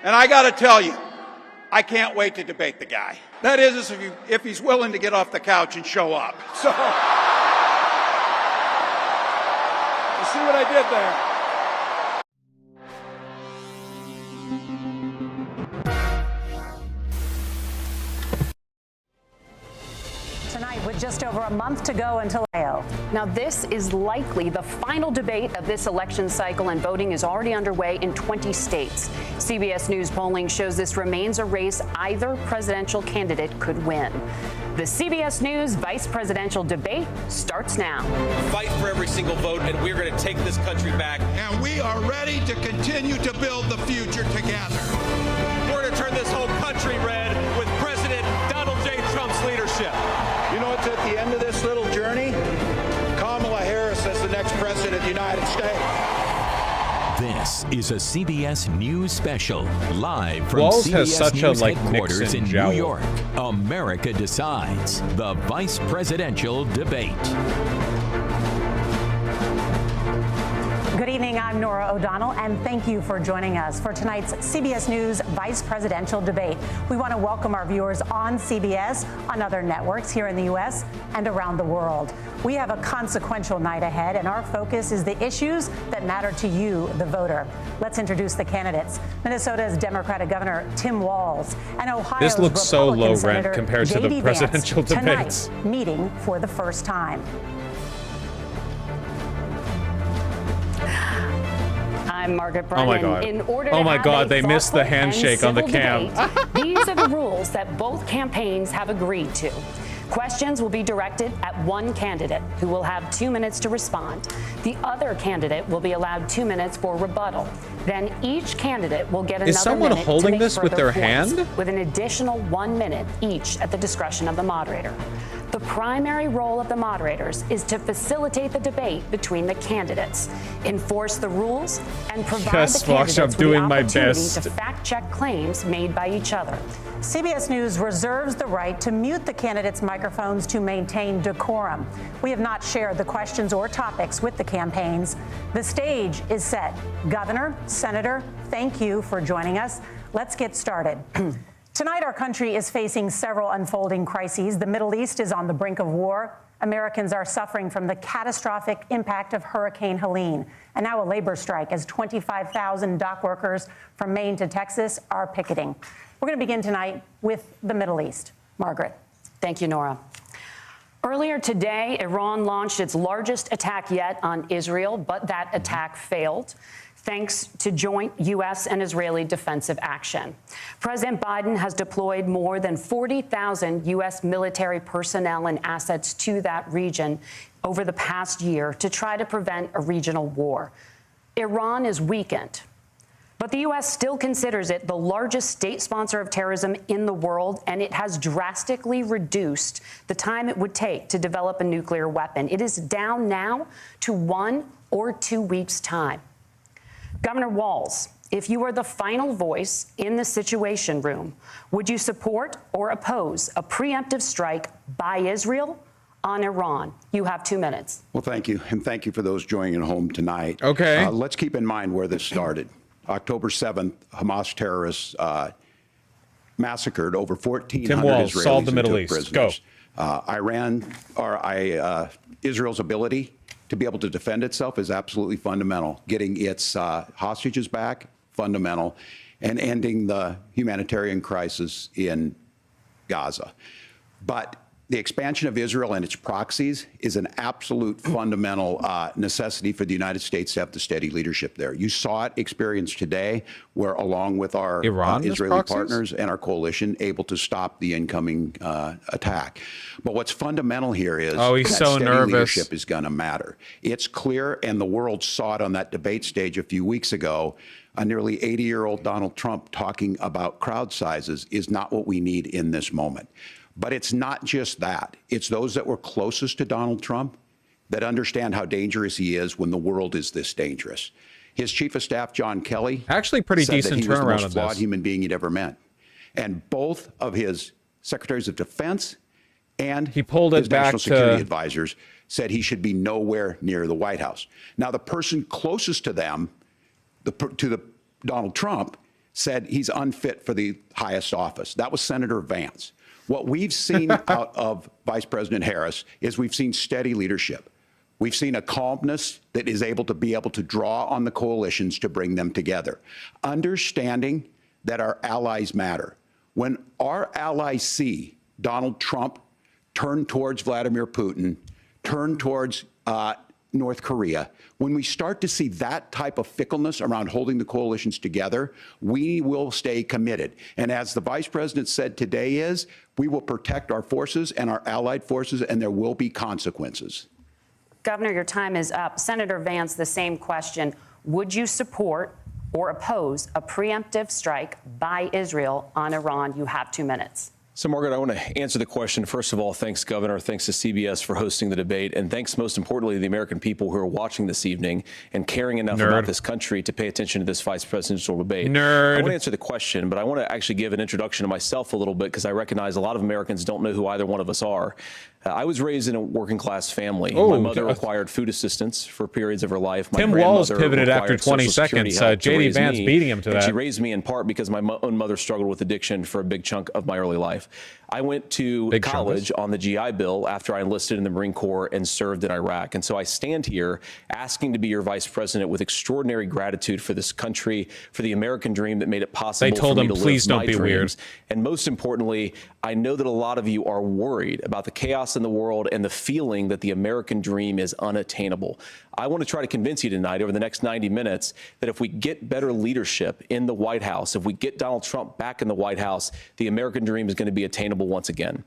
And I got to tell you, I can't wait to debate the guy. That is, if he's willing to get off the couch and show up. So, you see what I did there? Tonight, with just over a month to go until Iowa. Now, this is likely the final debate of this election cycle, and voting is already underway in 20 states. CBS News polling shows this remains a race either presidential candidate could win. The CBS News vice presidential debate starts now. Fight for every single vote, and we're going to take this country back. And we are ready to continue to build the future together. We're going to turn this whole country red with President Donald J. Trump's leadership. You know what's at the end of this little journey? Kamala Harris as the next president of the United States. This is a CBS News special, live from Walz CBS has such News a headquarters Nixon in jowl. New York. America decides. The vice presidential debate. Good evening, I'm Nora O'Donnell, and thank you for joining us for tonight's CBS News Vice Presidential Debate. We want to welcome our viewers on CBS, on other networks here in the U.S. and around the world. We have a consequential night ahead, and our focus is the issues that matter to you, the voter. Let's introduce the candidates. Minnesota's Democratic Governor Tim Walz and Ohio's This looks so Republican low Senator rent compared to the J.D. presidential Vance, debates. tonight, meeting for the first time. I'm Margaret Brennan. Oh my God. In order Oh to my have God, a they missed the thoughtful and handshake on the civil cam. debate, these are the rules that both campaigns have agreed to. Questions will be directed at one candidate, who will have 2 minutes to respond. The other candidate will be allowed 2 minutes for rebuttal. Then each candidate will get another Is someone minute to holding make this with further their points, hand? with an additional 1 minute each at the discretion of the moderator. The primary role of the moderators is to facilitate the debate between the candidates, enforce the rules, and provide Yes, the Fox, candidates I'm with doing the my opportunity best. to fact-check claims made by each other. CBS News reserves the right to mute the candidates' microphones to maintain decorum. We have not shared the questions or topics with the campaigns. The stage is set. Governor, Senator, thank you for joining us. Let's get started. Tonight, our country is facing several unfolding crises. The Middle East is on the brink of war. Americans are suffering from the catastrophic impact of Hurricane Helene, and now a labor strike as 25,000 dock workers from Maine to Texas are picketing. We're going to begin tonight with the Middle East. Margaret. Thank you, Nora. Earlier today, Iran launched its largest attack yet on Israel, but that attack failed, thanks to joint U.S. and Israeli defensive action. President Biden has deployed more than 40,000 U.S. military personnel and assets to that region over the past year to try to prevent a regional war. Iran is weakened, but the U.S. still considers it the largest state sponsor of terrorism in the world, and it has drastically reduced the time it would take to develop a nuclear weapon. It is down now to 1 or 2 weeks' time. Governor Walz, if you were the final voice in the Situation Room, would you support or oppose a preemptive strike by Israel on Iran? You have 2 minutes. Well, thank you. And thank you for those joining at home tonight. Okay. Let's keep in mind where this started. October 7th, Hamas terrorists massacred over 1,400 Tim Walz, Israelis solve the and Middle took East. prisoners. Israel's ability to be able to defend itself is absolutely fundamental. Getting its hostages back, fundamental, and ending the humanitarian crisis in Gaza. But the expansion of Israel and its proxies is an absolute fundamental necessity for the United States to have the steady leadership there. You saw it experienced today, where along with our Israeli partners and our coalition, able to stop the incoming attack. But what's fundamental here is he's that so steady nervous. leadership is going to matter. It's clear, and the world saw it on that debate stage a few weeks ago. A nearly 80-year-old Donald Trump talking about crowd sizes is not what we need in this moment. But it's not just that. It's those that were closest to Donald Trump that understand how dangerous he is when the world is this dangerous. His chief of staff, John Kelly, actually pretty said decent that he was the turnaround most on flawed this. human being he'd ever met. And both of his secretaries of defense and he pulled it his back national security to advisors said he should be nowhere near the White House. Now, the person closest to them, to Donald Trump, said he's unfit for the highest office. That was Senator Vance. What we've seen out of Vice President Harris is we've seen steady leadership. We've seen a calmness that is able to draw on the coalitions to bring them together, understanding that our allies matter. When our allies see Donald Trump turn towards Vladimir Putin, turn towards North Korea, when we start to see that type of fickleness around holding the coalitions together, we will stay committed. And as the Vice President said today we will protect our forces and our allied forces, and there will be consequences. Governor, your time is up. Senator Vance, the same question. Would you support or oppose a preemptive strike by Israel on Iran? You have 2 minutes. So, Margaret, I want to answer the question. First of all, thanks, Governor. Thanks to CBS for hosting the debate. And thanks, most importantly, to the American people who are watching this evening and caring enough about this country to pay attention to this vice presidential debate. I want to answer the question, but I want to actually give an introduction to myself a little bit because I recognize a lot of Americans don't know who either one of us are. I was raised in a working class family. My mother required food assistance for periods of her life. My Tim Walz pivoted after 20 seconds. JD Vance beating him to that. She raised me in part because my own mother struggled with addiction for a big chunk of my early life. I went to college on the GI Bill after I enlisted in the Marine Corps and served in Iraq. And so I stand here asking to be your vice president with extraordinary gratitude for this country, for the American dream that made it possible for me to live please don't my be dreams. weird. And most importantly, I know that a lot of you are worried about the chaos in the world and the feeling that the American dream is unattainable. I want to try to convince you tonight over the next 90 minutes that if we get better leadership in the White House, if we get Donald Trump back in the White House, the American dream is going to be attainable once again.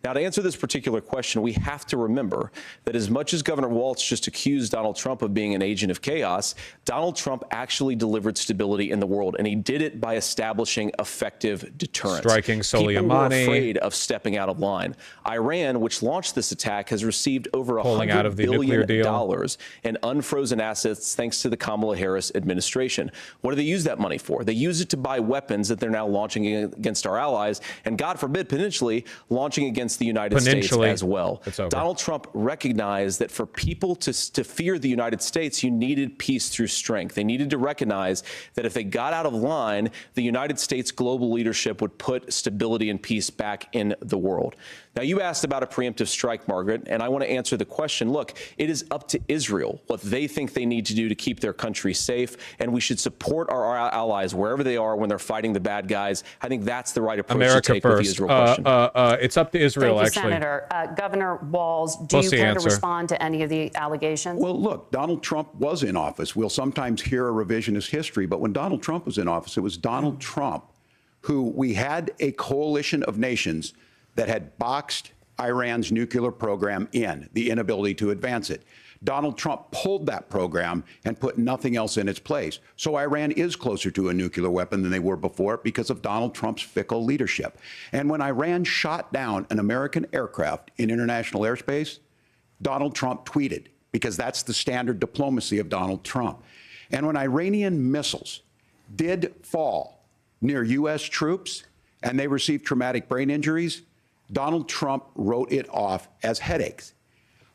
Now, to answer this particular question, we have to remember that as much as Governor Walz just accused Donald Trump of being an agent of chaos, Donald Trump actually delivered stability in the world, and he did it by establishing effective deterrence. Striking Soleimani. People were afraid of stepping out of line. Iran, which launched this attack, has received over $100 billion in unfrozen assets thanks to the Kamala Harris administration. What do they use that money for? They use it to buy weapons that they're now launching against our allies, and God forbid, potentially launching against the United States as well. Donald Trump recognized that for people to fear the United States, you needed peace through strength. They needed to recognize that if they got out of line, the United States global leadership would put stability and peace back in the world. Now, you asked about a preemptive strike, Margaret, and I want to answer the question. Look, it is up to Israel what they think they need to do to keep their country safe, and we should support our allies wherever they are when they're fighting the bad guys. I think that's the right approach to take with the Israel question. It's up to Israel, Thank you, actually. Senator. Governor Walz, do you care to respond to any of the allegations? Well, look, Donald Trump was in office. We'll sometimes hear a revisionist history, but when Donald Trump was in office, it was Donald Trump who we had a coalition of nations that had boxed Iran's nuclear program in, the inability to advance it. Donald Trump pulled that program and put nothing else in its place. So Iran is closer to a nuclear weapon than they were before because of Donald Trump's fickle leadership. And when Iran shot down an American aircraft in international airspace, Donald Trump tweeted, because that's the standard diplomacy of Donald Trump. And when Iranian missiles did fall near U.S. troops and they received traumatic brain injuries, Donald Trump wrote it off as headaches.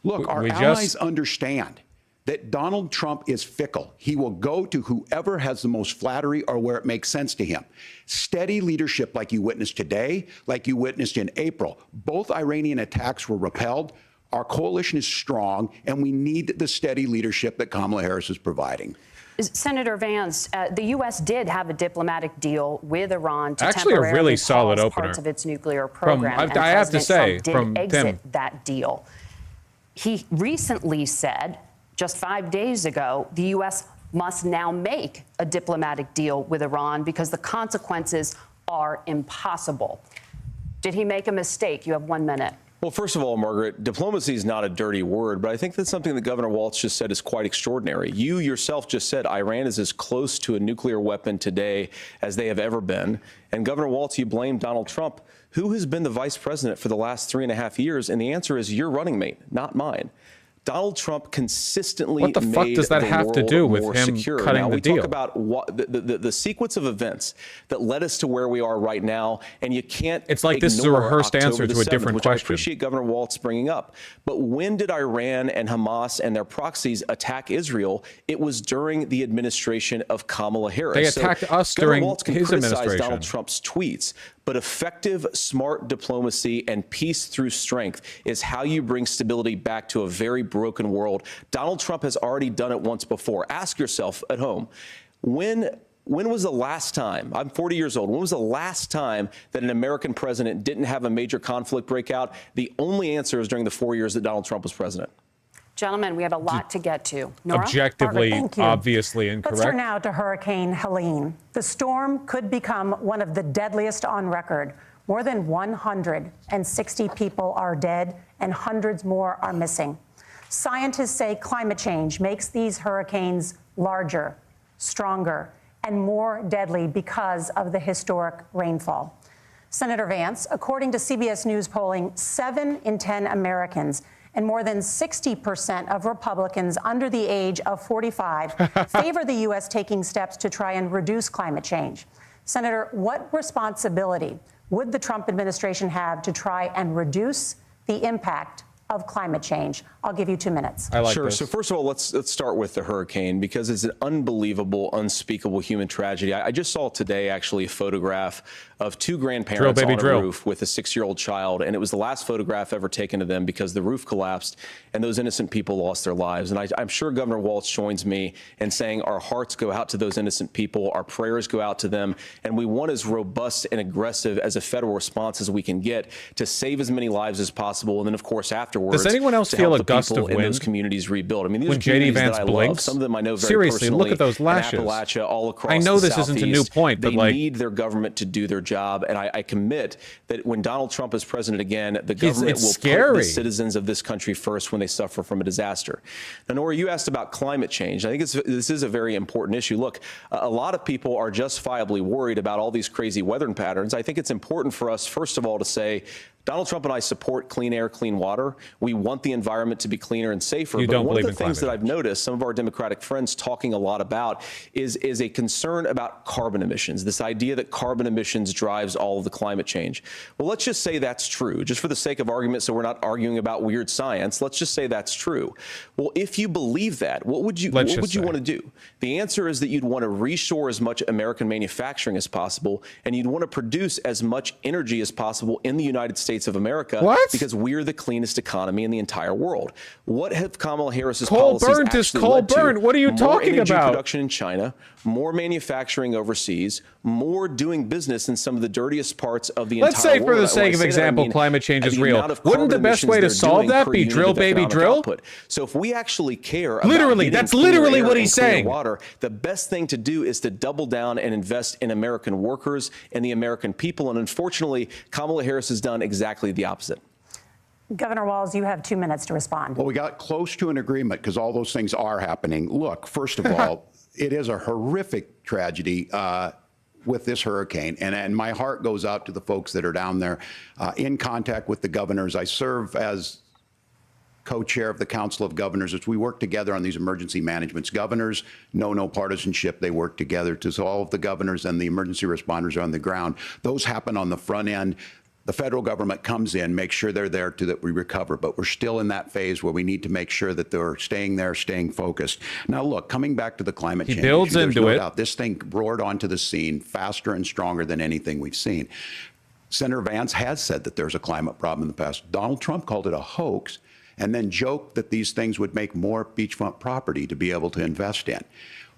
Look, our allies understand that Donald Trump is fickle. He will go to whoever has the most flattery or where it makes sense to him. Steady leadership like you witnessed today, like you witnessed in April. Both Iranian attacks were repelled. Our coalition is strong, and we need the steady leadership that Kamala Harris is providing. Senator Vance, the U.S. did have a diplomatic deal with Iran to actually a really solid pause opener parts of its nuclear program. I have to say, Trump did exit that deal. He recently said, just 5 days ago, the U.S. must now make a diplomatic deal with Iran because the consequences are impossible. Did he make a mistake? You have 1 minute. Well, first of all, Margaret, diplomacy is not a dirty word, but I think that's something that Governor Walz just said is quite extraordinary. You yourself just said Iran is as close to a nuclear weapon today as they have ever been. And Governor Walz, you blame Donald Trump. Who has been the vice president for the last 3.5 years? And the answer is your running mate, not mine. Donald Trump consistently What the fuck made does that the have to world do with more him secure. cutting now, the we deal? talk about what the sequence of events that led us to where we are right now, and you can't. It's like this is a ignore rehearsed October answer the to a 7th, different which I question. appreciate Governor Walz bringing up. But when did Iran and Hamas and their proxies attack Israel? It was during the administration of Kamala Harris. They attacked us Governor during Walz can his criticize administration. Donald Trump's tweets, but effective, smart diplomacy and peace through strength is how you bring stability back to a very broken world. Donald Trump has already done it once before. Ask yourself at home, when was the last time, I'm 40 years old, when was the last time that an American president didn't have a major conflict break out? The only answer is during the 4 years that Donald Trump was president. Gentlemen, we have a lot to get to. Nora? Objectively, Thank you. obviously incorrect. Let's turn now to Hurricane Helene. The storm could become one of the deadliest on record. More than 160 people are dead and hundreds more are missing. Scientists say climate change makes these hurricanes larger, stronger, and more deadly because of the historic rainfall. Senator Vance, according to CBS News polling, 7 in 10 Americans and more than 60% of Republicans under the age of 45 favor the U.S. taking steps to try and reduce climate change. Senator, what responsibility would the Trump administration have to try and reduce the impact of climate change? I'll give you 2 minutes. I like Sure. this. So first of all, let's start with the hurricane, because it's an unbelievable, unspeakable human tragedy. I just saw today actually a photograph of 2 grandparents on a roof with a 6-year-old child, and it was the last photograph ever taken of them because the roof collapsed and those innocent people lost their lives. And I'm sure Governor Walz joins me in saying our hearts go out to those innocent people, our prayers go out to them, and we want as robust and aggressive as a federal response as we can get to save as many lives as possible. And then, of course, afterwards, does anyone else feel a gust of wind in those communities rebuild? I mean, these when are JD communities Vance that I blinks? love. Some of them I know very Seriously, personally. look at those lashes. In Appalachia, all across I know the this isn't a new Southeast. point, but they like, need their government to do their job, and I commit that when Donald Trump is president again, the government will put the citizens of this country first when they suffer from a disaster. Now, Nora, you asked about climate change. I think this is a very important issue. Look, a lot of people are justifiably worried about all these crazy weather patterns. I think it's important for us, first of all, to say Donald Trump and I support clean air, clean water. We want the environment to be cleaner and safer. But one of the things that I've noticed some of our Democratic friends talking a lot about is a concern about carbon emissions, this idea that carbon emissions drives all of the climate change. Well, let's just say that's true, just for the sake of argument, so we're not arguing about weird science. Let's just say that's true. Well, if you believe that, what would you want to do? The answer is that you'd want to reshore as much American manufacturing as possible, and you'd want to produce as much energy as possible in the United States of America, because we're the cleanest economy in the entire world. What have Kamala Harris's policies actually led to? What are you talking more energy about? Production in China, more manufacturing overseas, more doing business in some of the dirtiest parts of the entire world. Let's say, for the sake of example, climate change is real. Wouldn't the best way to solve that be drill, baby, drill? So if we actually care about literally, that's literally what he's saying. Water, the best thing to do is to double down and invest in American workers and the American people. And unfortunately, Kamala Harris has done exactly the opposite. Governor Walz, you have 2 minutes to respond. Well, we got close to an agreement because all those things are happening. Look, first of all, it is a horrific tragedy with this hurricane. And my heart goes out to the folks that are down there in contact with the governors. I serve as co-chair of the Council of Governors as we work together on these emergency managements. Governors know no partisanship. They work together to all of the governors and the emergency responders are on the ground. Those happen on the front end. The federal government comes in, makes sure they're there to that we recover, but we're still in that phase where we need to make sure that they're staying there, staying focused. Now, look, coming back to the climate change, builds issue, into no it. doubt, this thing roared onto the scene faster and stronger than anything we've seen. Senator Vance has said that there's a climate problem in the past. Donald Trump called it a hoax and then joked that these things would make more beachfront property to be able to invest in.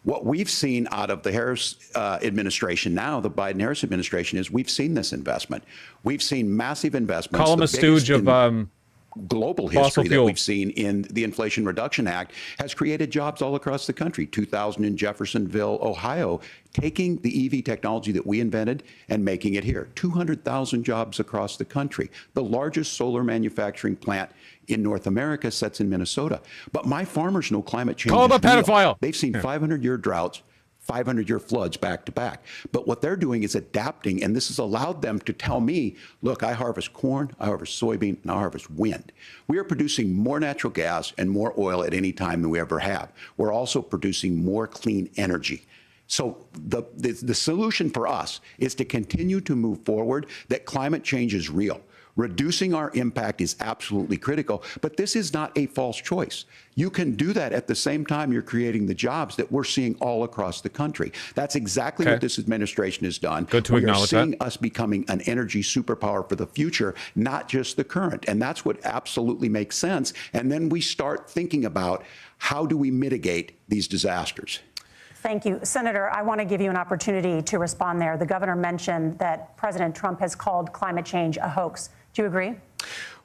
What we've seen out of the Harris administration now, the Biden-Harris administration, is we've seen this investment. We've seen massive investments. Call him a stooge of global history that we've seen in the Inflation Reduction Act has created jobs all across the country. 2,000 in Jeffersonville, Ohio, taking the EV technology that we invented and making it here. 200,000 jobs across the country. The largest solar manufacturing plant in North America sits in Minnesota. But my farmers know climate change. Call him a is real. pedophile. They've seen 500-year droughts, 500-year floods back to back. But what they're doing is adapting, and this has allowed them to tell me, look, I harvest corn, I harvest soybean, and I harvest wind. We are producing more natural gas and more oil at any time than we ever have. We're also producing more clean energy. So the solution for us is to continue to move forward, that climate change is real. Reducing our impact is absolutely critical, but this is not a false choice. You can do that at the same time you're creating the jobs that we're seeing all across the country. That's exactly what this administration has done. Good to acknowledge that. We are seeing us becoming an energy superpower for the future, not just the current. And that's what absolutely makes sense. And then we start thinking about how do we mitigate these disasters. Thank you. Senator, I want to give you an opportunity to respond there. The governor mentioned that President Trump has called climate change a hoax. Do you agree?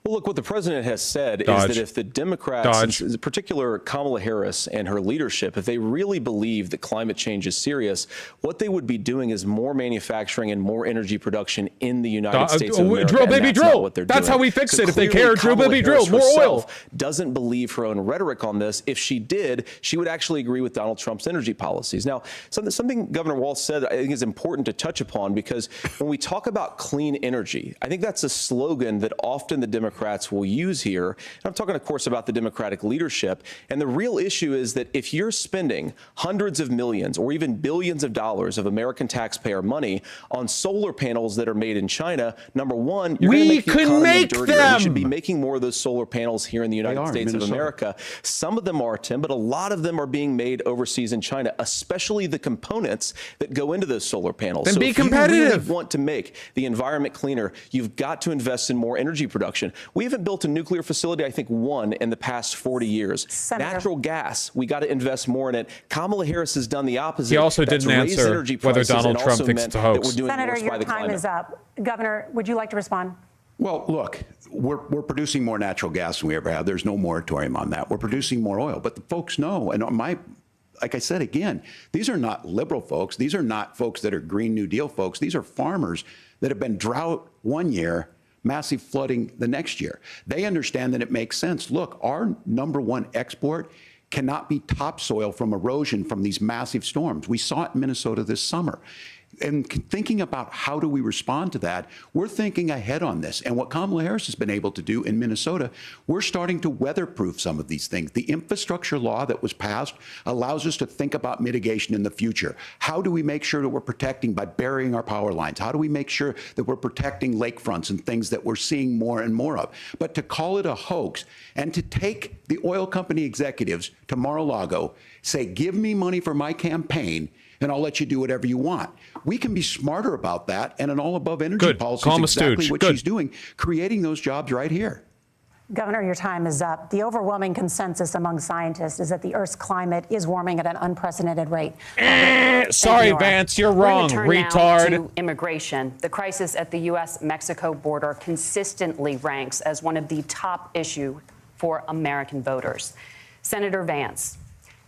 Well, look, what the president has said is that if the Democrats, in particular Kamala Harris and her leadership, if they really believe that climate change is serious, what they would be doing is more manufacturing and more energy production in the United States of America. Drill, baby, drill. That's how we fix it. If they care, drill, baby, drill. More oil. Doesn't believe her own rhetoric on this. If she did, she would actually agree with Donald Trump's energy policies. Now, something Governor Walz said I think is important to touch upon, because when we talk about clean energy, I think that's a slogan that often the Democrats will use here. And I'm talking, of course, about the Democratic leadership. And the real issue is that if you're spending hundreds of millions or even billions of dollars of American taxpayer money on solar panels that are made in China, number one, you're going to make the economy dirtier. We should be making more of those solar panels here in the United States of America. Some of them are, Tim, but a lot of them are being made overseas in China, especially the components that go into those solar panels. Then be competitive. If you really want to make the environment cleaner, you've got to invest in more energy production. We haven't built a nuclear facility, I think, one in the past 40 years. Senator. Natural gas, we got to invest more in it. Kamala Harris has done the opposite. He also didn't answer whether Donald Trump thinks it's a hoax. Senator, your time is up. Governor, would you like to respond? Well, look, we're producing more natural gas than we ever have. There's no moratorium on that. We're producing more oil. But the folks know, and like I said again, these are not liberal folks. These are not folks that are Green New Deal folks. These are farmers that have been drought one year, massive flooding the next year. They understand that it makes sense. Look, our #1 export cannot be topsoil from erosion from these massive storms. We saw it in Minnesota this summer. And thinking about how do we respond to that, we're thinking ahead on this. And what Kamala Harris has been able to do in Minnesota, we're starting to weatherproof some of these things. The infrastructure law that was passed allows us to think about mitigation in the future. How do we make sure that we're protecting by burying our power lines? How do we make sure that we're protecting lakefronts and things that we're seeing more and more of? But to call it a hoax and to take the oil company executives to Mar-a-Lago, say, give me money for my campaign, and I'll let you do whatever you want. We can be smarter about that, and an all-above energy policy is exactly what she's doing, creating those jobs right here. Governor, your time is up. The overwhelming consensus among scientists is that the Earth's climate is warming at an unprecedented rate. Sorry, Vance, you're wrong, retard. Now to immigration. The crisis at the U.S.-Mexico border consistently ranks as one of the top issues for American voters. Senator Vance,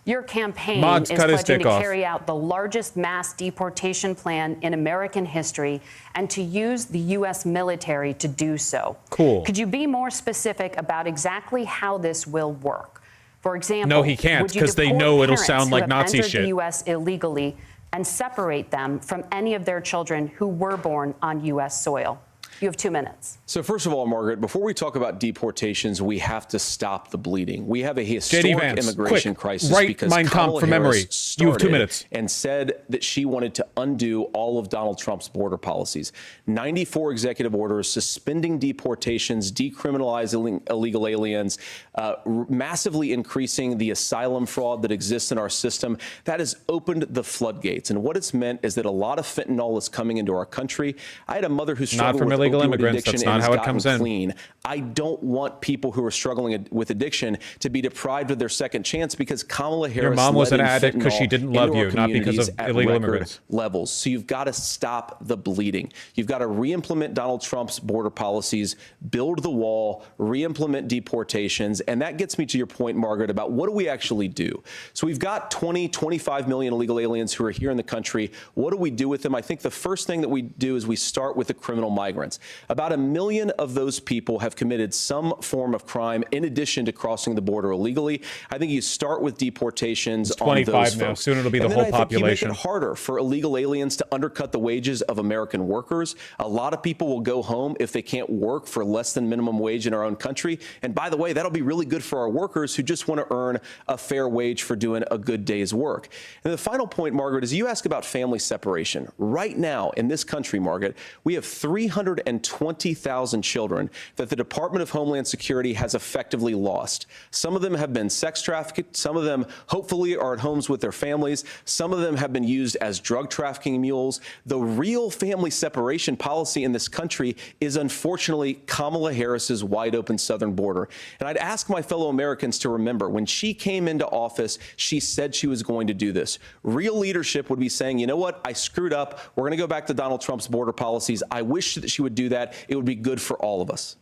your campaign is pledging to carry out the largest mass deportation plan in American history and to use the U.S. military to do so. Cool. Could you be more specific about exactly how this will work? For example, no, he can't, because they know it'll sound like Nazi shit. The U.S. illegally and separate them from any of their children who were born on U.S. soil. You have 2 minutes. So first of all, Margaret, before we talk about deportations, we have to stop the bleeding. We have a historic immigration crisis because Kamala Harris started you have 2 minutes. And said that she wanted to undo all of Donald Trump's border policies. 94 executive orders suspending deportations, decriminalizing illegal aliens, massively increasing the asylum fraud that exists in our system. That has opened the floodgates. And what it's meant is that a lot of fentanyl is coming into our country. I had a mother who struggled with immigrants. That's not how it comes in. Clean. I don't want people who are struggling with addiction to be deprived of their second chance because Kamala Harris. Your mom was an addict because she didn't love you, not because of illegal immigrants. Levels. So you've got to stop the bleeding. You've got to re-implement Donald Trump's border policies, build the wall, re-implement deportations. And that gets me to your point, Margaret, about what do we actually do? So we've got 25 million illegal aliens who are here in the country. What do we do with them? I think the first thing that we do is we start with the criminal migrants. migrants. About 1 million of those people have committed some form of crime in addition to crossing the border illegally. I think you start with deportations it's on 25 those now. folks. Soon it'll be the and whole then I think population. You make it harder for illegal aliens to undercut the wages of American workers. A lot of people will go home if they can't work for less than minimum wage in our own country. And by the way, that'll be really good for our workers who just want to earn a fair wage for doing a good day's work. And the final point, Margaret, is you ask about family separation. Right now in this country, Margaret, we have 320,000 children that the Department of Homeland Security has effectively lost. Some of them have been sex trafficked. Some of them hopefully are at homes with their families. Some of them have been used as drug trafficking mules. The real family separation policy in this country is unfortunately Kamala Harris's wide open southern border. And I'd ask my fellow Americans to remember when she came into office, she said she was going to do this. Real leadership would be saying, you know what, I screwed up. We're going to go back to Donald Trump's border policies. I wish that she would do that. It would be good for all of us.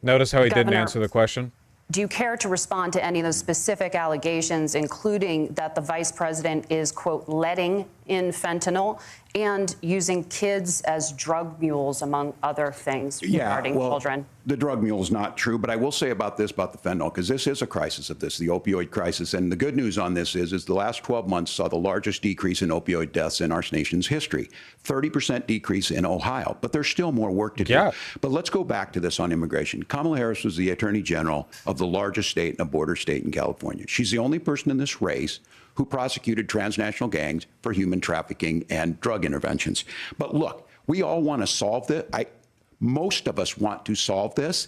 Notice how he Governor, didn't answer the question. Do you care to respond to any of those specific allegations, including that the vice president is, quote, letting in fentanyl and using kids as drug mules, among other things regarding children? The drug mule is not true, but I will say about this, about the fentanyl, because this is a crisis of this, the opioid crisis. And the good news on this is the last 12 months saw the largest decrease in opioid deaths in our nation's history, 30% decrease in Ohio. But there's still more work to do. Yeah. But let's go back to this on immigration. Kamala Harris was the attorney general of the largest state and a border state in California. She's the only person in this race who prosecuted transnational gangs for human trafficking and drug interventions. But look, we all want to solve this. Most of us want to solve this,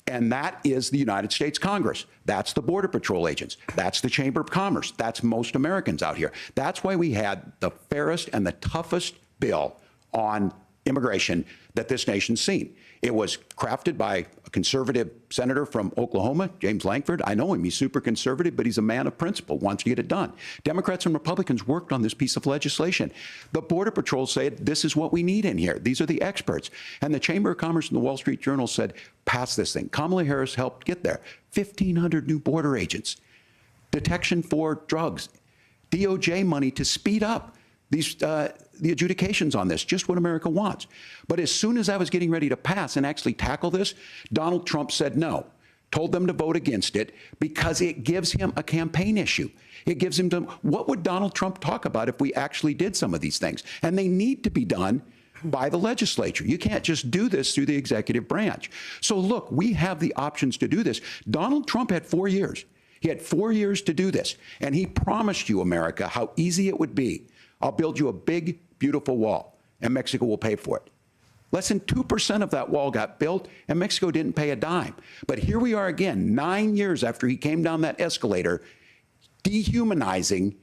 and that is the United States Congress. That's the Border Patrol agents. That's the Chamber of Commerce. That's most Americans out here. That's why we had the fairest and the toughest bill on immigration that this nation's seen. It was crafted by a conservative senator from Oklahoma, James Lankford. I know him. He's super conservative, but he's a man of principle, wants to get it done. Democrats and Republicans worked on this piece of legislation. The Border Patrol said, this is what we need in here. These are the experts. And the Chamber of Commerce and the Wall Street Journal said, pass this thing. Kamala Harris helped get there. 1,500 new border agents, detection for drugs, DOJ money to speed up the adjudications on this, just what America wants. But as soon as I was getting ready to pass and actually tackle this, Donald Trump said no, told them to vote against it because it gives him a campaign issue. It gives him what would Donald Trump talk about if we actually did some of these things? And they need to be done by the legislature. You can't just do this through the executive branch. So look, we have the options to do this. Donald Trump had 4 years. He had 4 years to do this. And he promised you, America, how easy it would be. I'll build you a big, beautiful wall, and Mexico will pay for it. Less than 2% of that wall got built, and Mexico didn't pay a dime. But here we are again, 9 years after he came down that escalator, dehumanizing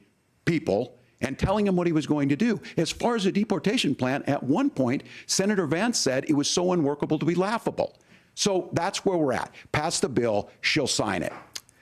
people and telling them what he was going to do. As far as the deportation plan, at one point, Senator Vance said it was so unworkable to be laughable. So that's where we're at. Pass the bill, she'll sign it.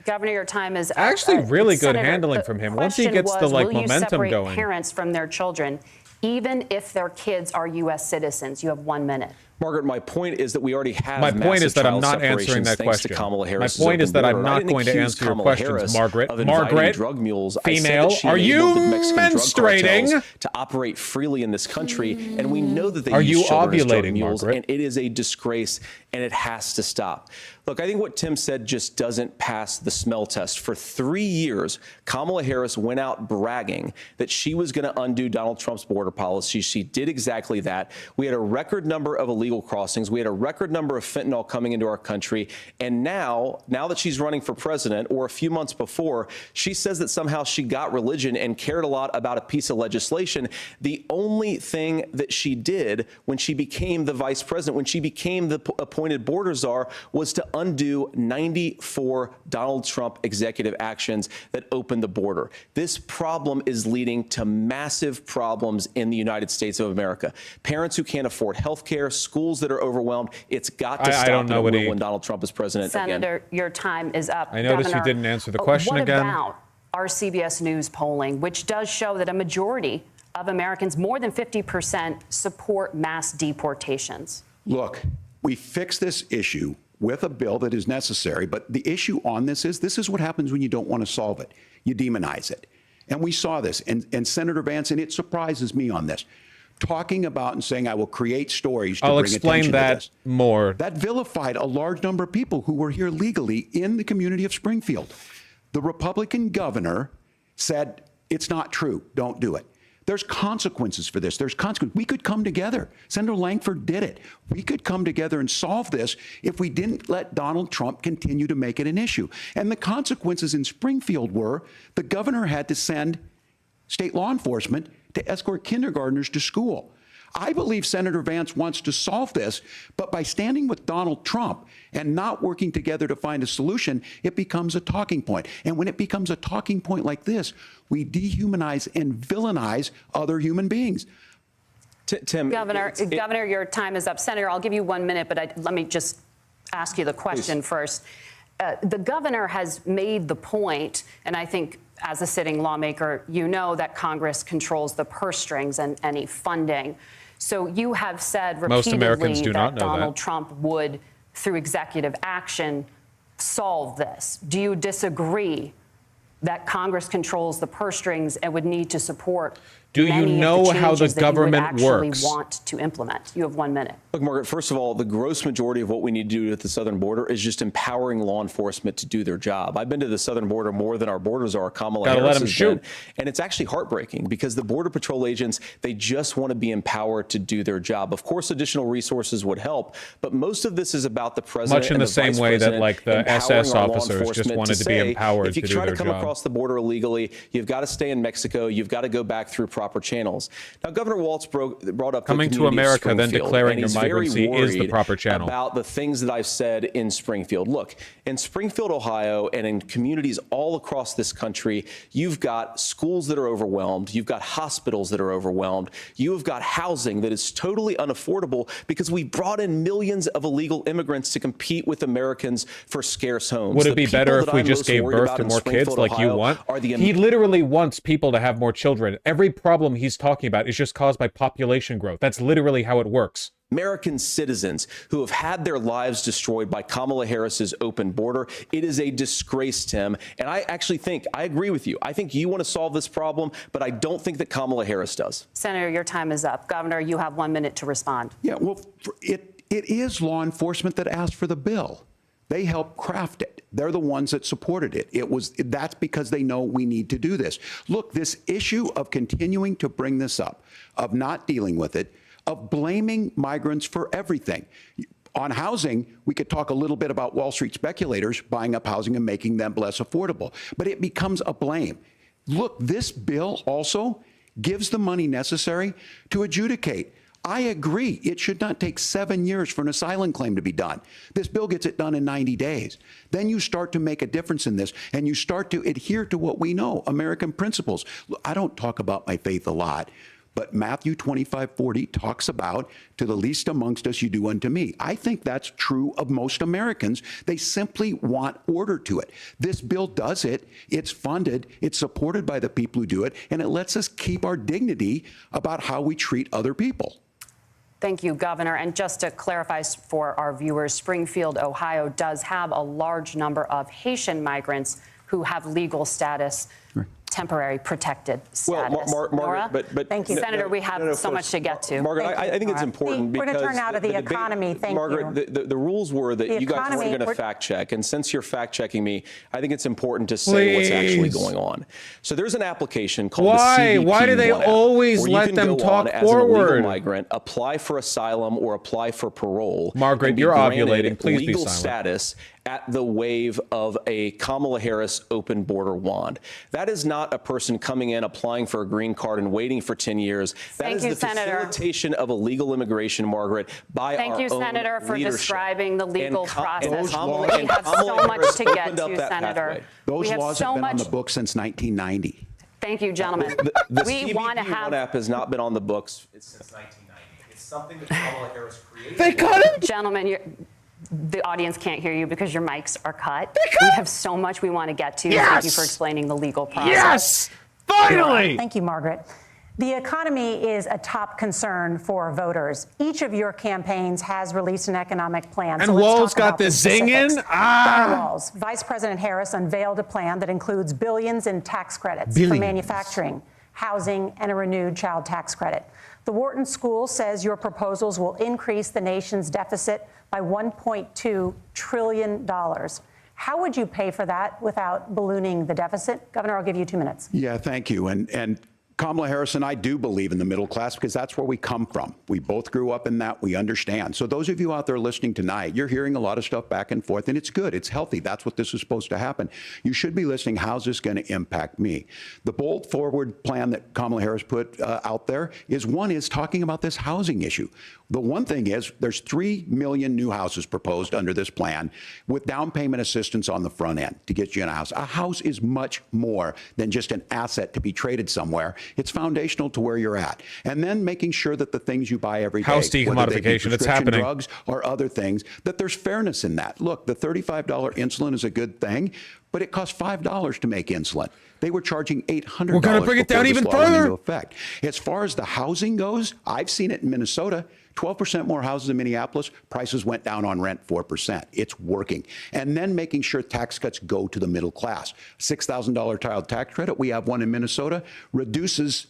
Governor, your time is up. Actually, really good Senator, handling from him. Once he gets the will you momentum separate going. Parents from their children, even if their kids are U.S. citizens. You have 1 minute. Margaret, my point is that we already have My point is that I'm not massive answering that separations thanks to question. Kamala My Harris's point is open that I'm border. I not didn't going to accuse answer your Kamala questions, Harris Margaret. of inviting Margaret, drug mules. I said female, that she are you enabled the Mexican drug menstruating? cartels to operate freely in this country, and we know that they Are use you children as drug ovulating, mules, Margaret? and it is a disgrace, and it has to stop. Look, I think what Tim said just doesn't pass the smell test. For 3 years, Kamala Harris went out bragging that she was going to undo Donald Trump's border policy. She did exactly that. We had a record number of illegal crossings. We had a record number of fentanyl coming into our country. And now that she's running for president, or a few months before, she says that somehow she got religion and cared a lot about a piece of legislation. The only thing that she did when she became the vice president, when she became the appointed border czar, was to undo 94 Donald Trump executive actions that opened the border. This problem is leading to massive problems in the United States of America. Parents who can't afford health care, schools that are overwhelmed. It's got to stop. I don't know when Donald Trump is president Senator, again. your time is up. I noticed Governor, you didn't answer the question again. What about our CBS News polling, which does show that a majority of Americans, more than 50%, support mass deportations? Look, we fix this issue with a bill that is necessary, but the issue on this is what happens when you don't want to solve it. You demonize it. And we saw this, and Senator Vance, and it surprises me on this, talking about and saying, I will create stories to I'll bring explain attention to that this. more. That vilified a large number of people who were here legally in the community of Springfield. The Republican governor said, it's not true, don't do it. There's consequences for this. There's consequences. We could come together. Senator Langford did it. We could come together and solve this if we didn't let Donald Trump continue to make it an issue. And the consequences in Springfield were the governor had to send state law enforcement to escort kindergartners to school. I believe Senator Vance wants to solve this, but by standing with Donald Trump and not working together to find a solution, it becomes a talking point. And when it becomes a talking point like this, we dehumanize and villainize other human beings. Tim, Governor, your time is up. Senator, I'll give you 1 minute, but let me just ask you the question first. The governor has made the point, and I think as a sitting lawmaker, you know that Congress controls the purse strings and any funding. So you have said repeatedly that Donald Trump would, through executive action, solve this. Do you disagree that Congress controls the purse strings and would need to support Do you know how the government works? Want to implement? You have 1 minute. Look, Margaret, first of all, the gross majority of what we need to do at the southern border is just empowering law enforcement to do their job. I've been to the southern border more than our borders are. Kamala Harris has been, and it's actually heartbreaking because the Border Patrol agents, they just want to be empowered to do their job. Of course, additional resources would help, but most of this is about the president. Much in the same way that, like, the SS officers just wanted to be empowered to do their job. If you try to come across the border illegally, you've got to stay in Mexico. You've got to go back through proper channels. Now, Governor Walz brought up coming to America, then declaring your migrancy is the proper channel. About the things that I've said in Springfield. Look, in Springfield, Ohio, and in communities all across this country, you've got schools that are overwhelmed. You've got hospitals that are overwhelmed. You've got housing that is totally unaffordable because we brought in millions of illegal immigrants to compete with Americans for scarce homes. Would it be better if we just gave birth to more kids like you want? He literally wants people to have more children. Every problem he's talking about is just caused by population growth. That's literally how it works. American citizens who have had their lives destroyed by Kamala Harris's open border. It is a disgrace, Tim. And I actually think, I agree with you. I think you want to solve this problem, but I don't think that Kamala Harris does. Senator, your time is up. Governor, you have 1 minute to respond. Yeah, well, it is law enforcement that asked for the bill. They helped craft it. They're the ones that supported it. That's because they know we need to do this. Look, this issue of continuing to bring this up, of not dealing with it, of blaming migrants for everything. On housing, we could talk a little bit about Wall Street speculators buying up housing and making them less affordable, but it becomes a blame. Look, this bill also gives the money necessary to adjudicate. I agree. It should not take 7 years for an asylum claim to be done. This bill gets it done in 90 days. Then you start to make a difference in this, and you start to adhere to what we know, American principles. Look, I don't talk about my faith a lot, but Matthew 25:40 talks about, to the least amongst us you do unto me. I think that's true of most Americans. They simply want order to it. This bill does it. It's funded. It's supported by the people who do it, and it lets us keep our dignity about how we treat other people. Thank you, Governor. And just to clarify for our viewers, Springfield, Ohio does have a large number of Haitian migrants who have legal status, temporary protected status. Well, Margaret, but thank you, Senator. We have so much to get to. Margaret, I think it's important because we're going to turn now to the economy. Thank Margaret, you. the rules were that you guys weren't going to fact check, and since you're fact checking me, I think it's important to say what's actually going on. So there's an application called the CBP. Why do they always let them talk as forward? An illegal migrant, apply for asylum or apply for parole. Margaret, you're ovulating. Please be silent. Status at the wave of a Kamala Harris open border wand. That is not a person coming in, applying for a green card and waiting for 10 years. That is the facilitation of illegal immigration, Margaret, by our own leadership. Thank you, Senator, for describing the legal process. We have so much to get to, Senator. Those laws have been on the books since 1990. Thank you, gentlemen. The CBP App has not been on the books since 1990. It's something that Kamala Harris created. They cut it? Gentlemen, the audience can't hear you because your mics are cut. We have so much we want to get to. Yes! Thank you for explaining the legal process. Yes! Finally! Thank you, Margaret. The economy is a top concern for voters. Each of your campaigns has released an economic plan. And Walz got the zing in? Governor Walz, Vice President Harris unveiled a plan that includes billions in tax credits for manufacturing, housing, and a renewed child tax credit. The Wharton School says your proposals will increase the nation's deficit by $1.2 trillion. How would you pay for that without ballooning the deficit? Governor, I'll give you 2 minutes. Yeah, thank you. And Kamala Harris and I do believe in the middle class because that's where we come from. We both grew up in that. We understand. So those of you out there listening tonight, you're hearing a lot of stuff back and forth, and it's good. It's healthy. That's what this is supposed to happen. You should be listening. How's this going to impact me? The bold forward plan that Kamala Harris put out there is talking about this housing issue. The one thing is there's 3 million new houses proposed under this plan with down payment assistance on the front end to get you in a house. A house is much more than just an asset to be traded somewhere. It's foundational to where you're at. And then making sure that the things you buy every day, house decommodification, it's happening, drugs or other things, that there's fairness in that. Look, the $35 insulin is a good thing, but it costs $5 to make insulin. They were charging $800. We're going to bring it down even further. Effect. As far as the housing goes, I've seen it in Minnesota. 12% more houses in Minneapolis, prices went down on rent 4%. It's working. And then making sure tax cuts go to the middle class. $6,000 child tax credit, we have one in Minnesota, reduces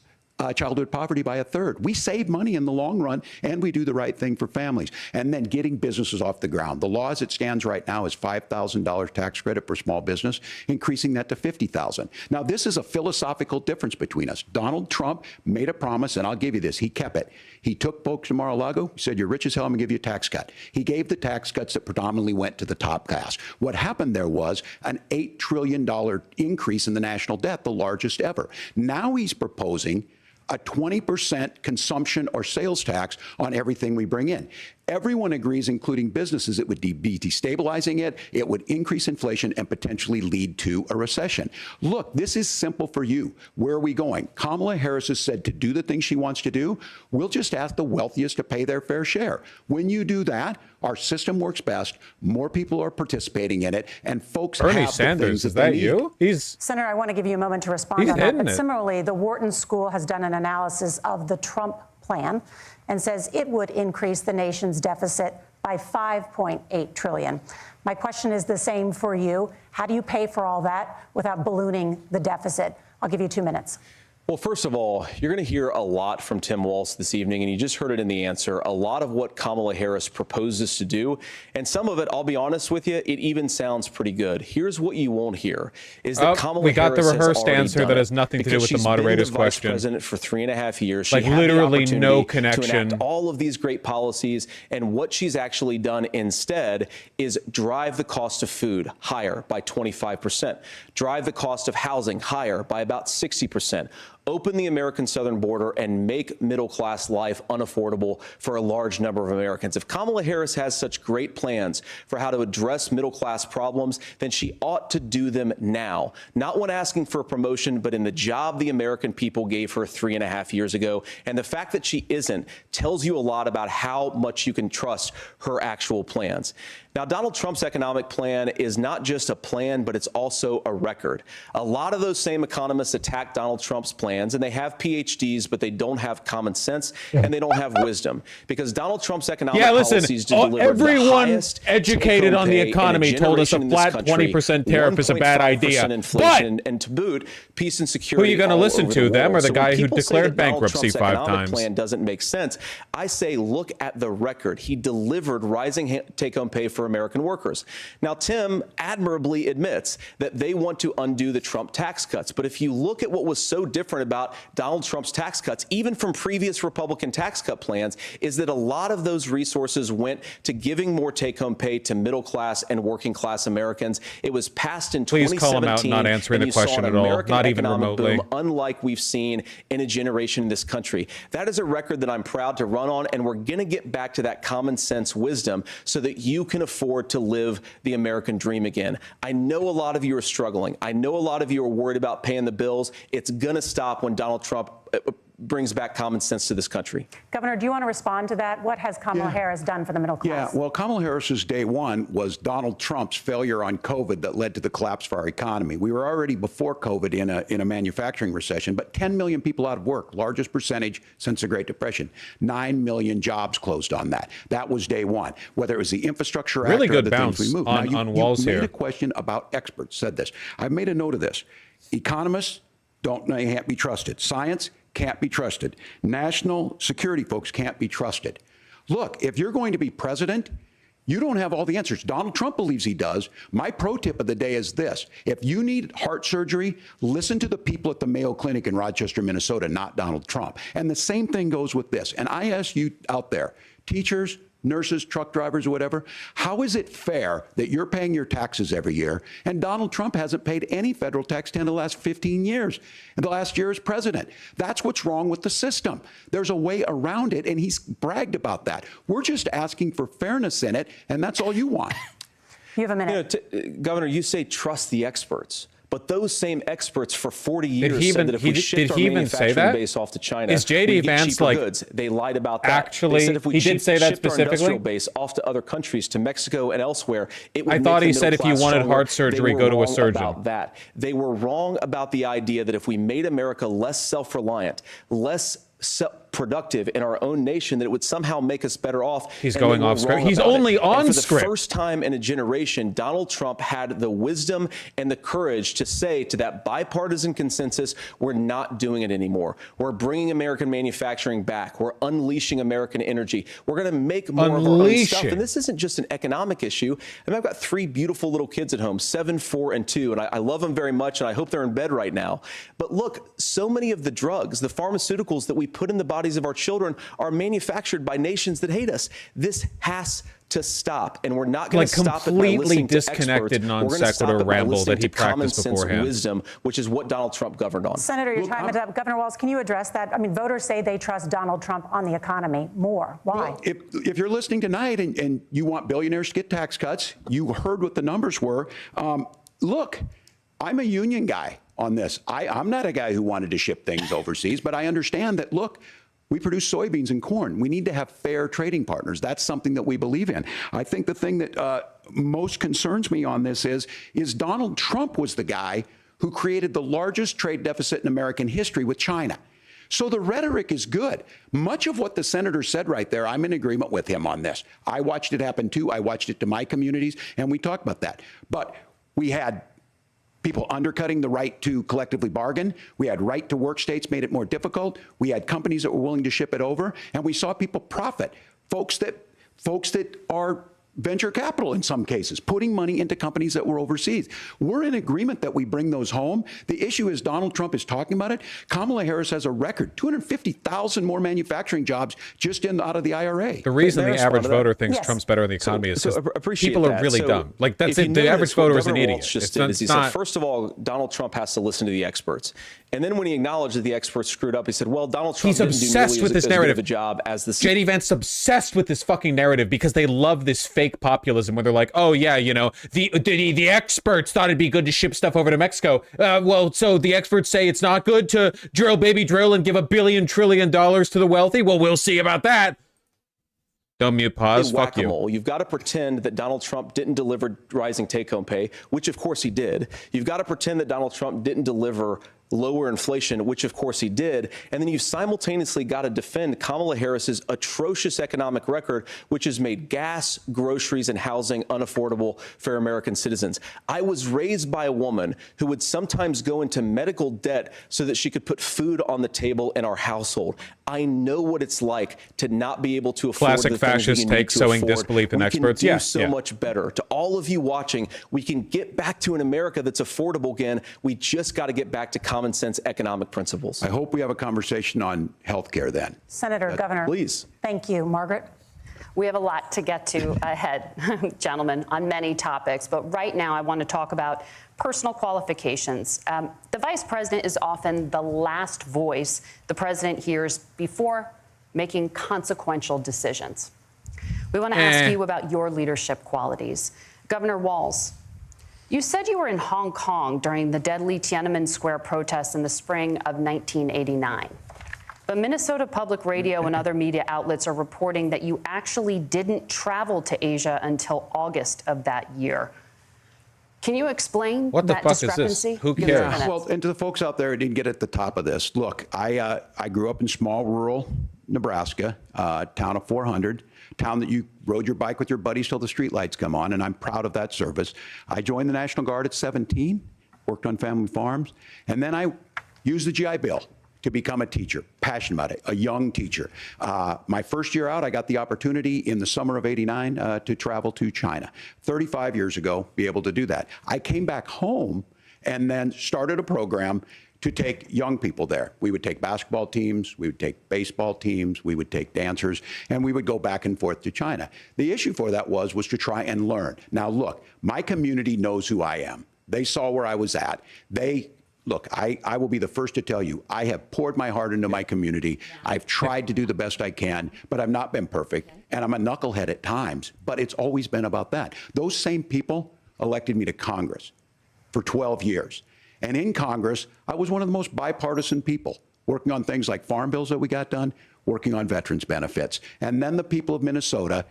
childhood poverty by 1/3. We save money in the long run, and we do the right thing for families. And then getting businesses off the ground. The law as it stands right now is $5,000 tax credit for small business, increasing that to $50,000. Now, this is a philosophical difference between us. Donald Trump made a promise, and I'll give you this. He kept it. He took folks to Mar-a-Lago. He said, you're rich as hell, I'm going to give you a tax cut. He gave the tax cuts that predominantly went to the top class. What happened there was an $8 trillion increase in the national debt, the largest ever. Now he's proposing a 20% consumption or sales tax on everything we bring in. Everyone agrees, including businesses, it would be destabilizing it, it would increase inflation and potentially lead to a recession. Look, this is simple for you. Where are we going? Kamala Harris has said to do the things she wants to do, we'll just ask the wealthiest to pay their fair share. When you do that, our system works best, more people are participating in it, and folks Bernie have Sanders, the things is that they that need. you? Senator, I want to give you a moment to respond on that. But similarly, the Wharton School has done an analysis of the Trump plan and says it would increase the nation's deficit by $5.8 trillion. My question is the same for you. How do you pay for all that without ballooning the deficit? I'll give you 2 minutes. Well, first of all, you're going to hear a lot from Tim Walz this evening, and you just heard it in the answer, a lot of what Kamala Harris proposes to do. And some of it, I'll be honest with you, it even sounds pretty good. Here's what you won't hear is that Kamala we got Harris the rehearsed has answer that has nothing to do with the moderator's question. She's been the vice president for 3.5 years. Like she had literally the no opportunity connection. to enact all of these great policies, and what she's actually done instead is drive the cost of food higher by 25%, drive the cost of housing higher by about 60%. Open the American southern border and make middle-class life unaffordable for a large number of Americans. If Kamala Harris has such great plans for how to address middle-class problems, then she ought to do them now. Not when asking for a promotion, but in the job the American people gave her 3.5 years ago. And the fact that she isn't tells you a lot about how much you can trust her actual plans. Now, Donald Trump's economic plan is not just a plan, but it's also a record. A lot of those same economists attack Donald Trump's plans, and they have PhDs, but they don't have common sense and they don't have wisdom. Because Donald Trump's economic policies deliver everyone the highest educated on the economy told us a flat 20% tariff is a bad idea. Inflation, and to boot, peace and security. Who are you going to listen to, them or the guy who declared bankruptcy 5 times? Plan doesn't make sense. I say, look at the record. He delivered rising take-home pay for American workers. Now, Tim admirably admits that they want to undo the Trump tax cuts. But if you look at what was so different about Donald Trump's tax cuts, even from previous Republican tax cut plans, is that a lot of those resources went to giving more take-home pay to middle-class and working-class Americans. It was passed in 2017. Please call him out, not answering the question at all, not even remotely. Boom, unlike we've seen in a generation in this country. That is a record that I'm proud to run on, and we're going to get back to that common sense wisdom so that you can afford to live the American dream again. I know a lot of you are struggling. I know a lot of you are worried about paying the bills. It's going to stop when Donald Trump brings back common sense to this country. Governor, do you want to respond to that? What has Kamala Harris done for the middle class? Yeah, well, Kamala Harris's day one was Donald Trump's failure on COVID that led to the collapse of our economy. We were already before COVID in a manufacturing recession, but 10 million people out of work, largest percentage since the Great Depression. 9 million jobs closed on that. That was day one. Whether it was the Infrastructure Act really or good the bounce things we moved. on Walz you made here. a question about experts, said this. I've made a note of this. Economists can't be trusted. Science can't be trusted. National security folks can't be trusted. Look, if you're going to be president, you don't have all the answers. Donald Trump believes he does. My pro tip of the day is this. If you need heart surgery, listen to the people at the Mayo Clinic in Rochester, Minnesota, not Donald Trump. And the same thing goes with this. And I ask you out there, teachers, nurses, truck drivers, or whatever, how is it fair that you're paying your taxes every year and Donald Trump hasn't paid any federal tax in the last 15 years, in the last year as president? That's what's wrong with the system. There's a way around it, and he's bragged about that. We're just asking for fairness in it, and that's all you want. You have a minute. Governor, you say trust the experts. But those same experts for 40 years said that if we shift our manufacturing base off to China, is J.D. Vance cheaper goods. They lied about that. Actually, they said if we he did say that shift our specifically. industrial base off to other countries, to Mexico and elsewhere, it would I thought make he the said if you middle class wanted stronger. heart surgery, They were go to a wrong surgeon. About that. They were wrong about the idea that if we made America less self-reliant, less productive in our own nation, that it would somehow make us better off. He's going off script. He's only on script. For the first time in a generation, Donald Trump had the wisdom and the courage to say to that bipartisan consensus, we're not doing it anymore. We're bringing American manufacturing back. We're unleashing American energy. We're going to make more of our own stuff. And this isn't just an economic issue. I mean, I've got 3 beautiful little kids at home, 7, 4, and 2, and I love them very much, and I hope they're in bed right now. But look, so many of the drugs, the pharmaceuticals that we put in the bodies of our children are manufactured by nations that hate us. This has to stop, and we're not going to stop it by listening to experts. Completely disconnected non sequitur ramble that he practiced beforehand. Wisdom, which is what Donald Trump governed on. Senator, your time is up. Governor Walz, can you address that? I mean, voters say they trust Donald Trump on the economy more. Why? Well, if you're listening tonight and you want billionaires to get tax cuts, you heard what the numbers were. Look, I'm a union guy on this. I'm not a guy who wanted to ship things overseas, but I understand that, look, we produce soybeans and corn. We need to have fair trading partners. That's something that we believe in. I think the thing that most concerns me on this is Donald Trump was the guy who created the largest trade deficit in American history with China. So the rhetoric is good. Much of what the senator said right there, I'm in agreement with him on this. I watched it happen too. I watched it to my communities, and we talked about that. But we had people undercutting the right to collectively bargain. We had right to work states made it more difficult. We had companies that were willing to ship it over, and we saw people profit. Folks that are venture capital in some cases, putting money into companies that were overseas. We're in agreement that we bring those home. The issue is Donald Trump is talking about it. Kamala Harris has a record, 250,000 more manufacturing jobs just out of the IRA. The reason the average voter thinks Trump's better in the economy is because people are really dumb. Like, that's it. The average voter is an idiot. He said, first of all, Donald Trump has to listen to the experts. And then when he acknowledged that the experts screwed up, he said, well, Donald Trump didn't do nearly as good of a job as the J.D. Vance is obsessed with this fucking narrative because they love this fake populism where they're like, oh, yeah, you know, the experts thought it'd be good to ship stuff over to Mexico. Well, so the experts say it's not good to drill, baby, drill and give $1 billion trillion to the wealthy. Well, we'll see about that. Don't mute, pause, fuck you. You've got to pretend that Donald Trump didn't deliver rising take-home pay, which of course he did. You've got to pretend that Donald Trump didn't deliver lower inflation, which of course he did. And then you simultaneously got to defend Kamala Harris's atrocious economic record, which has made gas, groceries, and housing unaffordable for American citizens. I was raised by a woman who would sometimes go into medical debt so that she could put food on the table in our household. I know what it's like to not be able to afford classic the things fascist that you take, need to sowing afford. disbelief in experts. We can do so much better. To all of you watching, we can get back to an America that's affordable again. We just got to get back to common sense economic principles. I hope we have a conversation on health care then. Senator, Governor. Please. Thank you. Margaret? We have a lot to get to ahead, gentlemen, on many topics. But right now, I want to talk about personal qualifications. The vice president is often the last voice the president hears before making consequential decisions. We want to ask you about your leadership qualities. Governor Walz, you said you were in Hong Kong during the deadly Tiananmen Square protests in the spring of 1989. But Minnesota Public Radio and other media outlets are reporting that you actually didn't travel to Asia until August of that year. Can you explain what the that fuck discrepancy? Is this? Who cares? Well, and to the folks out there who didn't get at the top of this, look, I grew up in small rural Nebraska, town of 400, town that you rode your bike with your buddies till the streetlights come on, and I'm proud of that service. I joined the National Guard at 17, worked on family farms, and then I used the GI Bill to become a teacher, passionate about it, a young teacher. My first year out, I got the opportunity in the summer of '89 to travel to China. 35 years ago, be able to do that. I came back home and then started a program to take young people there. We would take basketball teams, we would take baseball teams, we would take dancers, and we would go back and forth to China. The issue for that was to try and learn. Now, look, my community knows who I am. They saw where I was at. Look, I will be the first to tell you, I have poured my heart into my community. I've tried to do the best I can, but I've not been perfect, and I'm a knucklehead at times, but it's always been about that. Those same people elected me to Congress for 12 years. And in Congress, I was one of the most bipartisan people, working on things like farm bills that we got done, working on veterans benefits. And then the people of Minnesota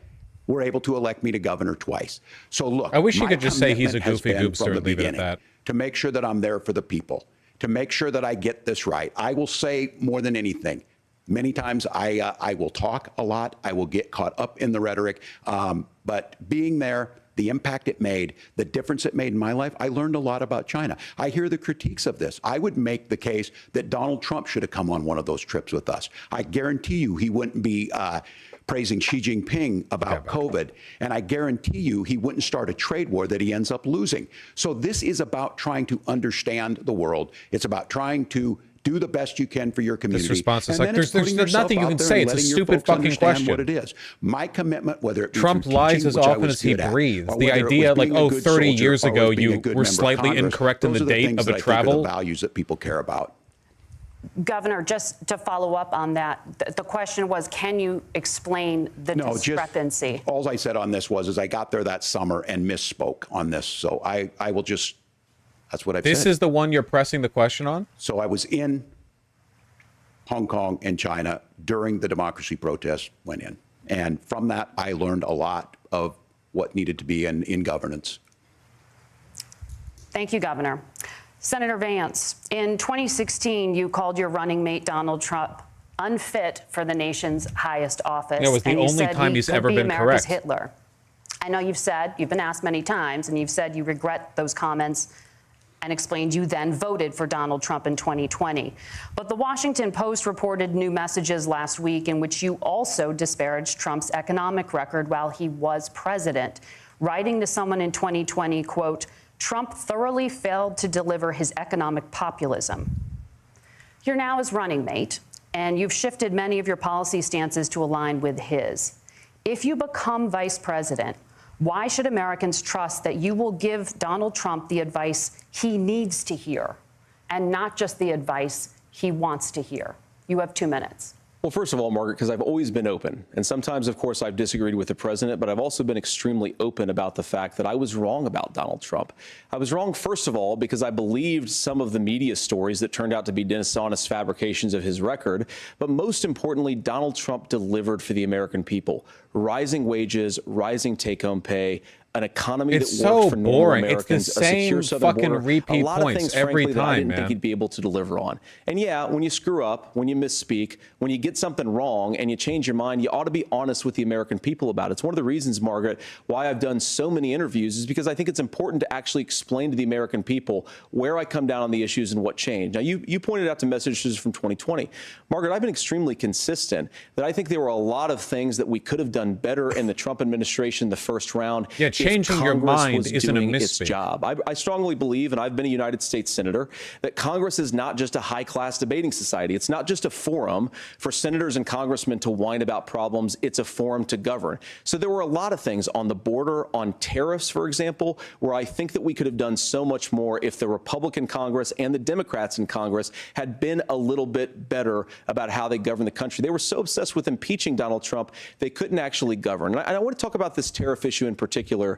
were able to elect me to governor twice. So look, I wish you my could just say he's a commitment has goofy been goopster from the and leave it at beginning that. to make sure that I'm there for the people, to make sure that I get this right. I will say more than anything, many times I will talk a lot. I will get caught up in the rhetoric. But being there, the impact it made, the difference it made in my life, I learned a lot about China. I hear the critiques of this. I would make the case that Donald Trump should have come on one of those trips with us. I guarantee you he wouldn't be praising Xi Jinping about COVID. And I guarantee you he wouldn't start a trade war that he ends up losing. So this is about trying to understand the world. It's about trying to do the best you can for your community. This response is And like, then it's there's putting yourself nothing you out can there say. and It's a letting your stupid folks fucking understand question. what it is. My commitment, whether it be Trump through lies teaching, as which I often was as he good at, breathes. or The whether it idea, was like, being a oh, good 30 soldier, years or ago, being a you good were member of slightly Congress, incorrect in those the are date things of that a I think are travel. the values that people care about. Governor, just to follow up on that, the question was, can you explain the discrepancy? All I said on this was I got there that summer and misspoke on this. So I will just, that's what I've said. This is the one you're pressing the question on? So I was in Hong Kong and China during the democracy protests went in. And from that, I learned a lot of what needed to be in governance. Thank you, Governor. Senator Vance, in 2016, you called your running mate, Donald Trump, unfit for the nation's highest office. Yeah, it was the only time he's ever been America's correct. Hitler. I know you've been asked many times, and you've said you regret those comments and explained you then voted for Donald Trump in 2020. But the Washington Post reported new messages last week in which you also disparaged Trump's economic record while he was president, writing to someone in 2020, quote, Trump thoroughly failed to deliver his economic populism. You're now his running mate, and you've shifted many of your policy stances to align with his. If you become vice president, why should Americans trust that you will give Donald Trump the advice he needs to hear and not just the advice he wants to hear? You have 2 minutes. Well, first of all, Margaret, because I've always been open. And sometimes, of course, I've disagreed with the president, but I've also been extremely open about the fact that I was wrong about Donald Trump. I was wrong, first of all, because I believed some of the media stories that turned out to be dishonest fabrications of his record. But most importantly, Donald Trump delivered for the American people. Rising wages, rising take-home pay, an economy It's that works so for normal boring. It's Americans, the a secure same southern fucking border, repeat a lot of points things, every frankly, that I time, didn't man. think he'd be able to deliver on. And yeah, when you screw up, when you misspeak, when you get something wrong and you change your mind, you ought to be honest with the American people about it. It's one of the reasons, Margaret, why I've done so many interviews is because I think it's important to actually explain to the American people where I come down on the issues and what changed. Now, you pointed out to messages from 2020. Margaret, I've been extremely consistent that I think there were a lot of things that we could have done better in the Trump administration the first round. Yeah, changing your mind isn't a its misspeak. job. I strongly believe, and I've been a United States senator, that Congress is not just a high-class debating society. It's not just a forum for senators and congressmen to whine about problems. It's a forum to govern. So there were a lot of things on the border, on tariffs, for example, where I think that we could have done so much more if the Republican Congress and the Democrats in Congress had been a little bit better about how they govern the country. They were so obsessed with impeaching Donald Trump, they couldn't actually govern. And I want to talk about this tariff issue in particular,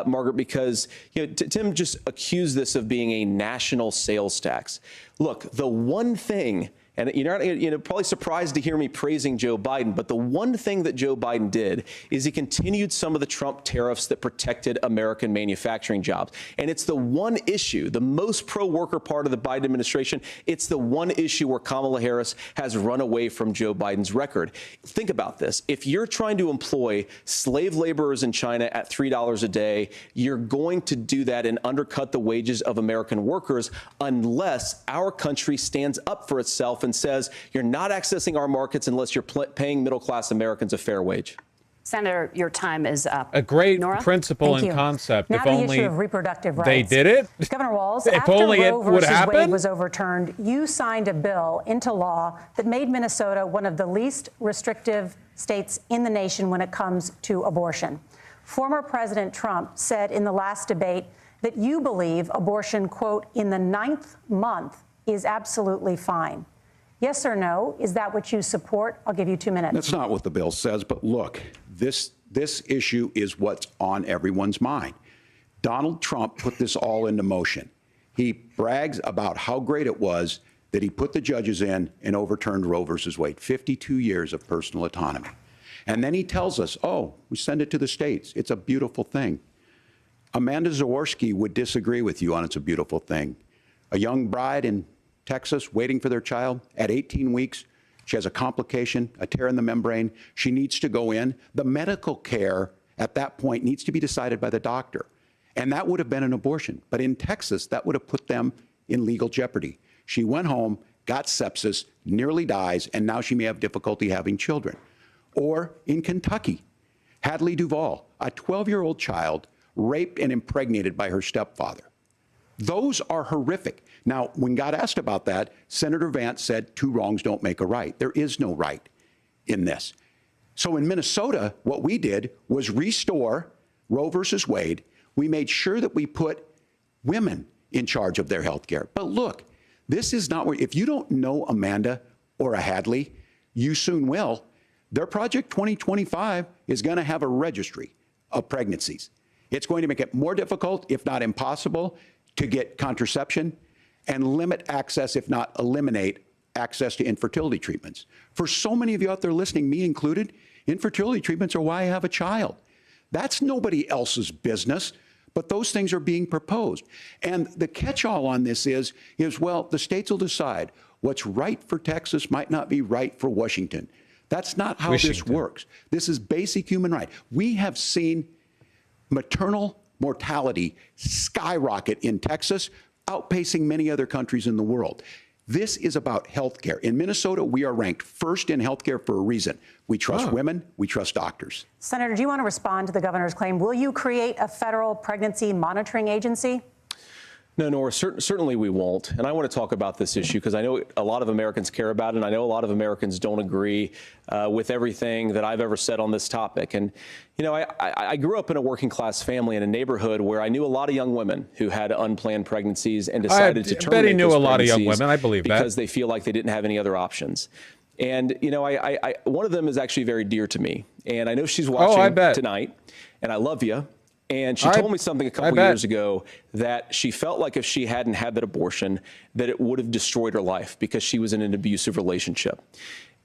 Margaret, because Tim just accused this of being a national sales tax. Look, the one thing, and you're probably surprised to hear me praising Joe Biden, but the one thing that Joe Biden did is he continued some of the Trump tariffs that protected American manufacturing jobs. And it's the one issue, the most pro-worker part of the Biden administration, it's the one issue where Kamala Harris has run away from Joe Biden's record. Think about this. If you're trying to employ slave laborers in China at $3 a day, you're going to do that and undercut the wages of American workers unless our country stands up for itself and says, you're not accessing our markets unless you're paying middle-class Americans a fair wage. Senator, your time is up. A great Nora? principle Thank and you. concept. Now if to the only issue of reproductive rights. they did it. Governor Walz, If after only it Roe would versus happen. Wade was overturned, you signed a bill into law that made Minnesota one of the least restrictive states in the nation when it comes to abortion. Former President Trump said in the last debate that you believe abortion, quote, in the 9th month is absolutely fine. Yes or no? Is that what you support? I'll give you 2 minutes. That's not what the bill says, but look, this issue is what's on everyone's mind. Donald Trump put this all into motion. He brags about how great it was that he put the judges in and overturned Roe versus Wade, 52 years of personal autonomy. And then he tells us, oh, we send it to the states. It's a beautiful thing. Amanda Zaworski would disagree with you on it's a beautiful thing. A young bride in Texas waiting for their child at 18 weeks. She has a complication, a tear in the membrane. She needs to go in. The medical care at that point needs to be decided by the doctor. And that would have been an abortion. But in Texas, that would have put them in legal jeopardy. She went home, got sepsis, nearly dies, and now she may have difficulty having children. Or in Kentucky, Hadley Duvall, a 12-year-old child raped and impregnated by her stepfather. Those are horrific. Now, when God asked about that, Senator Vance said, 2 wrongs don't make a right. There is no right in this. So in Minnesota, what we did was restore Roe versus Wade. We made sure that we put women in charge of their health care. But look, this is not where, if you don't know Amanda or a Hadley, you soon will. Their Project 2025 is going to have a registry of pregnancies. It's going to make it more difficult, if not impossible, to get contraception and limit access, if not eliminate access to infertility treatments. For so many of you out there listening, me included, infertility treatments are why I have a child. That's nobody else's business, but those things are being proposed. And the catch-all on this is, well, the states will decide what's right for Texas might not be right for Washington. That's not how this works. This is basic human right. We have seen maternal mortality skyrocket in Texas, outpacing many other countries in the world. This is about health care. In Minnesota, we are ranked first in health care for a reason. We trust women, we trust doctors. Senator, do you want to respond to the governor's claim? Will you create a federal pregnancy monitoring agency? No, Nora, certainly we won't. And I want to talk about this issue because I know a lot of Americans care about it, and I know a lot of Americans don't agree with everything that I've ever said on this topic. And, you know, I grew up in a working class family in a neighborhood where I knew a lot of young women who had unplanned pregnancies and decided to terminate Betty knew those a lot of young pregnancies women. I believe that. because they feel like they didn't have any other options. And, you know, one of them is actually very dear to me. And I know she's watching tonight, and I love you. And she told me something a couple years ago that she felt like if she hadn't had that abortion, that it would have destroyed her life because she was in an abusive relationship.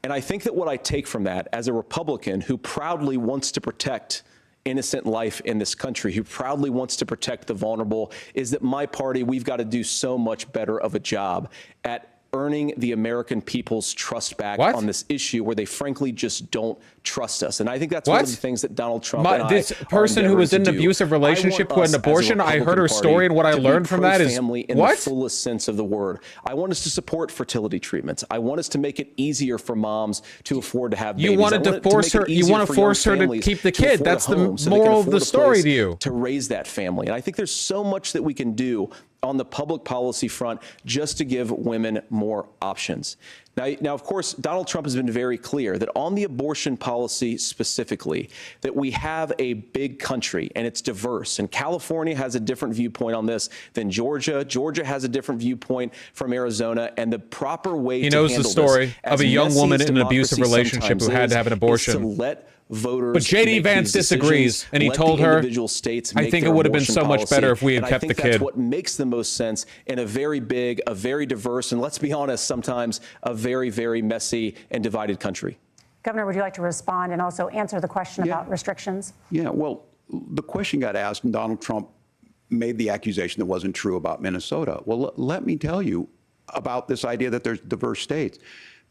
And I think that what I take from that as a Republican who proudly wants to protect innocent life in this country, who proudly wants to protect the vulnerable, is that my party, we've got to do so much better of a job at earning the American people's trust back on this issue where they frankly just don't trust us. And I think that's one of the things that Donald Trump and I this person who was in an abusive relationship who had an abortion, I heard her story, and what I learned from that is family in the fullest sense of the word. I want us to support fertility treatments. I want us to make it easier for moms to afford to have babies. You wanted to force her, you want to force her to keep the kid. That's the moral of the story to you. To raise that family. And I think there's so much that we can do on the public policy front just to give women more options. Now, of course, Donald Trump has been very clear that on the abortion policy specifically, that we have a big country and it's diverse. And California has a different viewpoint on this than Georgia. Georgia has a different viewpoint from Arizona. And the proper way to handle this, he knows the story of a young woman in an abusive relationship who had to have an abortion. To let voters but J.D. Vance disagrees, and he told her, I think it would have been so much better if we had kept the kid. That's what makes the most sense in a very big, a very diverse, and let's be honest, sometimes a very, very messy and divided country. Governor, would you like to respond and also answer the question about restrictions? Yeah, well, the question got asked, and Donald Trump made the accusation that wasn't true about Minnesota. Well, let me tell you about this idea that there's diverse states.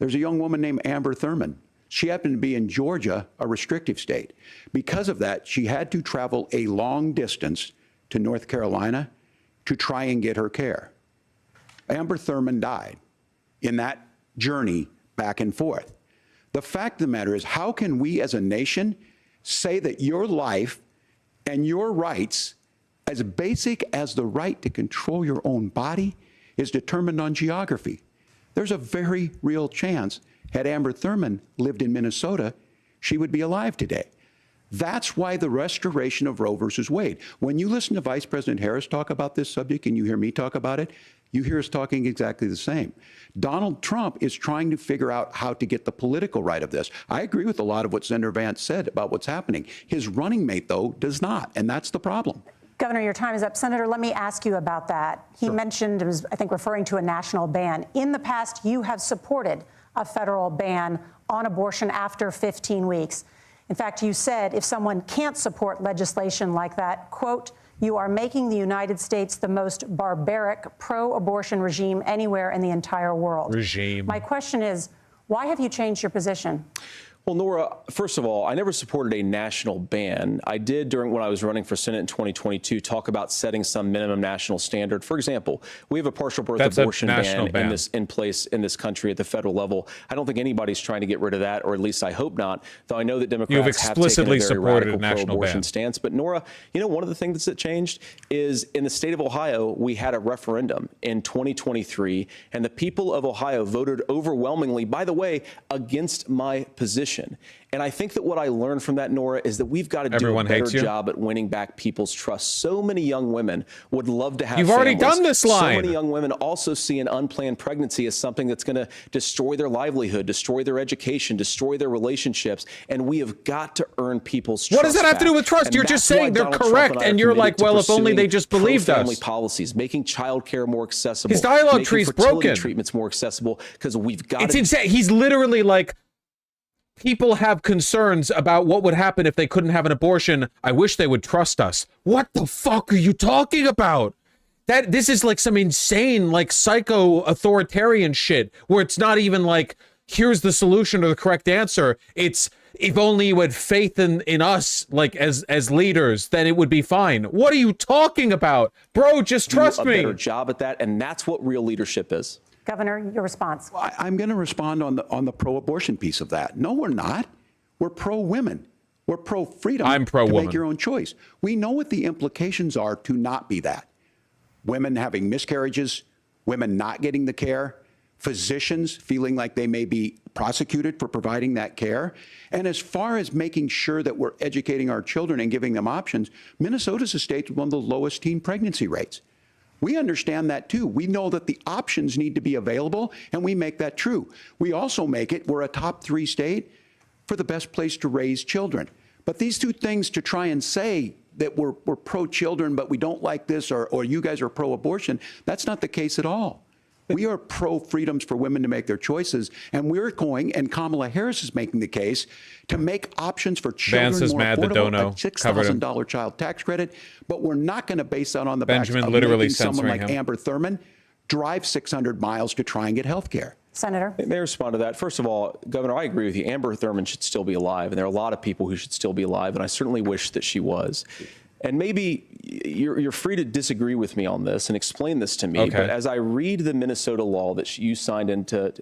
There's a young woman named Amber Thurman. She happened to be in Georgia, a restrictive state. Because of that, she had to travel a long distance to North Carolina to try and get her care. Amber Thurman died in that journey back and forth. The fact of the matter is, how can we as a nation say that your life and your rights, as basic as the right to control your own body, is determined on geography? There's a very real chance, had Amber Thurman lived in Minnesota, she would be alive today. That's why the restoration of Roe versus Wade. When you listen to Vice President Harris talk about this subject and you hear me talk about it, you hear us talking exactly the same. Donald Trump is trying to figure out how to get the political right of this. I agree with a lot of what Senator Vance said about what's happening. His running mate, though, does not, and that's the problem. Governor, your time is up. Senator, let me ask you about that. He mentioned, was, I think, referring to a national ban. In the past, you have supported a federal ban on abortion after 15 weeks. In fact, you said if someone can't support legislation like that, quote, you are making the United States the most barbaric pro-abortion regime anywhere in the entire world. My question is, why have you changed your position? Well, Nora, first of all, I never supported a national ban. I did when I was running for Senate in 2022 talk about setting some minimum national standard. For example, we have a partial birth abortion ban in place in this country at the federal level. I don't think anybody's trying to get rid of that, or at least I hope not, though I know that Democrats have taken a very radical pro-abortion stance. But Nora, you know, one of the things that changed is in the state of Ohio, we had a referendum in 2023, and the people of Ohio voted overwhelmingly, by the way, against my position. And I think that what I learned from that, Nora, is that we've got to do a better job at winning back people's trust. So many young women would love to have families. You've already done this line. So many young women also see an unplanned pregnancy as something that's going to destroy their livelihood, destroy their education, destroy their relationships. And we have got to earn people's trust. What does that have to do with trust? You're just saying they're correct, and you're like, well, if only they just believed us. Family policies, making childcare more accessible. His dialogue tree's broken. Treatments more accessible, because we've got. It's insane. He's literally like, people have concerns about what would happen if they couldn't have an abortion. I wish they would trust us. What the fuck are you talking about? This is like some insane, like, psycho authoritarian shit where it's not even like, here's the solution or the correct answer. It's, if only you had faith in us, like, as leaders, then it would be fine. What are you talking about? Bro, just trust me. Do a better job at that, and that's what real leadership is. Governor, your response. Well, I'm going to respond on the pro-abortion piece of that. No, we're not. We're pro-women. We're pro-freedom. I'm pro-woman. To make your own choice. We know what the implications are to not be that. Women having miscarriages, women not getting the care, physicians feeling like they may be prosecuted for providing that care. And as far as making sure that we're educating our children and giving them options, Minnesota's a state with one of the lowest teen pregnancy rates. We understand that too. We know that the options need to be available, and we make that true. We also make it, we're a top 3 state for the best place to raise children. But these two things, to try and say that we're pro-children, but we don't like this, or you guys are pro-abortion, that's not the case at all. We are pro-freedoms for women to make their choices, and we're going, and Kamala Harris is making the case, to make options for children Vance is more mad that affordable, a $6,000 child tax credit, but we're not going to base that on the Benjamin backs of literally making someone like censoring him. Amber Thurman drive 600 miles to try and get health care. Senator. May I respond to that? First of all, Governor, I agree with you. Amber Thurman should still be alive, and there are a lot of people who should still be alive, and I certainly wish that she was. And maybe you're free to disagree with me on this and explain this to me. Okay. But as I read the Minnesota law that you signed into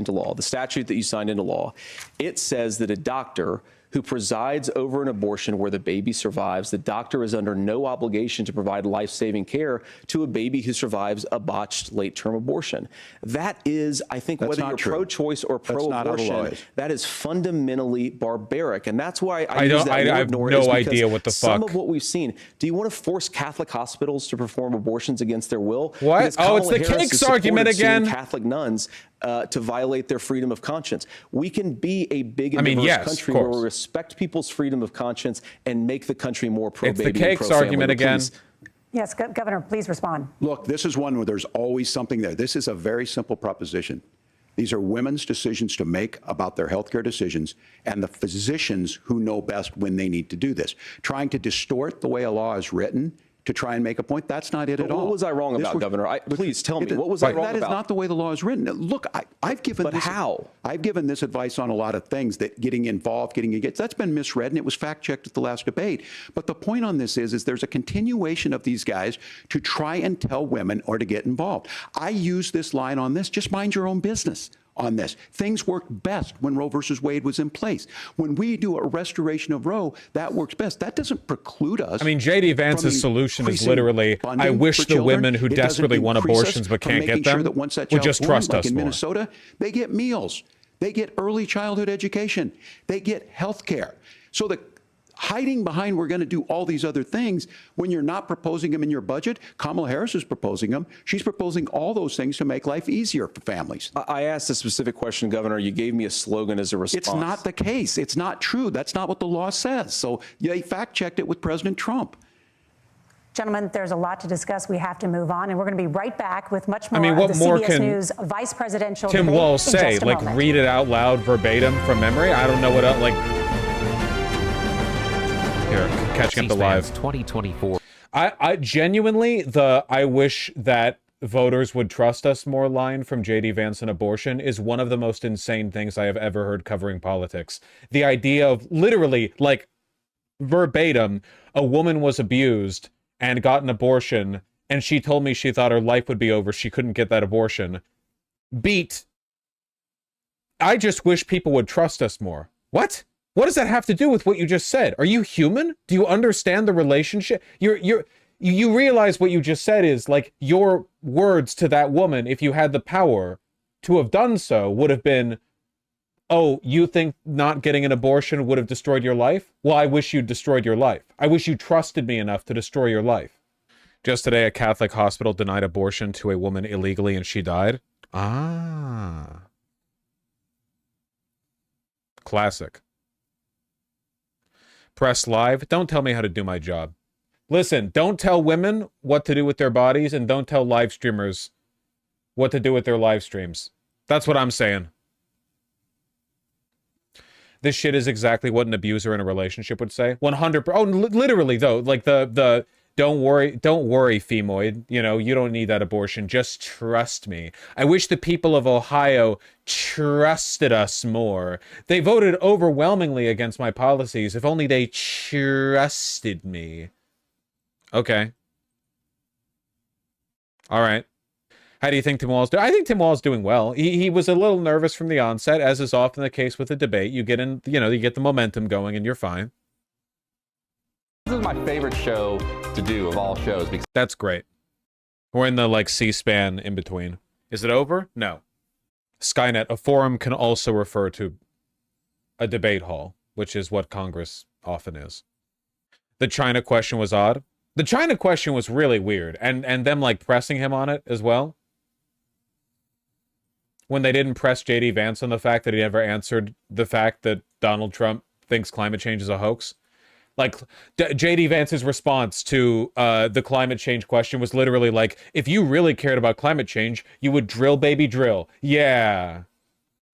law, the statute that you signed into law, it says that a doctor who presides over an abortion where the baby survives, the doctor is under no obligation to provide life-saving care to a baby who survives a botched late-term abortion. That is, I think, That's whether you're pro-choice or pro-abortion, that is fundamentally barbaric. And that's why I use that word, have Nora, no is because idea what the fuck. some of what we've seen. Do you want to force Catholic hospitals to perform abortions against their will? What? Because Oh, it's Kamala the Harris cakes has argument supported suing again. Catholic nuns to violate their freedom of conscience. We can be a big and diverse country where we respect people's freedom of conscience and make the country more pro-baby and pro-family. It's the cakes argument again. Yes, Governor, please respond. Look, this is one where there's always something there. This is a very simple proposition. These are women's decisions to make about their healthcare decisions, and the physicians who know best when they need to do this. Trying to distort the way a law is written to try and make a point, that's not it at all. What was I wrong about, Governor? Please tell me, what was I wrong about? That is not the way the law is written. Look, I've given But this, how? I've given this advice on a lot of things, that getting involved, getting engaged, that's been misread, and it was fact-checked at the last debate. But the point on this is there's a continuation of these guys to try and tell women or to get involved. I use this line on this, just mind your own business. on this. Things worked best when Roe versus Wade was in place. When we do a restoration of Roe, that works best. That doesn't preclude us. I mean, J.D. Vance's solution is literally, I wish the women who desperately want abortions but can't get them would just trust us more. In more. Minnesota, they get meals. They get early childhood education. They get health care. So the hiding behind we're going to do all these other things when you're not proposing them in your budget. Kamala Harris is proposing them. She's proposing all those things to make life easier for families. I asked a specific question, Governor. You gave me a slogan as a response. It's not the case. It's not true. That's not what the law says. So they fact-checked it with President Trump. Gentlemen, there's a lot to discuss. We have to move on, and we're going to be right back with much more. I mean, what of the more CBS can News vice presidential Tim debate Walz in say? just a Like, moment. read it out loud verbatim from memory? I don't know what else. Like, here, catching up the live. 2024. I genuinely, I wish that voters would trust us more line from J.D. Vance on abortion is one of the most insane things I have ever heard covering politics. The idea of literally, like, verbatim, a woman was abused and got an abortion, and she told me she thought her life would be over. She couldn't get that abortion. Beat. I just wish people would trust us more. What? What does that have to do with what you just said? Are you human? Do you understand the relationship? You realize what you just said is, like, your words to that woman, if you had the power to have done so, would have been, oh, you think not getting an abortion would have destroyed your life? Well, I wish you destroyed your life. I wish you trusted me enough to destroy your life. Just today, a Catholic hospital denied abortion to a woman illegally and she died. Ah. Classic. Press live. Don't tell me how to do my job. Listen, don't tell women what to do with their bodies, and don't tell live streamers what to do with their live streams. That's what I'm saying. This shit is exactly what an abuser in a relationship would say. 100%. Oh, literally though, like the don't worry, femoid. You know, you don't need that abortion. Just trust me. I wish the people of Ohio trusted us more. They voted overwhelmingly against my policies. If only they trusted me. Okay. All right. How do you think Tim Walz do? I think Tim Walz doing well. He was a little nervous from the onset, as is often the case with a debate. You get in, you get the momentum going, and you're fine. This is my favorite show to do of all shows because that's great. We're in the like C-SPAN in between. Is it over? No. Skynet, a forum can also refer to a debate hall, which is what Congress often is. The China question was odd. The China question was really weird, and them like pressing him on it as well. When they didn't press J.D. Vance on the fact that he never answered the fact that Donald Trump thinks climate change is a hoax. Like, J.D. Vance's response to the climate change question was literally like, if you really cared about climate change, you would drill, baby, drill. Yeah.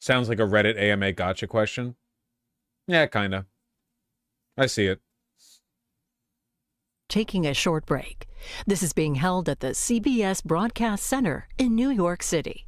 Sounds like a Reddit AMA gotcha question. Yeah, kind of. I see it. Taking a short break. This is being held at the CBS Broadcast Center in New York City.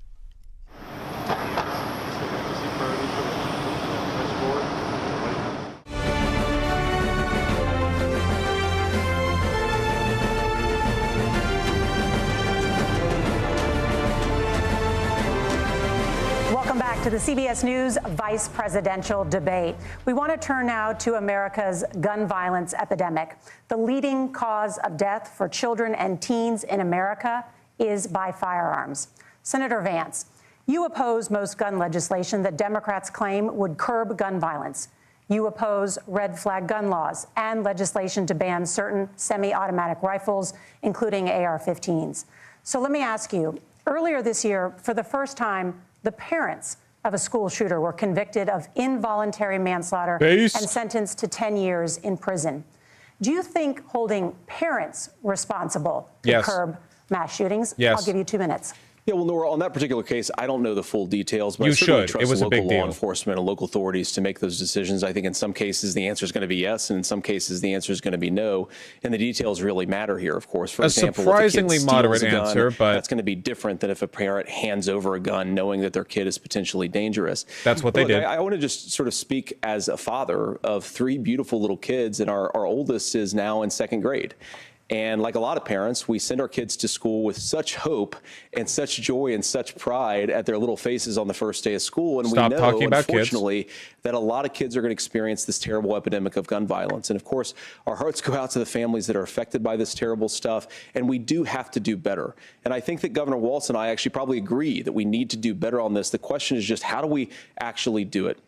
Welcome back to the CBS News vice presidential debate. We want to turn now to America's gun violence epidemic. The leading cause of death for children and teens in America is by firearms. Senator Vance, you oppose most gun legislation that Democrats claim would curb gun violence. You oppose red flag gun laws and legislation to ban certain semi-automatic rifles, including AR-15s. So let me ask you, earlier this year, for the first time, the parents of a school shooter were convicted of involuntary manslaughter and sentenced to 10 years in prison. Do you think holding parents responsible to curb mass shootings? Yes. I'll give you 2 minutes. Yeah, well, Nora, on that particular case, I don't know the full details, but You I certainly should. trust It was a local big deal. law enforcement and local authorities to make those decisions. I think in some cases the answer is going to be yes, and in some cases the answer is going to be no. And the details really matter here, of course. For example, surprisingly if a kid moderate steals a gun, answer, but that's going to be different than if a parent hands over a gun knowing that their kid is potentially dangerous. That's what they did. I want to just sort of speak as a father of 3 beautiful little kids, and our oldest is now in 2nd grade. And like a lot of parents, we send our kids to school with such hope and such joy and such pride at their little faces on the first day of school. And Stop we know, talking about unfortunately, that a lot of kids are going to experience this terrible epidemic of gun violence. And of course, our hearts go out to the families that are affected by this terrible stuff. And we do have to do better. And I think that Governor Walz and I actually probably agree that we need to do better on this. The question is just, how do we actually do it?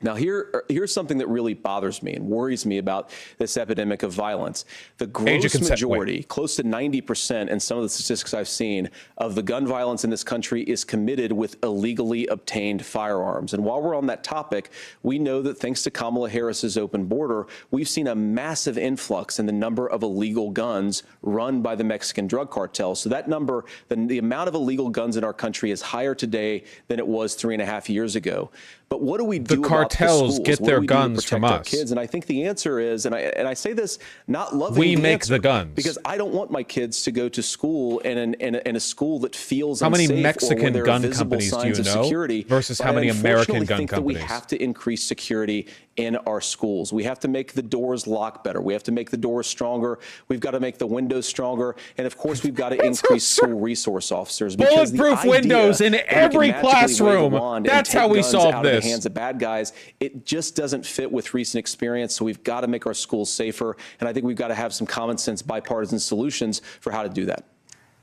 Now, here's something that really bothers me and worries me about this epidemic of violence. The gross majority, close to 90% in some of the statistics I've seen, of the gun violence in this country is committed with illegally obtained firearms. And while we're on that topic, we know that thanks to Kamala Harris's open border, we've seen a massive influx in the number of illegal guns run by the Mexican drug cartel. So that number, the amount of illegal guns in our country is higher today than it was 3.5 years ago. But what do we do about the cartels get their guns from us? Kids? And I think the answer is, and I say this not loving we the make answer, the guns, because I don't want my kids to go to school in a school that feels how many unsafe, Mexican gun companies do you know security, versus how many American gun companies? We have to increase security in our schools. We have to make the doors lock better. We have to make the doors stronger. We've got to make the windows stronger, and of course, we've got to increase school resource officers. Bulletproof windows in every classroom. That's how we solve this. Out of the hands of bad guys. It just doesn't fit with recent experience. So we've got to make our schools safer. And I think we've got to have some common sense bipartisan solutions for how to do that.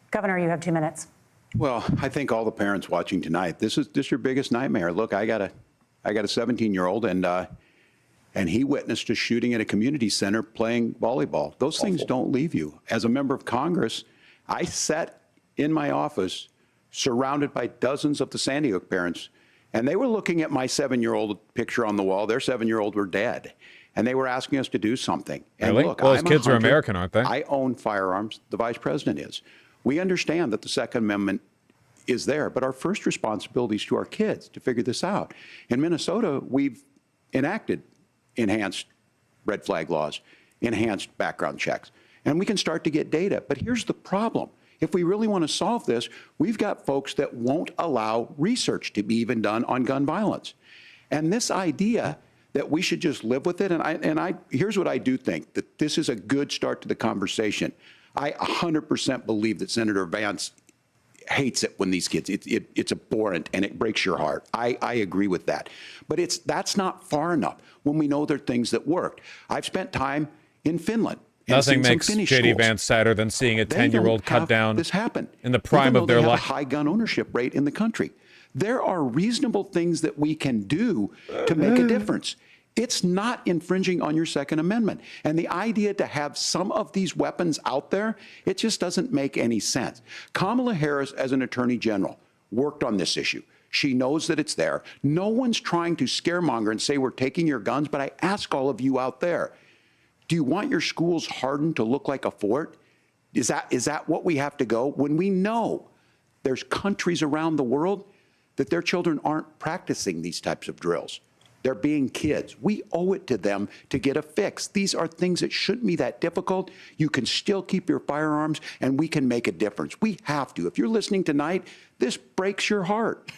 Governor, you have 2 minutes. Well, I think all the parents watching tonight, this is your biggest nightmare. Look, I got a 17-year-old, and he witnessed a shooting at a community center playing volleyball. Those things don't leave you. As a member of Congress, I sat in my office surrounded by dozens of the Sandy Hook parents, and they were looking at my 7-year-old picture on the wall. Their 7-year-old were dead, and they were asking us to do something. And really? Look, well, those I'm kids are American, aren't they? I own firearms. The vice president is. We understand that the Second Amendment is there, but our first responsibility is to our kids to figure this out. In Minnesota, we've enacted enhanced red flag laws, enhanced background checks, and we can start to get data. But here's the problem. If we really want to solve this, we've got folks that won't allow research to be even done on gun violence. And this idea that we should just live with it, and here's what I do think, that this is a good start to the conversation. I 100% believe that Senator Vance hates it when these kids, it's abhorrent and it breaks your heart. I agree with that. But that's not far enough when we know there are things that worked. I've spent time in Finland. Nothing makes J.D. Vance sadder than seeing a 10-year-old cut down this happen in the prime of their life. They have a high gun ownership rate in the country. There are reasonable things that we can do to make a difference. It's not infringing on your Second Amendment. And the idea to have some of these weapons out there, it just doesn't make any sense. Kamala Harris, as an attorney general, worked on this issue. She knows that it's there. No one's trying to scaremonger and say we're taking your guns, but I ask all of you out there, do you want your schools hardened to look like a fort? Is that what we have to go? When we know there's countries around the world that their children aren't practicing these types of drills. They're being kids. We owe it to them to get a fix. These are things that shouldn't be that difficult. You can still keep your firearms, and we can make a difference. We have to. If you're listening tonight, this breaks your heart.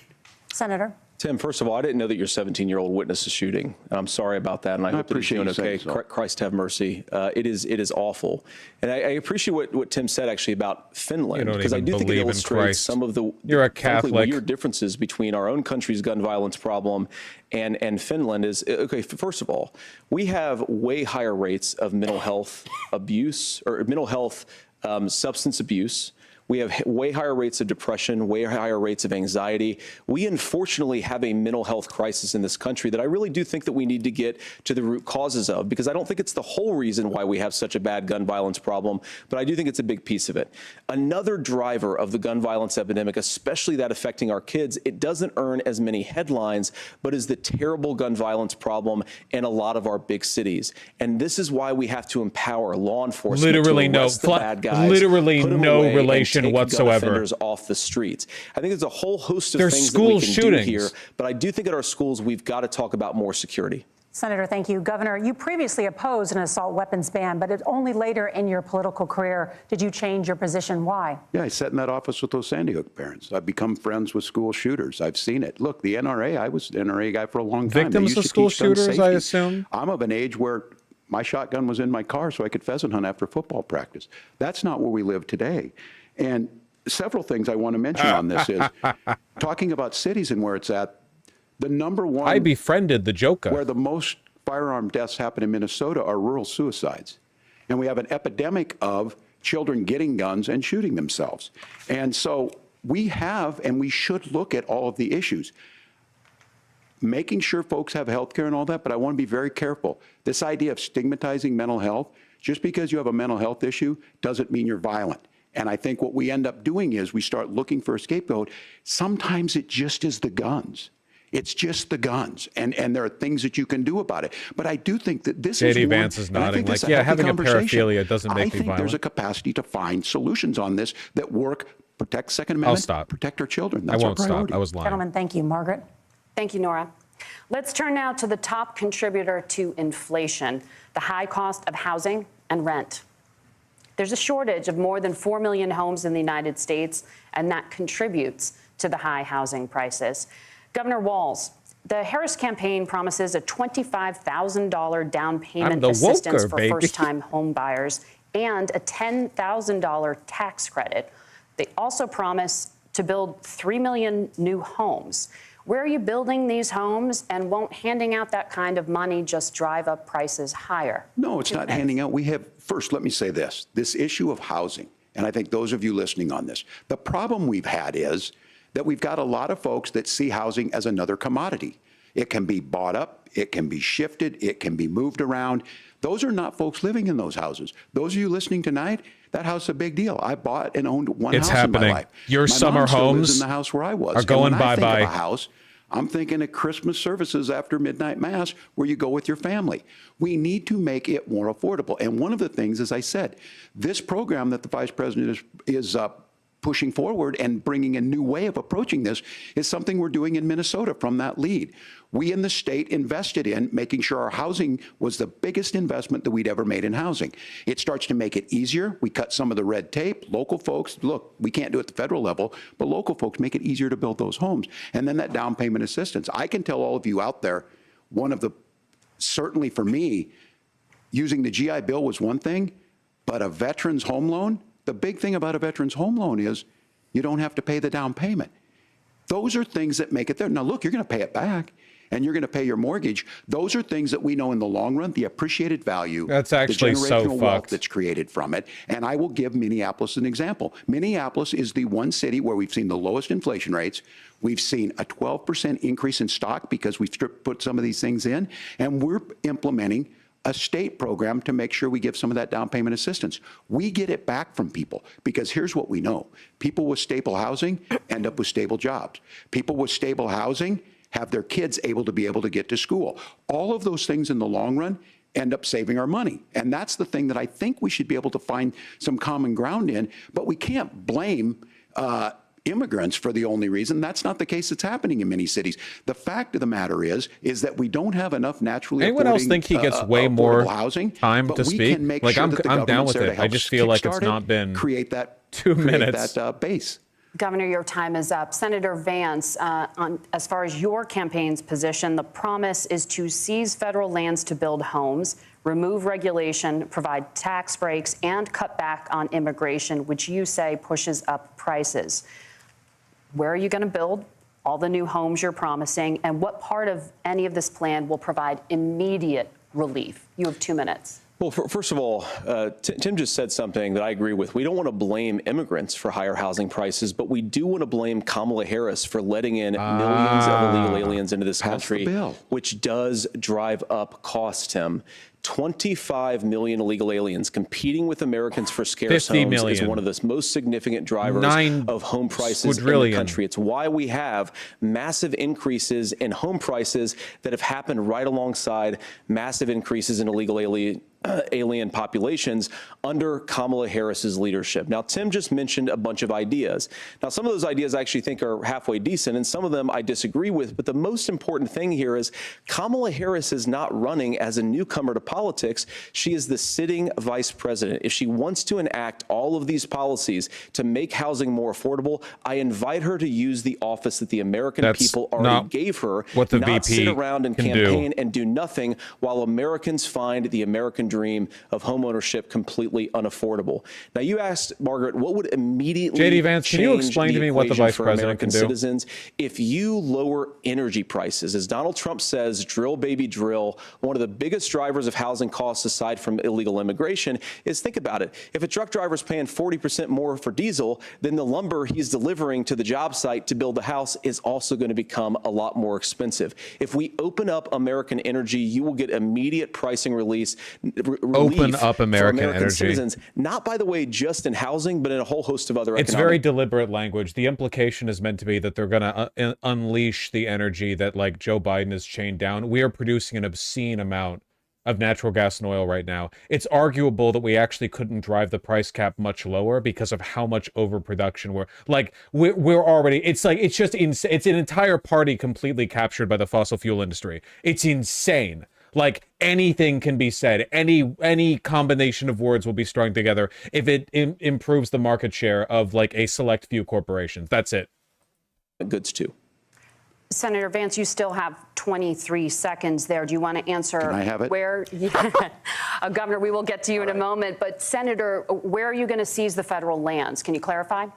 Senator. Tim, first of all, I didn't know that your 17-year-old witnessed a shooting. I'm sorry about that, and I hope that he's doing okay. Christ have mercy. It is awful. And I appreciate what Tim said, actually, about Finland, because I do think it illustrates some of the weird differences between our own country's gun violence problem and Finland. Is okay, first of all, we have way higher rates of mental health abuse, or mental health substance abuse. We have way higher rates of depression, way higher rates of anxiety. We unfortunately have a mental health crisis in this country that I really do think that we need to get to the root causes of, because I don't think it's the whole reason why we have such a bad gun violence problem, but I do think it's a big piece of it. Another driver of the gun violence epidemic, especially that affecting our kids, it doesn't earn as many headlines, but is the terrible gun violence problem in a lot of our big cities. And this is why we have to empower law enforcement to arrest the bad guys, literally no relation whatsoever. Offenders off the streets. I think there's a whole host of things that we can do here, but I do think at our schools we've got to talk about more security. Senator, thank you. Governor, you previously opposed an assault weapons ban, but only later in your political career did you change your position. Why? Yeah, I sat in that office with those Sandy Hook parents. I've become friends with school shooters. I've seen it. Look, the NRA, I was the NRA guy for a long time. Victims of school shooters, I assume? I'm of an age where my shotgun was in my car so I could pheasant hunt after football practice. That's not where we live today. And several things I want to mention on this is talking about cities and where it's at. The number one, I befriended the Joker. Where the most firearm deaths happen in Minnesota are rural suicides. And we have an epidemic of children getting guns and shooting themselves. And so we have, and we should look at all of the issues. Making sure folks have health care and all that, but I want to be very careful. This idea of stigmatizing mental health, just because you have a mental health issue doesn't mean you're violent. And I think what we end up doing is we start looking for a scapegoat. Sometimes it just is the guns. It's just the guns, and there are things that you can do about it. But I do think that this is J.D. Vance is nodding like, yeah, having a paraphilia doesn't make me violent. I think there's a capacity to find solutions on this that work, protect Second Amendment, I'll stop. Protect our children. That's I won't our priority. stop. I was lying. Gentlemen, thank you. Margaret? Thank you, Nora. Let's turn now to the top contributor to inflation, the high cost of housing and rent. There's a shortage of more than 4 million homes in the United States, and that contributes to the high housing prices. Governor Walz, the Harris campaign promises a $25,000 down payment assistance for first-time home buyers and a $10,000 tax credit. They also promise to build 3 million new homes. Where are you building these homes, and won't handing out that kind of money just drive up prices higher? No, it's not handing out. First, let me say this issue of housing, and I think those of you listening on this, the problem we've had is that we've got a lot of folks that see housing as another commodity. It can be bought up, it can be shifted, it can be moved around. Those are not folks living in those houses. Those of you listening tonight, that house is a big deal. I bought and owned one house in my life. Your my summer mom still homes lives in the house where I was. are going bye-bye. When I think of a house, I'm thinking of Christmas services after midnight mass where you go with your family. We need to make it more affordable. And one of the things, as I said, this program that the Vice President is pushing forward and bringing a new way of approaching this is something we're doing in Minnesota from that lead. We in the state invested in making sure our housing was the biggest investment that we'd ever made in housing. It starts to make it easier. We cut some of the red tape. Local folks, look, we can't do it at the federal level, but local folks make it easier to build those homes. And then that down payment assistance. I can tell all of you out there, certainly for me, using the GI Bill was one thing, but a veteran's home loan, the big thing about a veteran's home loan is you don't have to pay the down payment. Those are things that make it there. Now, look, you're going to pay it back, and you're going to pay your mortgage. Those are things that we know in the long run, the appreciated value, that's actually the generational so wealth fucked that's created from it. And I will give Minneapolis an example. Minneapolis is the one city where we've seen the lowest inflation rates. We've seen a 12% increase in stock because we've put some of these things in, and we're implementing a state program to make sure we give some of that down payment assistance. We get it back from people because here's what we know. People with stable housing end up with stable jobs. People with stable housing have their kids able to get to school. All of those things in the long run end up saving our money. And that's the thing that I think we should be able to find some common ground in, but we can't blame immigrants for the only reason. That's not the case that's happening in many cities. The fact of the matter is that we don't have enough naturally Anyone else think he gets way more housing, time to speak? Like, I'm down with it. I just feel like it's not been create that 2 minutes. Create that base. Governor, your time is up. Senator Vance, as far as your campaign's position, the promise is to seize federal lands to build homes, remove regulation, provide tax breaks, and cut back on immigration, which you say pushes up prices. Where are you going to build all the new homes you're promising, and what part of any of this plan will provide immediate relief? You have 2 minutes. Well, first of all, Tim just said something that I agree with. We don't want to blame immigrants for higher housing prices, but we do want to blame Kamala Harris for letting in millions of illegal aliens into this country, which does drive up costs, Tim. 25 million illegal aliens competing with Americans for scarce homes is one of the most significant drivers of home prices in the country. It's why we have massive increases in home prices that have happened right alongside massive increases in illegal alien alien populations under Kamala Harris's leadership. Now, Tim just mentioned a bunch of ideas. Now, some of those ideas I actually think are halfway decent, and some of them I disagree with. But the most important thing here is Kamala Harris is not running as a newcomer to politics. She is the sitting vice president. If she wants to enact all of these policies to make housing more affordable, I invite her to use the office that the American people already gave her, what the not VP sit around and can campaign and do nothing while Americans find the American dream of homeownership completely unaffordable. Now, you asked, Margaret, what would immediately JD Vance, can you change explain the to me what the equation vice for president American can do? citizens? If you lower energy prices, as Donald Trump says, drill, baby, drill, one of the biggest drivers of housing costs aside from illegal immigration is, think about it, if a truck driver's paying 40% more for diesel, then the lumber he's delivering to the job site to build the house is also going to become a lot more expensive. If we open up American energy, you will get immediate pricing relief Open up American energy. Citizens, not, by the way, just in housing, but in a whole host of other It's very deliberate language. The implication is meant to be that they're going to unleash the energy that, like, Joe Biden has chained down. We are producing an obscene amount of natural gas and oil right now. It's arguable that we actually couldn't drive the price cap much lower because of how much overproduction we're already. It's an entire party completely captured by the fossil fuel industry. It's insane. Like, anything can be said. Any combination of words will be strung together if it improves the market share of, like, a select few corporations. That's it. Goods too. Senator Vance, you still have 23 seconds there. Do you want to answer? Can I have it? Where, Governor, we will get to you in a moment. But Senator, where are you going to seize the federal lands? Can you clarify?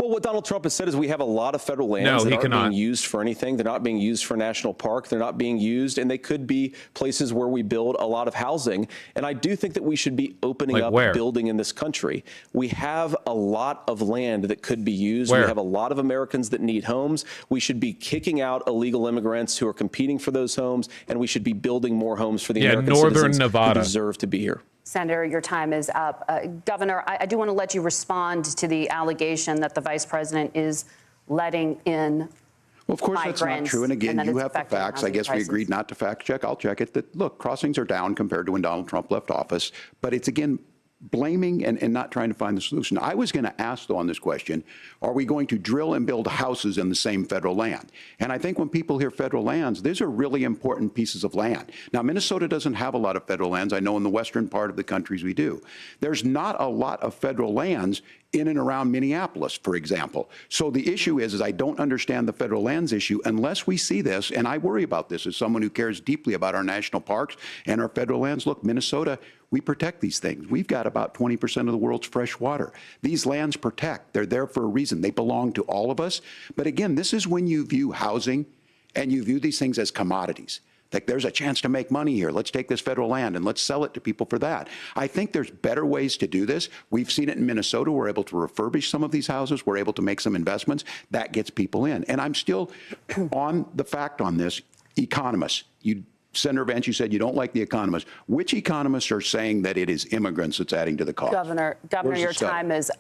Well, what Donald Trump has said is we have a lot of federal lands that aren't being used for anything. They're not being used for a national park. They're not being used, and they could be places where we build a lot of housing. And I do think that we should be opening up building in this country. We have a lot of land that could be used. We have a lot of Americans that need homes. We should be kicking out illegal immigrants who are competing for those homes, and we should be building more homes for the American citizens who deserve to be here. Senator, your time is up. Governor, I do want to let you respond to the allegation that the vice president is letting in. Well, of course, that's not true. And again, you have the facts. I guess we agreed not to fact check. I'll check it. That, look, crossings are down compared to when Donald Trump left office. But it's, again, blaming and not trying to find the solution. I was going to ask, though, on this question, are we going to drill and build houses in the same federal land? And I think when people hear federal lands, these are really important pieces of land. Now, Minnesota doesn't have a lot of federal lands. I know in the western part of the countries we do. There's not a lot of federal lands in and around Minneapolis, for example. So the issue is I don't understand the federal lands issue unless we see this, and I worry about this as someone who cares deeply about our national parks and our federal lands. Look, Minnesota, we protect these things. We've got about 20% of the world's fresh water. These lands protect. They're there for a reason. They belong to all of us. But again, this is when you view housing and you view these things as commodities. Like, there's a chance to make money here. Let's take this federal land and let's sell it to people for that. I think there's better ways to do this. We've seen it in Minnesota. We're able to refurbish some of these houses. We're able to make some investments. That gets people in. And I'm still on the fact on this. Economists, Senator Vance, you said you don't like the economists. Which economists are saying that it is immigrants that's adding to the cost? Governor, your time is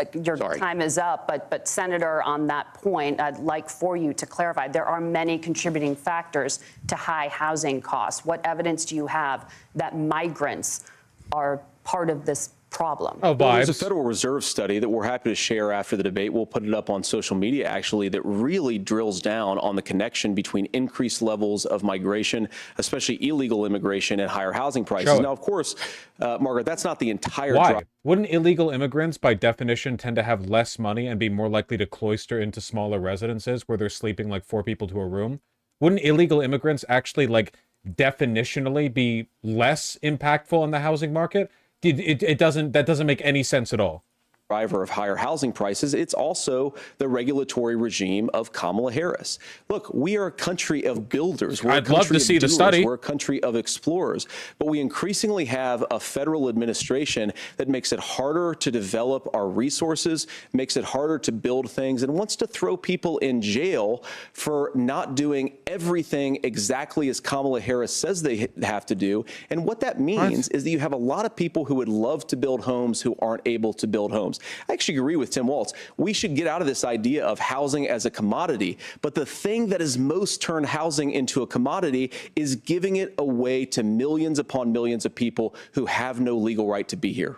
up. But Senator, on that point, I'd like for you to clarify. There are many contributing factors to high housing costs. What evidence do you have that migrants are part of this problem? Well, there's a Federal Reserve study that we're happy to share after the debate. We'll put it up on social media, actually, that really drills down on the connection between increased levels of migration, especially illegal immigration, and higher housing prices. Now, of course, Margaret, that's not the entire Why? Wouldn't illegal immigrants, by definition, tend to have less money and be more likely to cloister into smaller residences where they're sleeping like 4 people to a room? Wouldn't illegal immigrants actually, like, definitionally be less impactful on the housing market? That doesn't make any sense at all. Driver of higher housing prices, it's also the regulatory regime of Kamala Harris. Look, we are a country of builders. I'd love to see the study. We're a country of explorers, but we increasingly have a federal administration that makes it harder to develop our resources, makes it harder to build things, and wants to throw people in jail for not doing everything exactly as Kamala Harris says they have to do. And what that means is that you have a lot of people who would love to build homes who aren't able to build homes. I actually agree with Tim Walz. We should get out of this idea of housing as a commodity. But the thing that has most turned housing into a commodity is giving it away to millions upon millions of people who have no legal right to be here.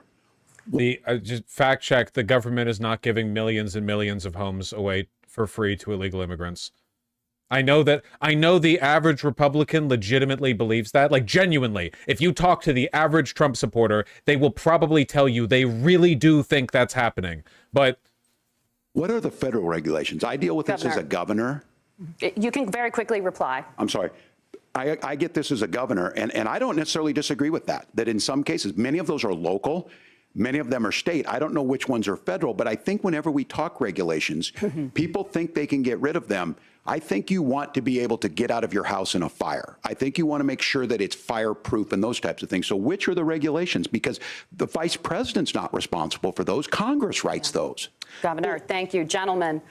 Just fact check, the government is not giving millions and millions of homes away for free to illegal immigrants. I know the average Republican legitimately believes that, like genuinely. If you talk to the average Trump supporter, they will probably tell you they really do think that's happening. But what are the federal regulations? I deal with this as a governor. You can very quickly reply. I'm sorry. I get this as a governor, and I don't necessarily disagree with that, that in some cases, many of those are local, many of them are state. I don't know which ones are federal, but I think whenever we talk regulations, people think they can get rid of them. I think you want to be able to get out of your house in a fire. I think you want to make sure that it's fireproof and those types of things. So which are the regulations? Because the vice president's not responsible for those. Congress writes those. Governor, thank you. Gentlemen,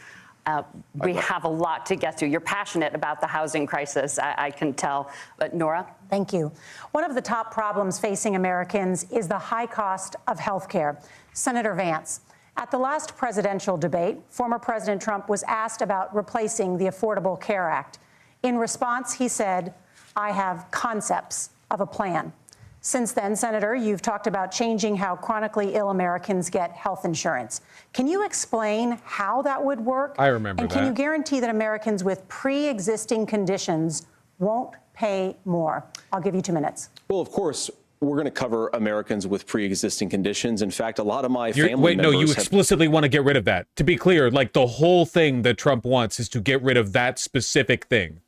we have a lot to get to. You're passionate about the housing crisis, I can tell. But Nora? Thank you. One of the top problems facing Americans is the high cost of health care. Senator Vance, at the last presidential debate, former President Trump was asked about replacing the Affordable Care Act. In response, he said, "I have concepts of a plan." Since then, Senator, you've talked about changing how chronically ill Americans get health insurance. Can you explain how that would work? I remember that. And can you guarantee that Americans with pre-existing conditions won't pay more? I'll give you 2 minutes. Well, of course, we're going to cover Americans with pre-existing conditions. In fact, a lot of my family members you explicitly want to get rid of that. To be clear, like the whole thing that Trump wants is to get rid of that specific thing.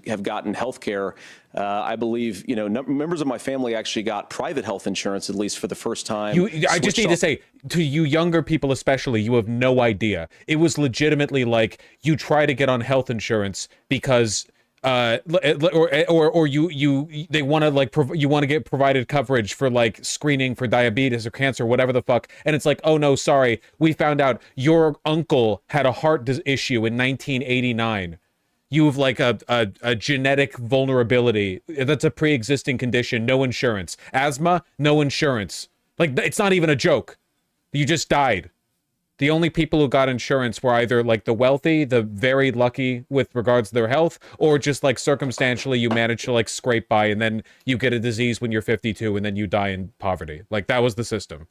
Have gotten health care. I believe, members of my family actually got private health insurance, at least for the first time. I just need to say, to you younger people especially, you have no idea. It was legitimately like you try to get on health insurance because they want to like you want to get provided coverage for like screening for diabetes or cancer, whatever the fuck, and it's like, oh no, sorry, we found out your uncle had a heart issue in 1989. You have like a genetic vulnerability. That's a pre-existing condition. No insurance. Asthma, no insurance. Like, it's not even a joke. You just died. The only people who got insurance were either like the wealthy, the very lucky with regards to their health, or just like circumstantially you manage to like scrape by and then you get a disease when you're 52 and then you die in poverty. Like, that was the system.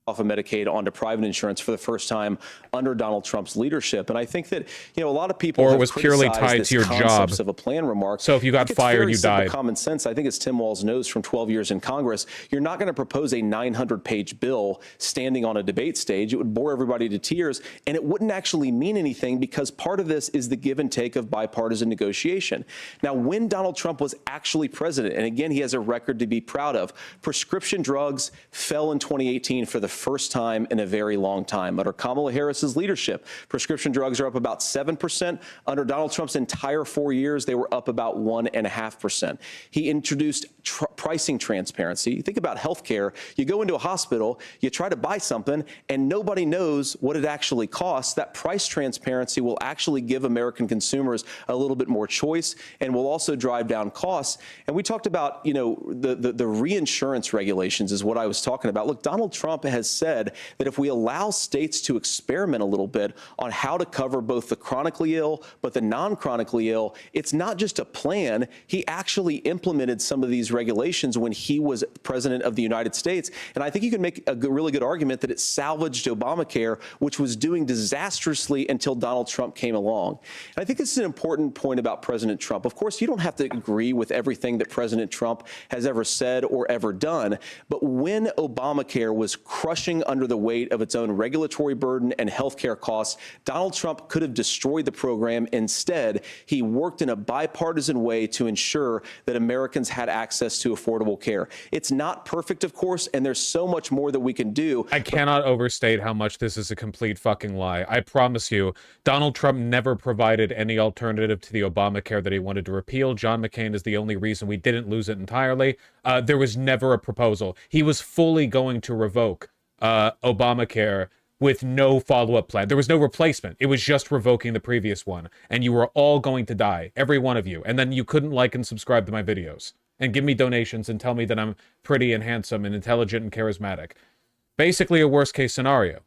Off of Medicaid onto private insurance for the first time under Donald Trump's leadership. And I think that, a lot of people or have it was purely tied to your job of a plan remark. So if you got fired, you died. Common sense. I think it's Tim Walz knows from 12 years in Congress. You're not going to propose a 900-page bill standing on a debate stage. It would bore everybody to tears, and it wouldn't actually mean anything because part of this is the give and take of bipartisan negotiation. Now, when Donald Trump was actually president, and again, he has a record to be proud of, prescription drugs fell in 2018 for the first time in a very long time. Under Kamala Harris's leadership, prescription drugs are up about 7%. Under Donald Trump's entire 4 years, they were up about 1.5%. He introduced pricing transparency. Think about healthcare. You go into a hospital, you try to buy something, and nobody knows what it actually costs. That price transparency will actually give American consumers a little bit more choice and will also drive down costs. And we talked about, the reinsurance regulations is what I was talking about. Look, Donald Trump has said that if we allow states to experiment a little bit on how to cover both the chronically ill but the non-chronically ill, it's not just a plan. He actually implemented some of these regulations when he was president of the United States. And I think you can make a really good argument that it salvaged Obamacare, which was doing disastrously until Donald Trump came along. And I think this is an important point about President Trump. Of course, you don't have to agree with everything that President Trump has ever said or ever done. But when Obamacare was crushing under the weight of its own regulatory burden and healthcare costs, Donald Trump could have destroyed the program. Instead, he worked in a bipartisan way to ensure that Americans had access to affordable care. It's not perfect, of course, and there's so much more that we can do. I cannot overstate how much this is a complete fucking lie. I promise you, Donald Trump never provided any alternative to the Obamacare that he wanted to repeal. John McCain is the only reason we didn't lose it entirely. There was never a proposal. He was fully going to revoke Obamacare with no follow-up plan. There was no replacement. It was just revoking the previous one. And you were all going to die, every one of you. And then you couldn't like and subscribe to my videos and give me donations and tell me that I'm pretty and handsome and intelligent and charismatic. Basically a worst case scenario.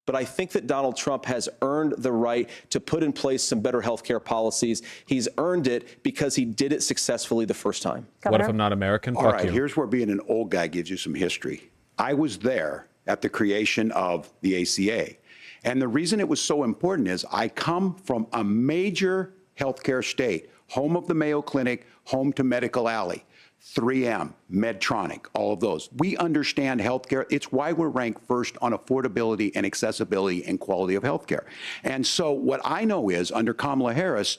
But I think that Donald Trump has earned the right to put in place some better healthcare policies. He's earned it because he did it successfully the first time. What if I'm not American? All Fuck right, you. here's where being an old guy gives you some history. I was there at the creation of the ACA. And the reason it was so important is I come from a major healthcare state, home of the Mayo Clinic, home to Medical Alley, 3M, Medtronic, all of those. We understand healthcare. It's why we're ranked first on affordability and accessibility and quality of healthcare. And so what I know is under Kamala Harris,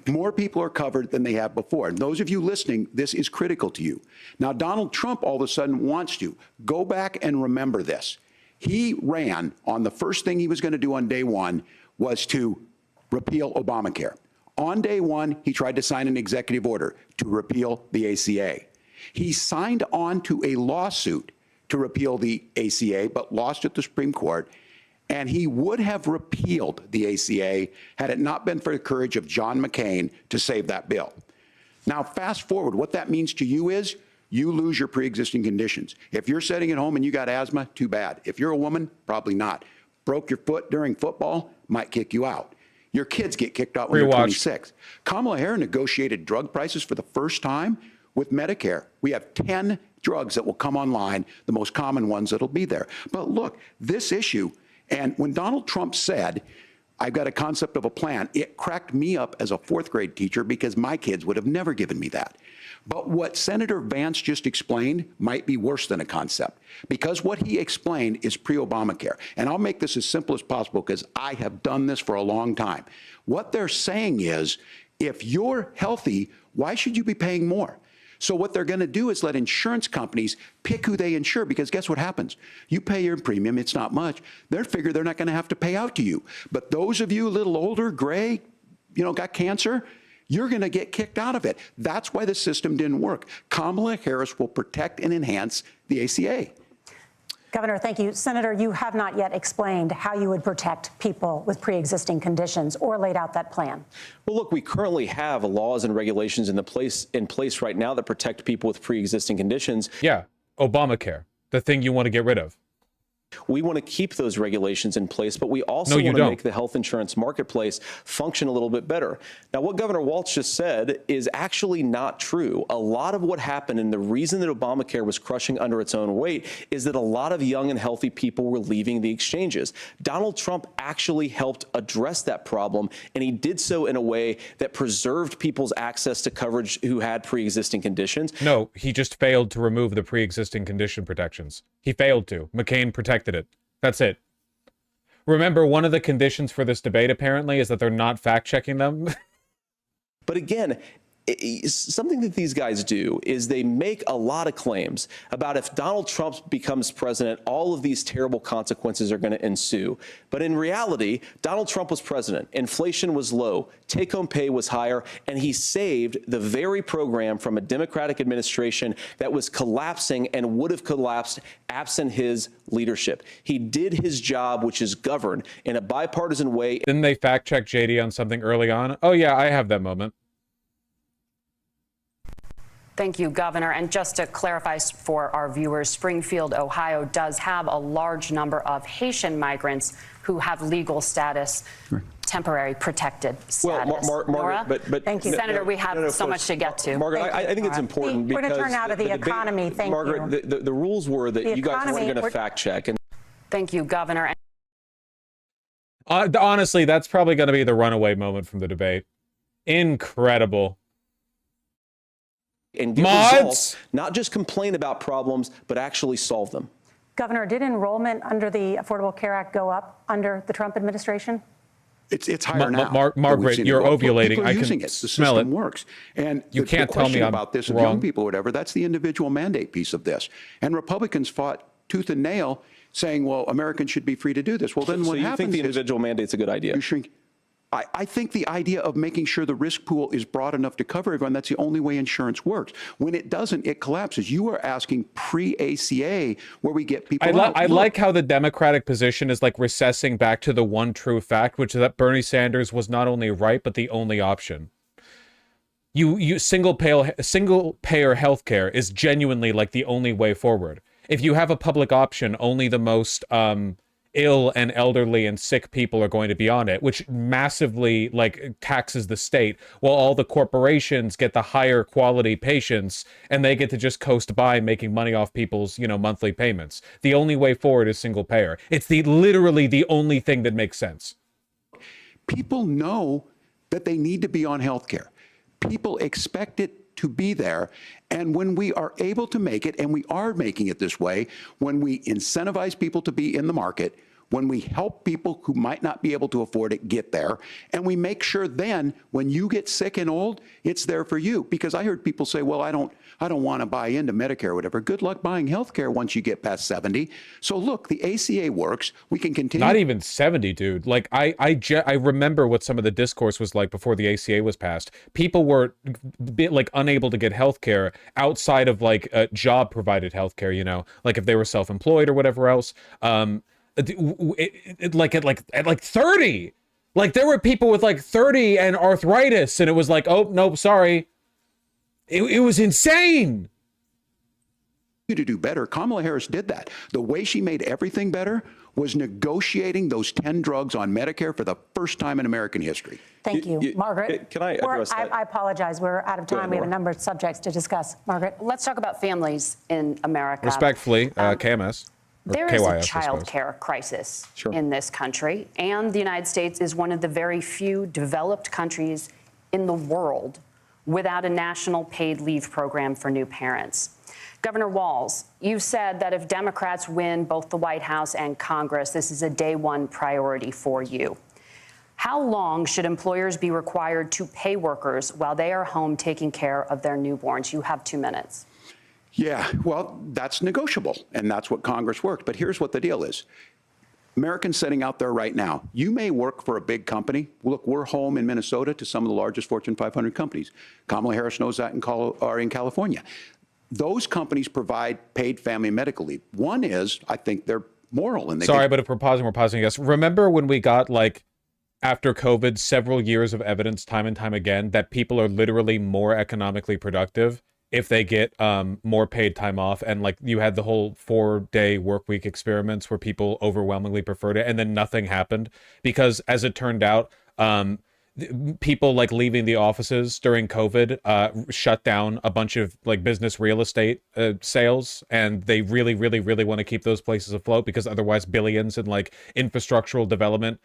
more people are covered than they have before. And those of you listening, this is critical to you. Now, Donald Trump all of a sudden wants to go back and remember this. He ran on the first thing he was going to do on day one was to repeal Obamacare. On day one, he tried to sign an executive order to repeal the ACA. He signed on to a lawsuit to repeal the ACA, but lost at the Supreme Court. And he would have repealed the ACA had it not been for the courage of John McCain to save that bill. Now, fast forward, what that means to you is you lose your pre-existing conditions. If you're sitting at home and you got asthma, too bad. If you're a woman, probably not. Broke your foot during football, might kick you out. Your kids get kicked out when they're 26. Kamala Harris negotiated drug prices for the first time with Medicare. We have 10 drugs that will come online, the most common ones that'll be there. But look, this issue, and when Donald Trump said, I've got a concept of a plan, it cracked me up as a fourth grade teacher because my kids would have never given me that. But what Senator Vance just explained might be worse than a concept, because what he explained is pre-Obamacare. And I'll make this as simple as possible because I have done this for a long time. What they're saying is, if you're healthy, why should you be paying more? So what they're going to do is let insurance companies pick who they insure, because guess what happens? You pay your premium, it's not much. They figure they're not going to have to pay out to you. But those of you a little older, gray, got cancer, you're going to get kicked out of it. That's why the system didn't work. Kamala Harris will protect and enhance the ACA. Governor, thank you. Senator, you have not yet explained how you would protect people with pre-existing conditions or laid out that plan. Well, look, we currently have laws and regulations in place right now that protect people with pre-existing conditions. Yeah, Obamacare, the thing you want to get rid of. We want to keep those regulations in place, but we also want to make the health insurance marketplace function a little bit better. Now, what Governor Walz just said is actually not true. A lot of what happened, and the reason that Obamacare was crushing under its own weight, is that a lot of young and healthy people were leaving the exchanges. Donald Trump actually helped address that problem, and he did so in a way that preserved people's access to coverage who had pre-existing conditions. No, he just failed to remove the pre-existing condition protections. He failed to. McCain protected it. That's it. Remember, one of the conditions for this debate, apparently, is that they're not fact-checking them. But again, something that these guys do is they make a lot of claims about if Donald Trump becomes president, all of these terrible consequences are going to ensue. But in reality, Donald Trump was president. Inflation was low. Take-home pay was higher. And he saved the very program from a Democratic administration that was collapsing and would have collapsed absent his leadership. He did his job, which is govern in a bipartisan way. Didn't they fact-check JD on something early on? Oh, yeah, I have that moment. Thank you, Governor. And just to clarify for our viewers, Springfield, Ohio does have a large number of Haitian migrants who have legal status, temporary protected status. Well, Margaret, but thank you, Senator. We have so much to get to. Margaret, I think it's important because we're going to turn now to the economy. Thank you, Margaret. The rules were that you guys weren't going to fact check. And thank you, Governor. Honestly, that's probably going to be the runaway moment from the debate. Incredible. And get results, not just complain about problems, but actually solve them. Governor, did enrollment under the Affordable Care Act go up under the Trump administration? It's higher now. Margaret, you're ovulating. I can using it. The smell system it. works. And you can't tell me I'm about this wrong. of young people or whatever, that's the individual mandate piece of this. And Republicans fought tooth and nail saying, well, Americans should be free to do this. Well, then what happens is... So you think the individual mandate's a good idea? You shrink. I think the idea of making sure the risk pool is broad enough to cover everyone, that's the only way insurance works. When it doesn't, it collapses. You are asking pre-ACA where we get people out. I like how the Democratic position is like recessing back to the one true fact, which is that Bernie Sanders was not only right, but the only option. Single payer healthcare is genuinely like the only way forward. if you have a public option, only the most ill and elderly and sick people are going to be on it, which massively like taxes the state, while all the corporations get the higher quality patients and they get to just coast by making money off people's, you know, monthly payments. The only way forward is single payer. It's literally the only thing that makes sense. People know that they need to be on health care. People expect it to be there. And when we are able to make it, and we are making it this way, when we incentivize people to be in the market, when we help people who might not be able to afford it get there, and we make sure then when you get sick and old, it's there for you. Because I heard people say, well, I don't want to buy into Medicare or whatever. Good luck buying health care once you get past 70. So look, the ACA works. We can continue. Not even 70, dude. Like I remember what some of the discourse was like before the ACA was passed. People were like unable to get health care outside of like job provided health care, you know, like if they were self-employed or whatever else. At 30, like there were people with like 30 and arthritis, and it was like, oh nope, sorry. It was insane. To do better. Kamala Harris did that. The way she made everything better was negotiating those 10 drugs on Medicare for the first time in American history. Thank you. Margaret. Can I address that? I apologize. We're out of time. We have a number of subjects to discuss. Margaret. Let's talk about families in America. Respectfully, KMS. There is a KYS, child care crisis in this country, and the United States is one of the very few developed countries in the world without a national paid leave program for new parents. Governor Walz, you've said that if Democrats win both the White House and Congress, this is a day one priority for you. How long should employers be required to pay workers while they are home taking care of their newborns? You have 2 minutes. Yeah, well, that's negotiable, and that's what Congress worked. But here's what the deal is. Americans sitting out there right now, you may work for a big company. Look, we're home in Minnesota to some of the largest Fortune 500 companies. Kamala Harris knows that in California. Those companies provide paid family and medical leave. One is, I think they're moral. And Sorry, but if we're pausing, yes. Remember when we got, like, after COVID, several years of evidence time and time again that people are literally more economically productive if they get more paid time off, and like you had the whole 4-day work week experiments where people overwhelmingly preferred it, and then nothing happened because, as it turned out, people like leaving the offices during COVID shut down a bunch of like business real estate sales, and they really want to keep those places afloat because otherwise billions in like infrastructural development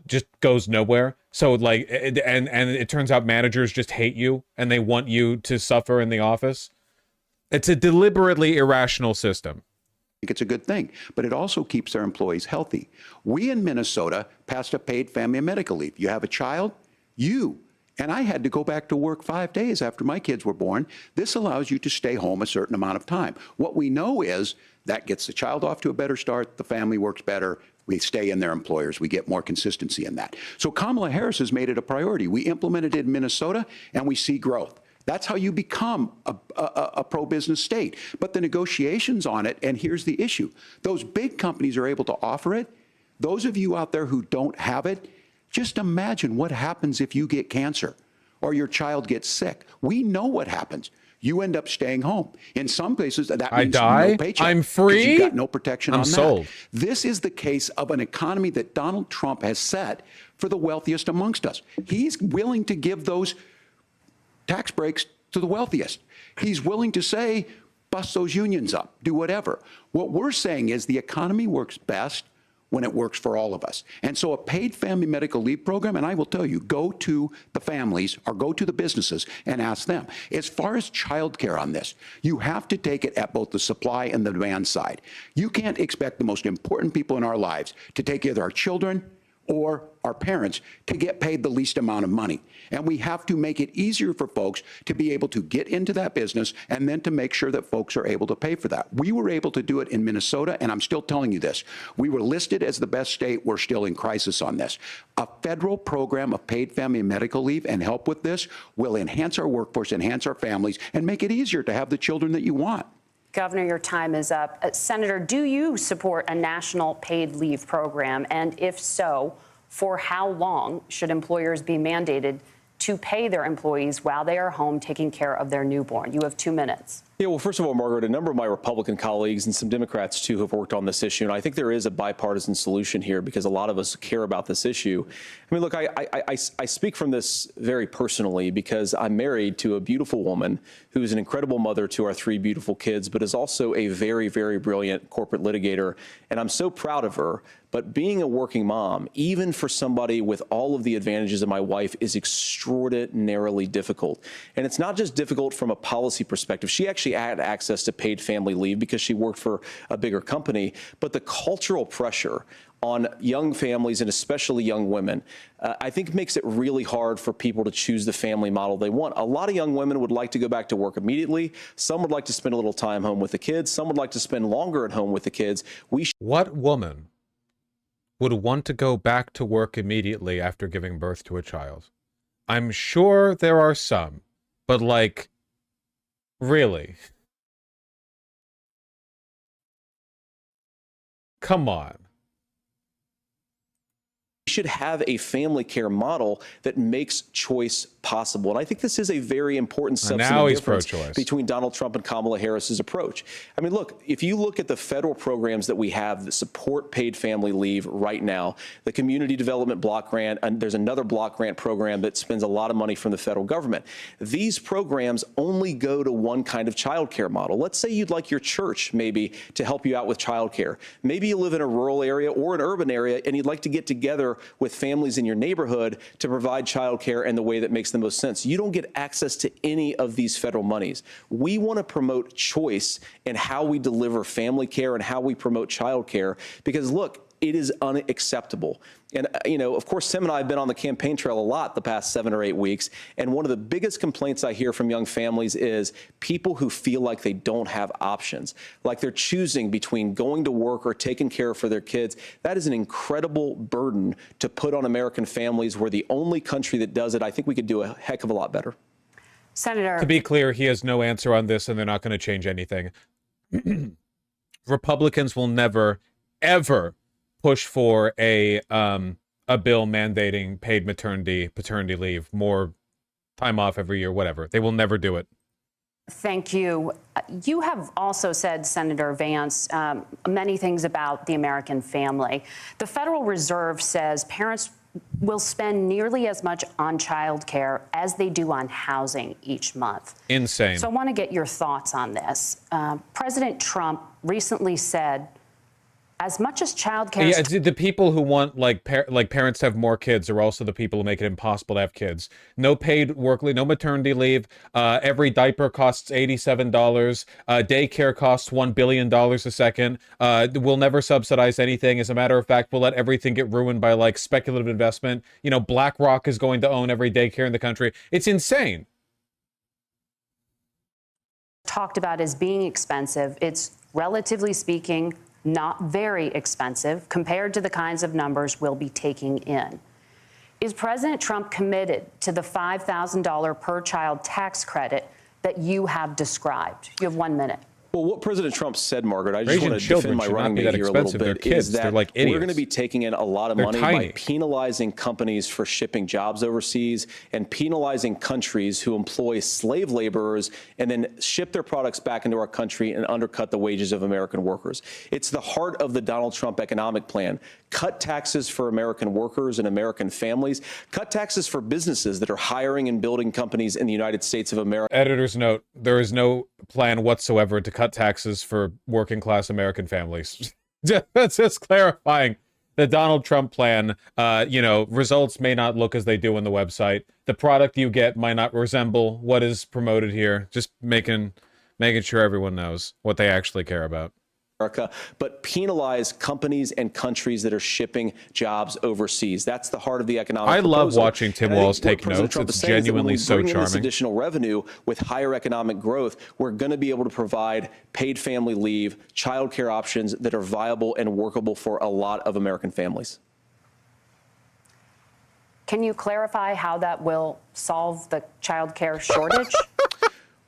just goes nowhere. So like, and it turns out managers just hate you and they want you to suffer in the office. It's a deliberately irrational system. I think it's a good thing, but it also keeps our employees healthy. We in Minnesota passed a paid family and medical leave. You have a child, and I had to go back to work 5 days after my kids were born. This allows you to stay home a certain amount of time. What we know is that gets the child off to a better start, the family works better, we stay in their employers, we get more consistency in that. So Kamala Harris has made it a priority. We implemented it in Minnesota, and we see growth. That's how you become a pro-business state. But the negotiations on it, and here's the issue. Those big companies are able to offer it. Those of you out there who don't have it, just imagine what happens if you get cancer or your child gets sick. We know what happens. You end up staying home. In some places, that means I die. No paycheck. I'm free. You've got no protection on that. Sold. This is the case of an economy that Donald Trump has set for the wealthiest amongst us. He's willing to give those tax breaks to the wealthiest. He's willing to say, bust those unions up, do whatever. What we're saying is the economy works best when it works for all of us. And so a paid family medical leave program, and I will tell you, go to the families or go to the businesses and ask them. As far as childcare on this, you have to take it at both the supply and the demand side. You can't expect the most important people in our lives to take either our children or our parents to get paid the least amount of money. And we have to make it easier for folks to be able to get into that business and then to make sure that folks are able to pay for that. We were able to do it in Minnesota, and I'm still telling you this. We were listed as the best state. We're still in crisis on this. A federal program of paid family and medical leave and help with this will enhance our workforce, enhance our families, and make it easier to have the children that you want. Governor, your time is up. Senator, do you support a national paid leave program? And if so, for how long should employers be mandated to pay their employees while they are home taking care of their newborn? You have 2 minutes. Yeah, well, first of all, Margaret, a number of my Republican colleagues and some Democrats, too, have worked on this issue. And I think there is a bipartisan solution here because a lot of us care about this issue. I mean, look, I speak from this very personally because I'm married to a beautiful woman who is an incredible mother to our 3 beautiful kids, but is also a very, very brilliant corporate litigator. And I'm so proud of her. But being a working mom, even for somebody with all of the advantages of my wife, is extraordinarily difficult. And it's not just difficult from a policy perspective. She actually had access to paid family leave because she worked for a bigger company. But the cultural pressure on young families and especially young women, I think makes it really hard for people to choose the family model they want. A lot of young women would like to go back to work immediately. Some would like to spend a little time home with the kids. Some would like to spend longer at home with the kids. What woman would want to go back to work immediately after giving birth to a child? I'm sure there are some, but like, really? Come on. We should have a family care model that makes choice possible. And I think this is a very important substantive difference between Donald Trump and Kamala Harris's approach. I mean, look, if you look at the federal programs that we have that support paid family leave right now, the Community Development Block Grant, and there's another block grant program that spends a lot of money from the federal government. These programs only go to one kind of child care model. Let's say you'd like your church maybe to help you out with child care. Maybe you live in a rural area or an urban area and you'd like to get together with families in your neighborhood to provide child care in the way that makes the most sense. You don't get access to any of these federal monies. We want to promote choice in how we deliver family care and how we promote child care because, look, it is unacceptable. And, you know, of course, Tim and I have been on the campaign trail a lot the past 7 or 8 weeks. And one of the biggest complaints I hear from young families is people who feel like they don't have options, like they're choosing between going to work or taking care for their kids. That is an incredible burden to put on American families. We're the only country that does it. I think we could do a heck of a lot better. Senator. To be clear, he has no answer on this and they're not going to change anything. Republicans will never, ever push for a bill mandating paid paternity leave, more time off every year, whatever. They will never do it. Thank you. You have also said, Senator Vance, many things about the American family. The Federal Reserve says parents will spend nearly as much on child care as they do on housing each month. Insane. So I want to get your thoughts on this. President Trump recently said, as much as child care... Yeah, the people who want parents to have more kids are also the people who make it impossible to have kids. No paid work leave, no maternity leave. Every diaper costs $87. Daycare costs $1 billion a second. We'll never subsidize anything. As a matter of fact, we'll let everything get ruined by like speculative investment. You know, BlackRock is going to own every daycare in the country. It's insane. Talked about as being expensive. It's relatively speaking not very expensive compared to the kinds of numbers we'll be taking in. Is President Trump committed to the $5,000 per child tax credit that you have described? You have 1 minute. Well, what President Trump said, Margaret, I just want to defend my running mate here a little bit, is that we're going to be taking in a lot of money by penalizing companies for shipping jobs overseas and penalizing countries who employ slave laborers and then ship their products back into our country and undercut the wages of American workers. It's the heart of the Donald Trump economic plan. Cut taxes for American workers and American families. Cut taxes for businesses that are hiring and building companies in the United States of America. Editor's note, there is no plan whatsoever to cut taxes for working class American families. That's just clarifying. The Donald Trump plan, results may not look as they do on the website. The product you get might not resemble what is promoted here. Just making sure everyone knows what they actually care about. But penalize companies and countries that are shipping jobs overseas. That's the heart of the economic proposal. I love watching Tim Walz take notes. It's genuinely so charming. This additional revenue with higher economic growth, we're going to be able to provide paid family leave, child care options that are viable and workable for a lot of American families. Can you clarify how that will solve the child care shortage?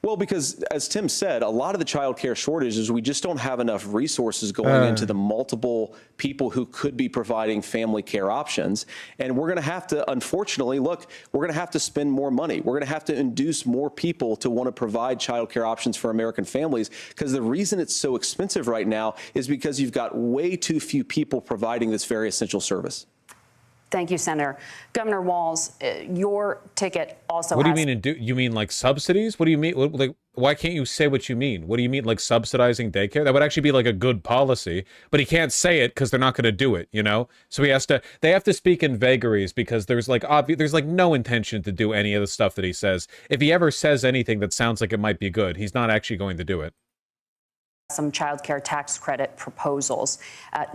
Well, because as Tim said, a lot of the child care shortages, we just don't have enough resources going into the multiple people who could be providing family care options. And we're going to have to, unfortunately, look, we're going to have to spend more money. We're going to have to induce more people to want to provide child care options for American families, because the reason it's so expensive right now is because you've got way too few people providing this very essential service. Thank you, Senator. Governor Walz, your ticket also What do you mean? You mean like subsidies? What do you mean? Like, why can't you say what you mean? What do you mean, like subsidizing daycare? That would actually be like a good policy, but he can't say it because they're not going to do it, you know? So he has to, they have to speak in vagaries because there's like there's like no intention to do any of the stuff that he says. If he ever says anything that sounds like it might be good, he's not actually going to do it. Some child care tax credit proposals.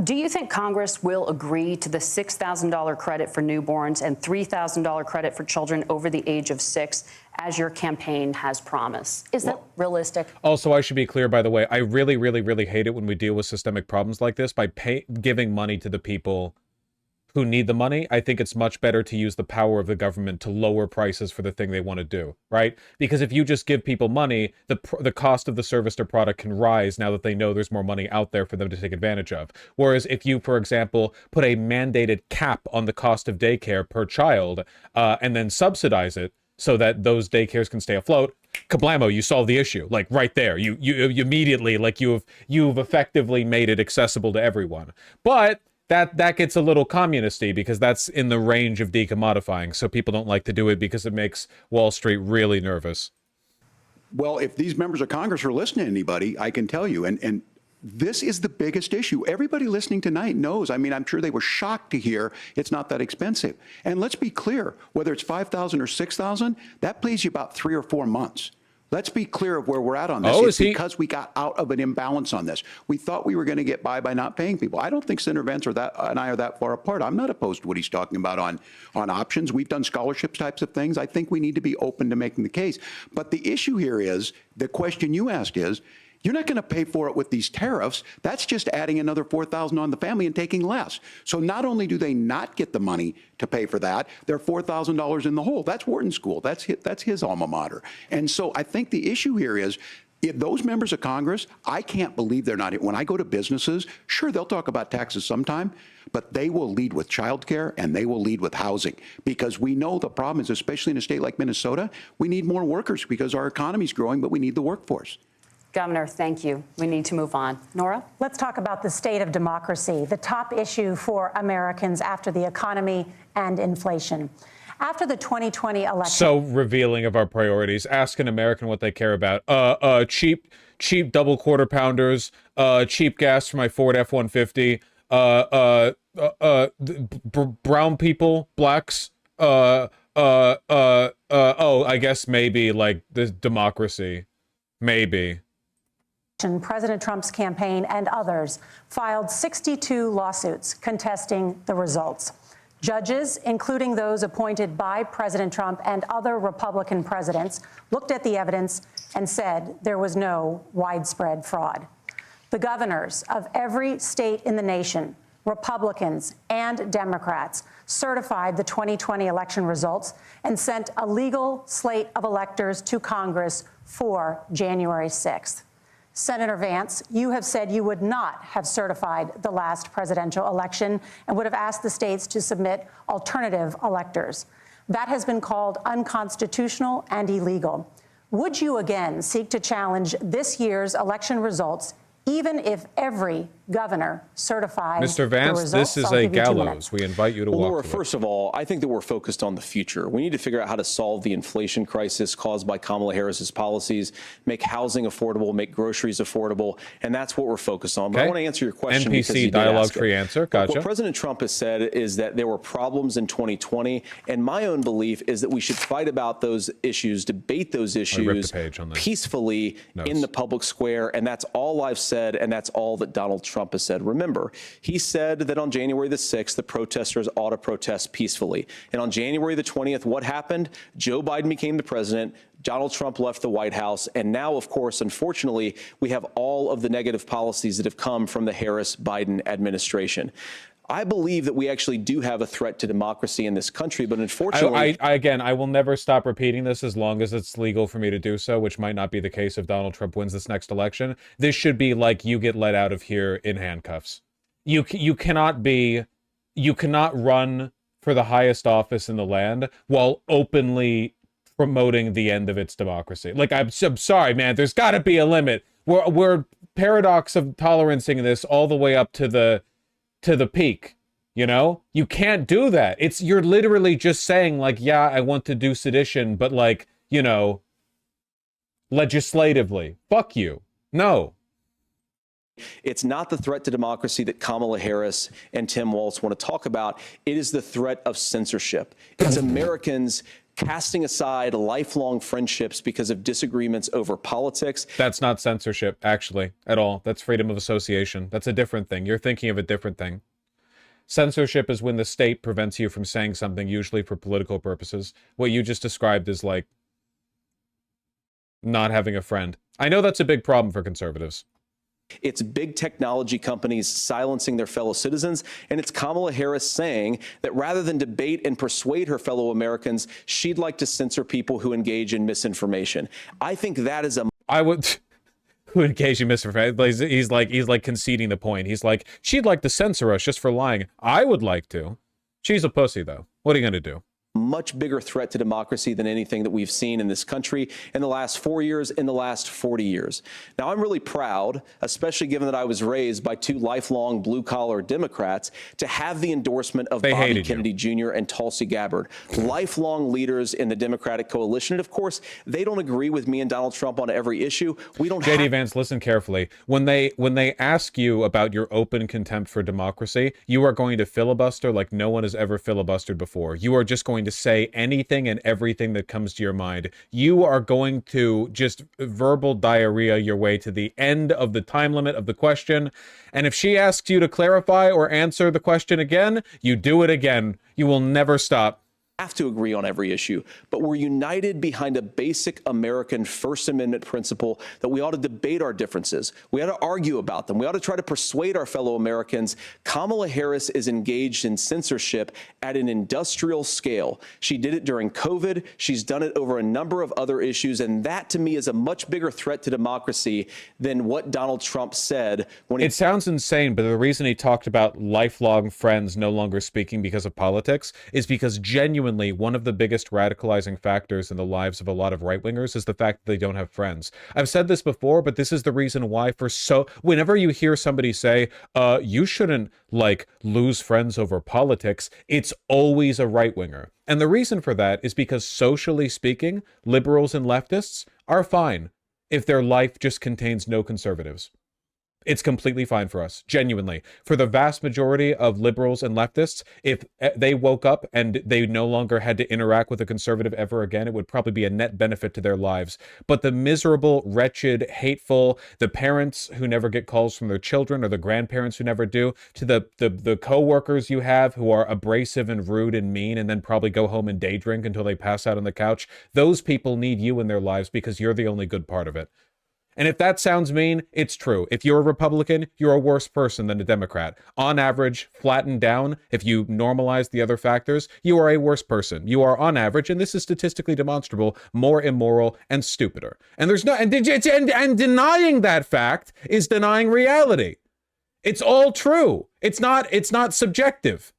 Do you think Congress will agree to the $6,000 credit for newborns and $3,000 credit for children over the age of 6, as your campaign has promised? Is that realistic? Also, I should be clear, by the way, I really, really, really hate it when we deal with systemic problems like this by giving money to the people who need the money. I think it's much better to use the power of the government to lower prices for the thing they want to do, right? Because if you just give people money, the cost of the service or product can rise now that they know there's more money out there for them to take advantage of. Whereas if you, for example, put a mandated cap on the cost of daycare per child and then subsidize it so that those daycares can stay afloat, kablamo, you solve the issue. Like right there, you immediately, like you've effectively made it accessible to everyone. But that gets a little communisty because that's in the range of decommodifying. So people don't like to do it because it makes Wall Street really nervous. Well, if these members of Congress are listening to anybody, I can tell you, and this is the biggest issue. Everybody listening tonight knows. I mean, I'm sure they were shocked to hear it's not that expensive. And let's be clear, whether it's $5,000 or $6,000, that pays you about 3 or 4 months. Let's be clear of where we're at on this. It's because we got out of an imbalance on this. We thought we were going to get by not paying people. I don't think Senator Vance and I are that far apart. I'm not opposed to what he's talking about on options. We've done scholarships types of things. I think we need to be open to making the case. But the issue here is, the question you asked is, you're not going to pay for it with these tariffs. That's just adding another $4,000 on the family and taking less. So not only do they not get the money to pay for that, they're $4,000 in the hole. That's Wharton School. That's his alma mater. And so I think the issue here is, if those members of Congress, I can't believe they're not. When I go to businesses, sure, they'll talk about taxes sometime, but they will lead with childcare and they will lead with housing, because we know the problem is, especially in a state like Minnesota, we need more workers because our economy's growing, but we need the workforce. Governor, thank you. We need to move on. Nora? Let's talk about the state of democracy, the top issue for Americans after the economy and inflation. After the 2020 election. So revealing of our priorities. Ask an American what they care about. Cheap double quarter pounders, cheap gas for my Ford F-150, brown people, blacks, I guess maybe like the democracy. Maybe. President Trump's campaign and others filed 62 lawsuits contesting the results. Judges, including those appointed by President Trump and other Republican presidents, looked at the evidence and said there was no widespread fraud. The governors of every state in the nation, Republicans and Democrats, certified the 2020 election results and sent a legal slate of electors to Congress for January 6th. Senator Vance, you have said you would not have certified the last presidential election and would have asked the states to submit alternative electors. That has been called unconstitutional and illegal. Would you again seek to challenge this year's election results, even if every governor certifies Mr. Vance, the results? this is a gallows. We invite you to walk Laura, through first of all, I think that we're focused on the future. We need to figure out how to solve the inflation crisis caused by Kamala Harris's policies, make housing affordable, make groceries affordable, and that's what we're focused on. But I want to answer your question because you NPC did dialogue ask it. free answer. Gotcha. What President Trump has said is that there were problems in 2020, and my own belief is that we should fight about those issues, debate those issues peacefully in the public square, and that's all I've said, and that's all that Donald Trump has said. Remember, he said that on January the 6th, the protesters ought to protest peacefully. And on January the 20th, what happened? Joe Biden became the president. Donald Trump left the White House. And now, of course, unfortunately, we have all of the negative policies that have come from the Harris-Biden administration. I believe that we actually do have a threat to democracy in this country, but unfortunately... Again, I will never stop repeating this as long as it's legal for me to do so, which might not be the case if Donald Trump wins this next election. This should be like you get let out of here in handcuffs. You cannot run for the highest office in the land while openly promoting the end of its democracy. Like, I'm sorry, man, there's got to be a limit. We're paradox of tolerancing this all the way up to the peak. You know, you can't do that. You're literally just saying like, yeah, I want to do sedition, but like, you know, legislatively, fuck you. No. It's not the threat to democracy that Kamala Harris and Tim Walz want to talk about. It is the threat of censorship. It's Americans casting aside lifelong friendships because of disagreements over politics. That's not censorship, actually, at all. That's freedom of association. That's a different thing. You're thinking of a different thing. Censorship is when the state prevents you from saying something, usually for political purposes. What you just described is like not having a friend. I know that's a big problem for conservatives. It's big technology companies silencing their fellow citizens, and it's Kamala Harris saying that rather than debate and persuade her fellow Americans, she'd like to censor people who engage in misinformation. I think that is who engage in misinformation. He's like conceding the point. He's like, she'd like to censor us just for lying. I would like to. She's a pussy, though. What are you going to do? Much bigger threat to democracy than anything that we've seen in this country in the last 4 years, in the last 40 years. Now, I'm really proud, especially given that I was raised by two lifelong blue-collar Democrats, to have the endorsement of Bobby Kennedy Jr. and Tulsi Gabbard, lifelong leaders in the Democratic coalition. And of course, they don't agree with me and Donald Trump on every issue. We don't JD Vance, listen carefully. When they ask you about your open contempt for democracy, you are going to filibuster like no one has ever filibustered before. You are just going to say anything and everything that comes to your mind. You are going to just verbal diarrhea your way to the end of the time limit of the question. And if she asks you to clarify or answer the question again, you do it again. You will never stop. Have to agree on every issue, but we're united behind a basic American First Amendment principle that we ought to debate our differences. We ought to argue about them. We ought to try to persuade our fellow Americans. Kamala Harris is engaged in censorship at an industrial scale. She did it during COVID. She's done it over a number of other issues, and that to me is a much bigger threat to democracy than what Donald Trump said when he... It sounds insane, but the reason he talked about lifelong friends no longer speaking because of politics is because genuinely one of the biggest radicalizing factors in the lives of a lot of right-wingers is the fact that they don't have friends. I've said this before, but this is the reason why whenever you hear somebody say, you shouldn't like lose friends over politics, it's always a right-winger. And the reason for that is because socially speaking, liberals and leftists are fine if their life just contains no conservatives. It's completely fine for us, genuinely. For the vast majority of liberals and leftists, if they woke up and they no longer had to interact with a conservative ever again, it would probably be a net benefit to their lives. But the miserable, wretched, hateful, the parents who never get calls from their children or the grandparents who never do, to the co-workers you have who are abrasive and rude and mean and then probably go home and day drink until they pass out on the couch, those people need you in their lives because you're the only good part of it. And if that sounds mean, it's true. If you're a Republican, you're a worse person than a Democrat. On average, flattened down, if you normalize the other factors, you are a worse person. You are, on average, and this is statistically demonstrable, more immoral and stupider. And there's no, and denying that fact is denying reality. It's all true. It's not subjective.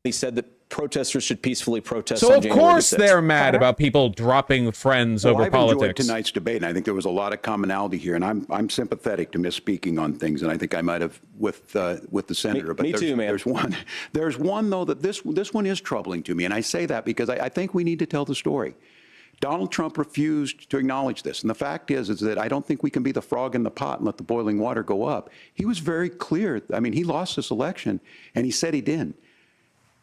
He said that protesters should peacefully protest. So of course they're mad about people dropping friends over politics. I've enjoyed tonight's debate, and I think there was a lot of commonality here. And I'm sympathetic to misspeaking on things, and I think I might have with the senator. Me too, man. There's one though that this one is troubling to me, and I say that because I think we need to tell the story. Donald Trump refused to acknowledge this, and the fact is that I don't think we can be the frog in the pot and let the boiling water go up. He was very clear. I mean, he lost this election, and he said he didn't.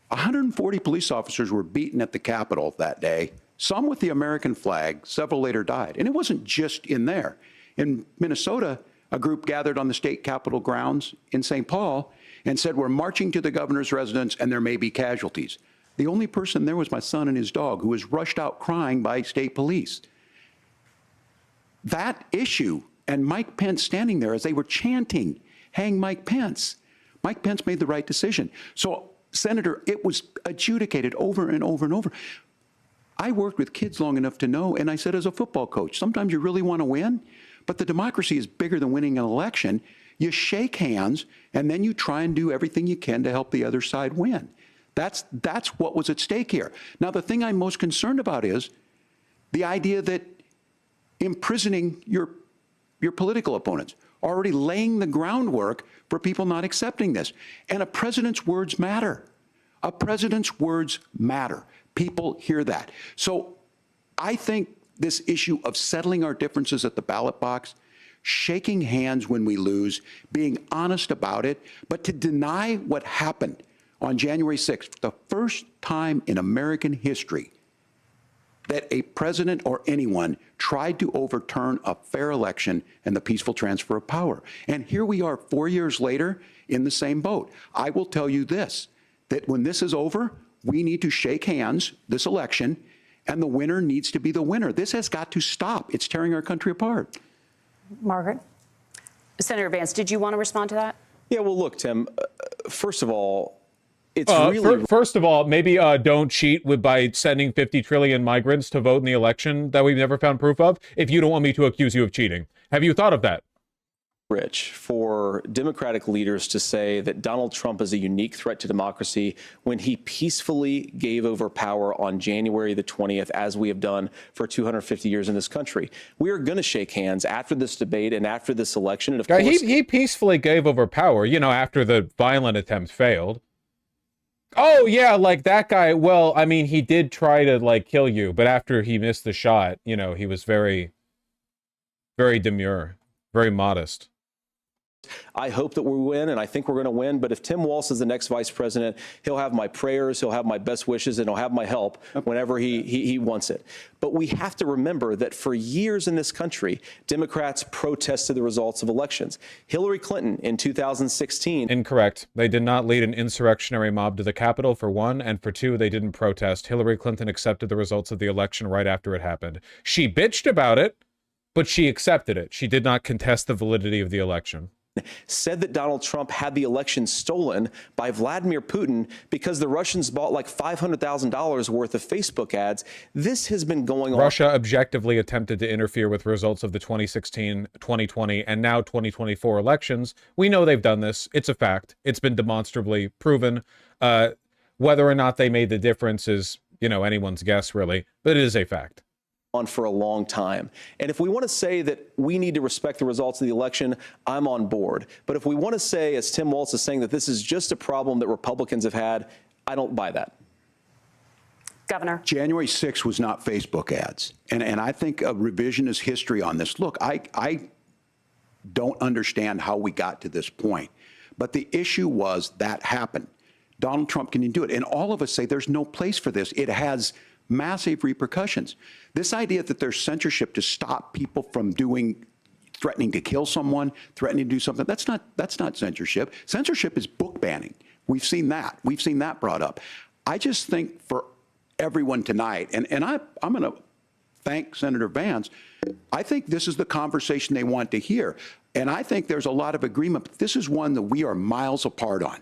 140 police officers were beaten at the Capitol that day, some with the American flag, several later died. And it wasn't just in there. In Minnesota, a group gathered on the state capitol grounds in St. Paul and said, we're marching to the governor's residence and there may be casualties. The only person there was my son and his dog, who was rushed out crying by state police. That issue and Mike Pence standing there as they were chanting, hang Mike Pence. Mike Pence made the right decision. So, Senator, it was adjudicated over and over and over. I worked with kids long enough to know, and I said as a football coach, sometimes you really want to win, but the democracy is bigger than winning an election. You shake hands, and then you try and do everything you can to help the other side win. That's what was at stake here. Now, the thing I'm most concerned about is the idea that imprisoning your political opponents, already laying the groundwork for people not accepting this. And a president's words matter. A president's words matter. People hear that. So I think this issue of settling our differences at the ballot box, shaking hands when we lose, being honest about it, but to deny what happened on January 6th, the first time in American history that a president or anyone tried to overturn a fair election and the peaceful transfer of power. And here we are 4 years later in the same boat. I will tell you this, that when this is over, we need to shake hands this election, and the winner needs to be the winner. This has got to stop. It's tearing our country apart. Margaret? Senator Vance, did you want to respond to that? Yeah, well, look, Tim, first of all, it's really... First of all, maybe don't cheat by sending 50 trillion migrants to vote in the election that we've never found proof of, if you don't want me to accuse you of cheating. Have you thought of that? Rich, for Democratic leaders to say that Donald Trump is a unique threat to democracy when he peacefully gave over power on January the 20th, as we have done for 250 years in this country. We are going to shake hands after this debate and after this election. And of course, he peacefully gave over power, you know, after the violent attempt failed. Oh, yeah, like that guy. Well, I mean, he did try to, like, kill you, but after he missed the shot, you know, he was very, very demure, very modest. I hope that we win, and I think we're going to win. But if Tim Walz is the next vice president, he'll have my prayers, he'll have my best wishes, and he'll have my help whenever he wants it. But we have to remember that for years in this country, Democrats protested the results of elections. Hillary Clinton in 2016. Incorrect. They did not lead an insurrectionary mob to the Capitol, for one, and for two, they didn't protest. Hillary Clinton accepted the results of the election right after it happened. She bitched about it, but she accepted it. She did not contest the validity of the election. Said that Donald Trump had the election stolen by Vladimir Putin because the Russians bought like $500,000 worth of Facebook ads. This has been going on. Russia objectively attempted to interfere with results of the 2016, 2020, and now 2024 elections. We know they've done this. It's a fact. It's been demonstrably proven. Whether or not they made the difference is, you know, anyone's guess, really, but it is a fact. On for a long time. And if we want to say that we need to respect the results of the election, I'm on board. But if we want to say, as Tim Walz is saying, that this is just a problem that Republicans have had, I don't buy that. Governor. January 6th was not Facebook ads. And I think a revisionist history on this. Look, I don't understand how we got to this point. But the issue was that happened. Donald Trump can do it. And all of us say there's no place for this. It has massive repercussions. This idea that there's censorship to stop people from threatening to kill someone, threatening to do something, that's not censorship. Censorship is book banning. We've seen that. We've seen that brought up. I just think for everyone tonight, and I'm going to thank Senator Vance, I think this is the conversation they want to hear. And I think there's a lot of agreement, but this is one that we are miles apart on.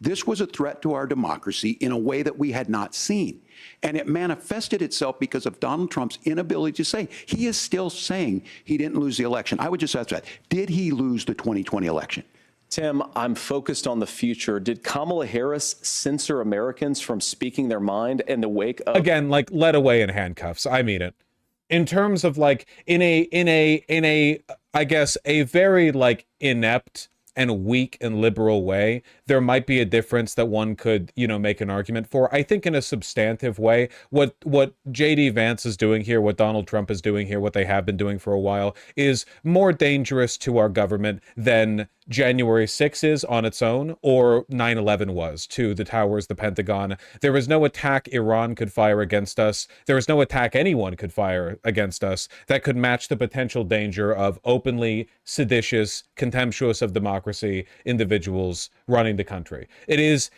This was a threat to our democracy in a way that we had not seen. And it manifested itself because of Donald Trump's inability to say. He is still saying he didn't lose the election. I would just ask that. Did he lose the 2020 election? Tim, I'm focused on the future. Did Kamala Harris censor Americans from speaking their mind in the wake of... Again, like, led away in handcuffs. I mean it. In terms of, like, in a I guess, a very, like, inept and weak and liberal way, there might be a difference that one could, you know, make an argument for. I think in a substantive way, what J.D. Vance is doing here, what Donald Trump is doing here, what they have been doing for a while, is more dangerous to our government than January 6th is on its own, or 9/11 was to the towers, the Pentagon. There was no attack Iran could fire against us. There was no attack anyone could fire against us that could match the potential danger of openly seditious, contemptuous of democracy individuals running the country. It's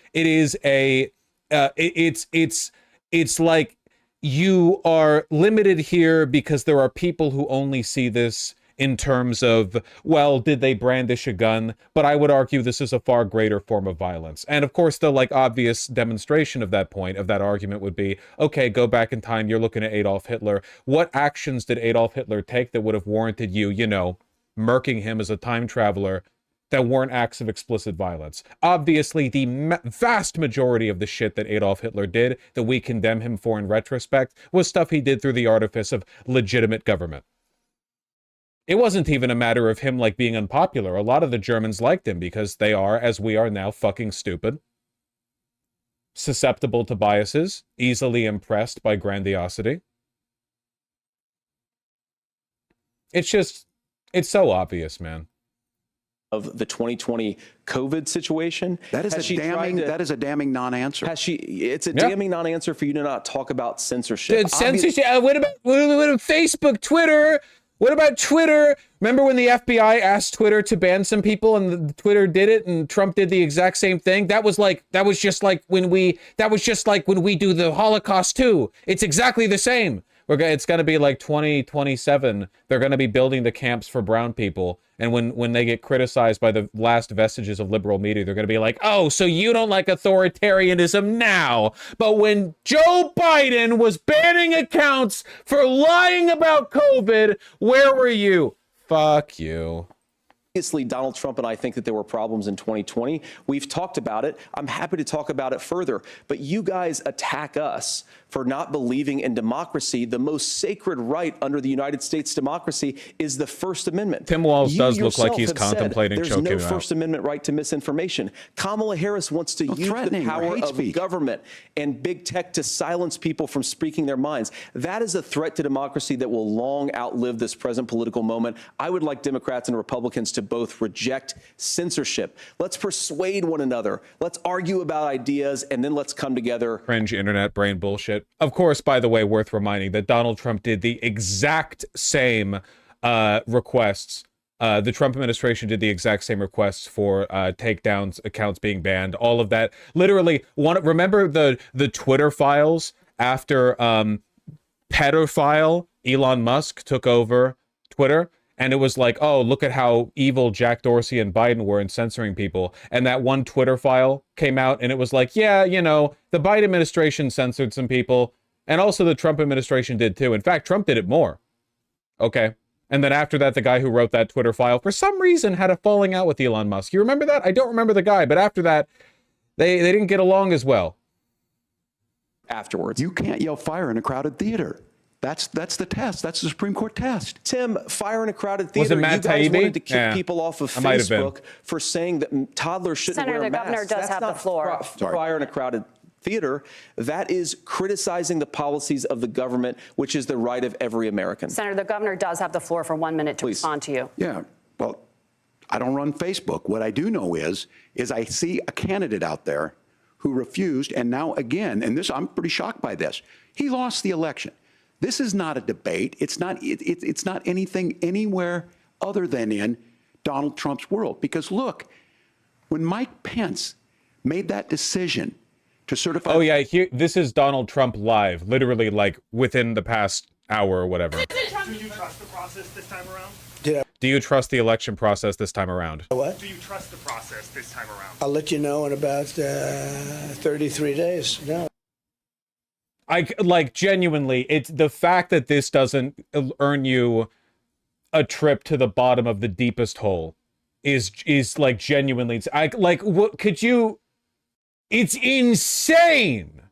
like you are limited here because there are people who only see this in terms of, well, did they brandish a gun? But I would argue this is a far greater form of violence. And of course, the like obvious demonstration of that point, of that argument would be, okay, go back in time, you're looking at Adolf Hitler. What actions did Adolf Hitler take that would have warranted you, you know, murking him as a time traveler that weren't acts of explicit violence? Obviously, the vast majority of the shit that Adolf Hitler did that we condemn him for in retrospect was stuff he did through the artifice of legitimate government. It wasn't even a matter of him like being unpopular. A lot of the Germans liked him because they are, as we are now, fucking stupid, susceptible to biases, easily impressed by grandiosity. It's just, it's so obvious, man. Of the 2020 COVID situation. That is a damning non-answer. It's a damning non-answer for you to not talk about censorship. Censorship. What about Facebook, Twitter? What about Twitter? Remember when the FBI asked Twitter to ban some people and Twitter did it and Trump did the exact same thing? That was just like when we do the Holocaust too. It's exactly the same. It's going to be like 2027. They're going to be building the camps for brown people. And when they get criticized by the last vestiges of liberal media, they're going to be like, oh, so you don't like authoritarianism now. But when Joe Biden was banning accounts for lying about COVID, where were you? Fuck you. Obviously, Donald Trump and I think that there were problems in 2020. We've talked about it. I'm happy to talk about it further. But you guys attack us for not believing in democracy. The most sacred right under the United States democracy is the First Amendment. Tim Walz does look like he's contemplating choking him out. There's no First Amendment right to misinformation. Kamala Harris wants to use the power of government and big tech to silence people from speaking their minds. That is a threat to democracy that will long outlive this present political moment. I would like Democrats and Republicans to both reject censorship. Let's persuade one another. Let's argue about ideas, and then let's come together. Cringe internet brain bullshit. Of course, by the way, worth reminding that Donald Trump did the exact same requests. The Trump administration did the exact same requests for takedowns, accounts being banned, all of that. Literally, remember the Twitter files after pedophile Elon Musk took over Twitter? And it was like, oh, look at how evil Jack Dorsey and Biden were in censoring people. And that one Twitter file came out and it was like, yeah, you know, the Biden administration censored some people. And also the Trump administration did too. In fact, Trump did it more. Okay. And then after that, the guy who wrote that Twitter file, for some reason, had a falling out with Elon Musk. You remember that? I don't remember the guy. But after that, they didn't get along as well. Afterwards. You can't yell fire in a crowded theater. That's the test. That's the Supreme Court test. Tim, fire in a crowded theater. Was it Matt you guys Taibbi? wanted to kick people off of Facebook for saying that toddlers shouldn't wear masks. Senator, the governor does have the floor. Fire in a crowded theater. That is criticizing the policies of the government, which is the right of every American. Senator, the governor does have the floor for 1 minute to respond to you. Yeah. Well, I don't run Facebook. What I do know is I see a candidate out there who refused, and now again, and this, I'm pretty shocked by this. He lost the election. This is not a debate. It's not anything anywhere other than in Donald Trump's world. Because look, when Mike Pence made that decision to certify... Oh, yeah, this is Donald Trump live, literally like within the past hour or whatever. Do you trust the process this time around? Do you trust the election process this time around? What? Do you trust the process this time around? I'll let you know in about 33 days. No. Like genuinely, it's the fact that this doesn't earn you a trip to the bottom of the deepest hole is like genuinely. What could you? It's insane.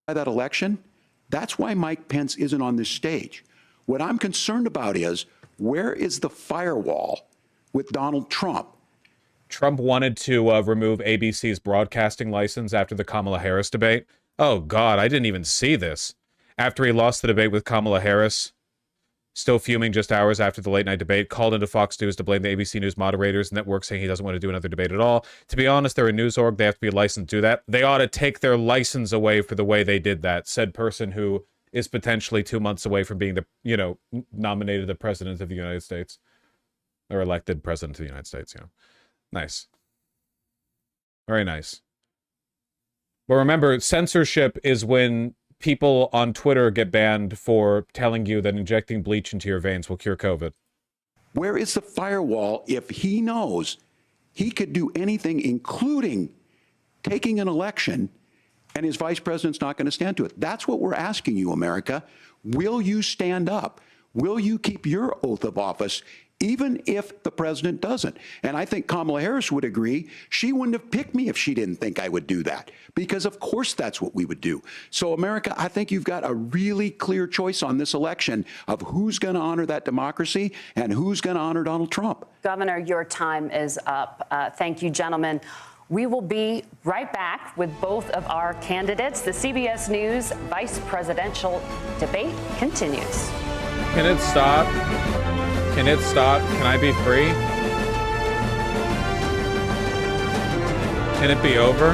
By that election, that's why Mike Pence isn't on this stage. What I'm concerned about is where is the firewall with Donald Trump? Trump wanted to remove ABC's broadcasting license after the Kamala Harris debate. Oh, God, I didn't even see this. After he lost the debate with Kamala Harris, still fuming just hours after the late-night debate, called into Fox News to blame the ABC News moderators and network, saying he doesn't want to do another debate at all. To be honest, they're a news org. They have to be licensed to do that. They ought to take their license away for the way they did that, said person who is potentially 2 months away from being the, nominated the president of the United States. Or elected president of the United States, Nice. Very nice. But remember, censorship is when people on Twitter get banned for telling you that injecting bleach into your veins will cure COVID. Where is the firewall if he knows he could do anything, including taking an election, and his vice president's not going to stand to it? That's what we're asking you, America. Will you stand up? Will you keep your oath of office, even if the president doesn't? And I think Kamala Harris would agree. She wouldn't have picked me if she didn't think I would do that, because of course that's what we would do. So America, I think you've got a really clear choice on this election of who's going to honor that democracy and who's going to honor Donald Trump. Governor, your time is up. Thank you, gentlemen. We will be right back with both of our candidates. The CBS News vice presidential debate continues. Can it stop? Can it stop? Can I be free? Can it be over?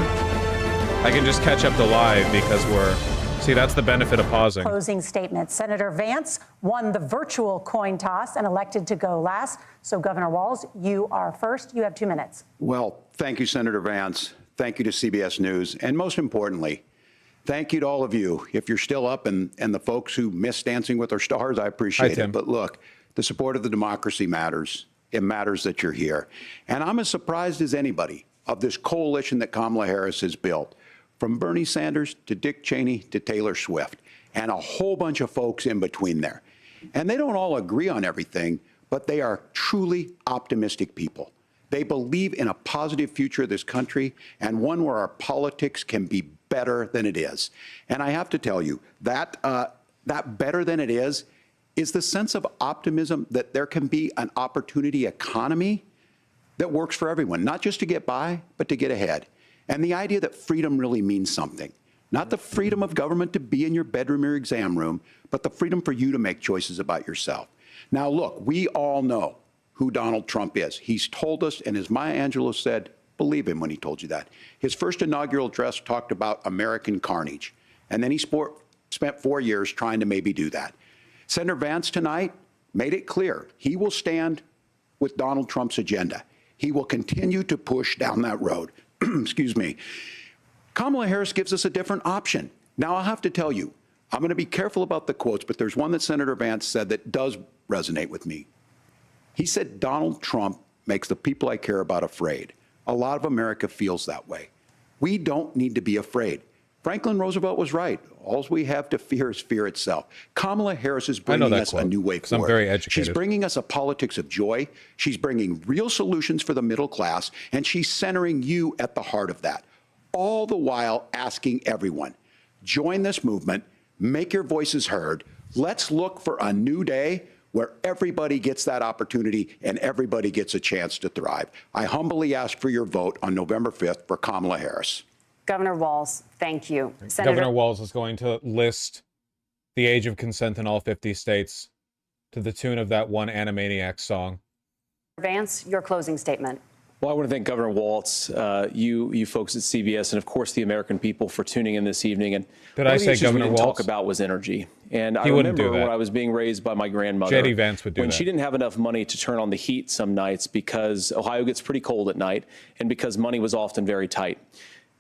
I can just catch up to live because see, that's the benefit of pausing. Closing statement. Senator Vance won the virtual coin toss and elected to go last. So Governor Walz, you are first. You have 2 minutes. Well, thank you, Senator Vance. Thank you to CBS News. And most importantly, thank you to all of you. If you're still up and the folks who miss Dancing with Our Stars, I appreciate it. But look, the support of the democracy matters. It matters that you're here. And I'm as surprised as anybody of this coalition that Kamala Harris has built, from Bernie Sanders to Dick Cheney to Taylor Swift, and a whole bunch of folks in between there. And they don't all agree on everything, but they are truly optimistic people. They believe in a positive future of this country, and one where our politics can be better than it is. And I have to tell you, that better than it is the sense of optimism that there can be an opportunity economy that works for everyone, not just to get by, but to get ahead. And the idea that freedom really means something. Not the freedom of government to be in your bedroom or exam room, but the freedom for you to make choices about yourself. Now, look, we all know who Donald Trump is. He's told us, and as Maya Angelou said, believe him when he told you that. His first inaugural address talked about American carnage, and then he spent 4 years trying to maybe do that. Senator Vance tonight made it clear he will stand with Donald Trump's agenda. He will continue to push down that road. Excuse me. Kamala Harris gives us a different option. Now, I'll have to tell you, I'm going to be careful about the quotes, but there's one that Senator Vance said that does resonate with me. He said, Donald Trump makes the people I care about afraid. A lot of America feels that way. We don't need to be afraid. Franklin Roosevelt was right. All we have to fear is fear itself. Kamala Harris is bringing us a new way forward. I'm very educated. She's bringing us a politics of joy. She's bringing real solutions for the middle class, and she's centering you at the heart of that. All the while asking everyone, join this movement, make your voices heard. Let's look for a new day where everybody gets that opportunity and everybody gets a chance to thrive. I humbly ask for your vote on November 5th for Kamala Harris. Governor Walz, thank you. Governor Walz is going to list the age of consent in all 50 states to the tune of that one Animaniacs song. Vance, your closing statement. Well, I want to thank Governor Walz, you folks at CBS, and of course the American people for tuning in this evening. And did I say Governor Walz? Talk about was energy. And I remember when I was being raised by my grandmother, JD Vance would do when that. she didn't have enough money to turn on the heat some nights because Ohio gets pretty cold at night and because money was often very tight.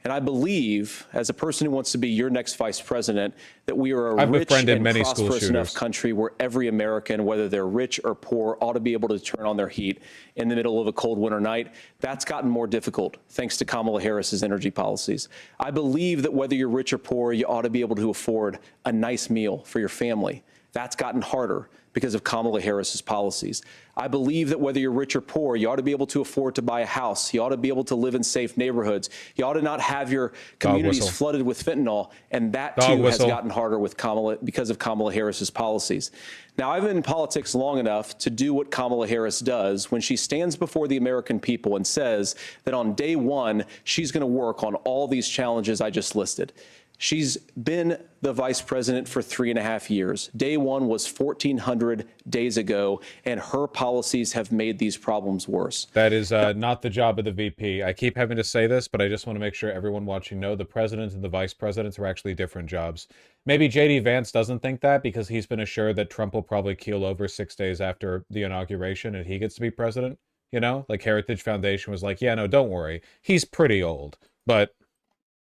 And I believe, as a person who wants to be your next vice president, that we are a rich and prosperous enough country where every American, whether they're rich or poor, ought to be able to turn on their heat in the middle of a cold winter night. That's gotten more difficult thanks to Kamala Harris's energy policies. I believe that whether you're rich or poor, you ought to be able to afford a nice meal for your family. That's gotten harder because of Kamala Harris's policies. I believe that whether you're rich or poor, you ought to be able to afford to buy a house. You ought to be able to live in safe neighborhoods. You ought to not have your communities flooded with fentanyl. And that, too, has gotten harder with because of Kamala Harris's policies. Now, I've been in politics long enough to do what Kamala Harris does when she stands before the American people and says that on day one, she's going to work on all these challenges I just listed. She's been the vice president for 3.5 years. Day one was 1,400 days ago, and her policies have made these problems worse. That is not the job of the VP. I keep having to say this, but I just want to make sure everyone watching know the president and the vice presidents are actually different jobs. Maybe JD Vance doesn't think that because he's been assured that Trump will probably keel over 6 days after the inauguration and he gets to be president. You know, like Heritage Foundation was like, yeah, no, don't worry. He's pretty old, but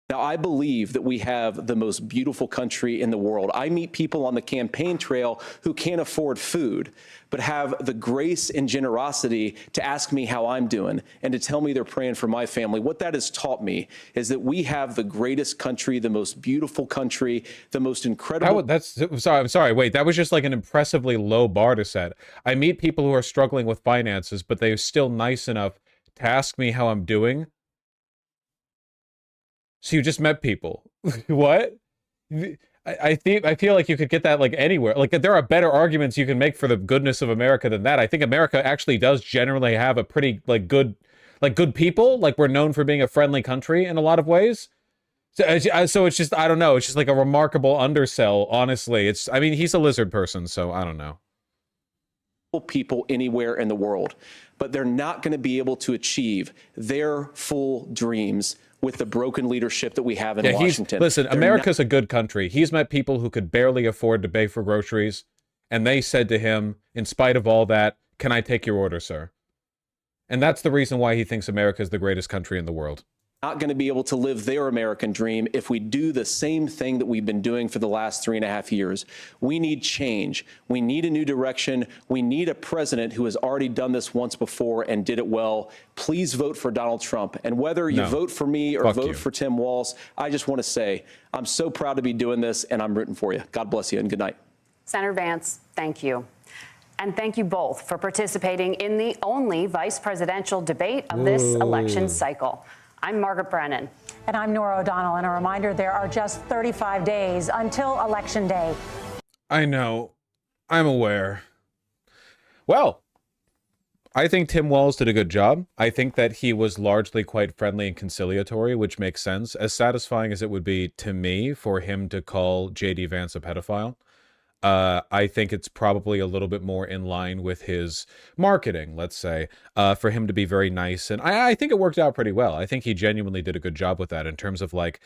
Now, I believe that we have the most beautiful country in the world. I meet people on the campaign trail who can't afford food, but have the grace and generosity to ask me how I'm doing and to tell me they're praying for my family. What that has taught me is that we have the greatest country, the most beautiful country, the most incredible. I'm sorry. Wait, that was just like an impressively low bar to set. I meet people who are struggling with finances, but they're still nice enough to ask me how I'm doing. So you just met people. What? I feel like you could get that like anywhere. Like there are better arguments you can make for the goodness of America than that. I think America actually does generally have a pretty good people. Like we're known for being a friendly country in a lot of ways. So it's just, I don't know. It's just like a remarkable undersell. Honestly, I mean, he's a lizard person, so I don't know. People anywhere in the world, but they're not going to be able to achieve their full dreams with the broken leadership that we have in Washington. Listen, America's a good country. He's met people who could barely afford to pay for groceries, and they said to him, in spite of all that, "Can I take your order, sir?" And that's the reason why he thinks America is the greatest country in the world. Not going to be able to live their American dream if we do the same thing that we've been doing for the last 3.5 years. We need change. We need a new direction. We need a president who has already done this once before and did it well. Please vote for Donald Trump. And whether you vote for me or vote for Tim Walz, I just want to say I'm so proud to be doing this, and I'm rooting for you. God bless you, and good night. Senator Vance, thank you. And thank you both for participating in the only vice presidential debate of this election cycle. I'm Margaret Brennan. And I'm Nora O'Donnell. And a reminder, there are just 35 days until Election Day. I know. I'm aware. Well, I think Tim Walz did a good job. I think that he was largely quite friendly and conciliatory, which makes sense. As satisfying as it would be to me for him to call J.D. Vance a pedophile, I think it's probably a little bit more in line with his marketing, let's say, for him to be very nice. And I think it worked out pretty well. I think he genuinely did a good job with that in terms of like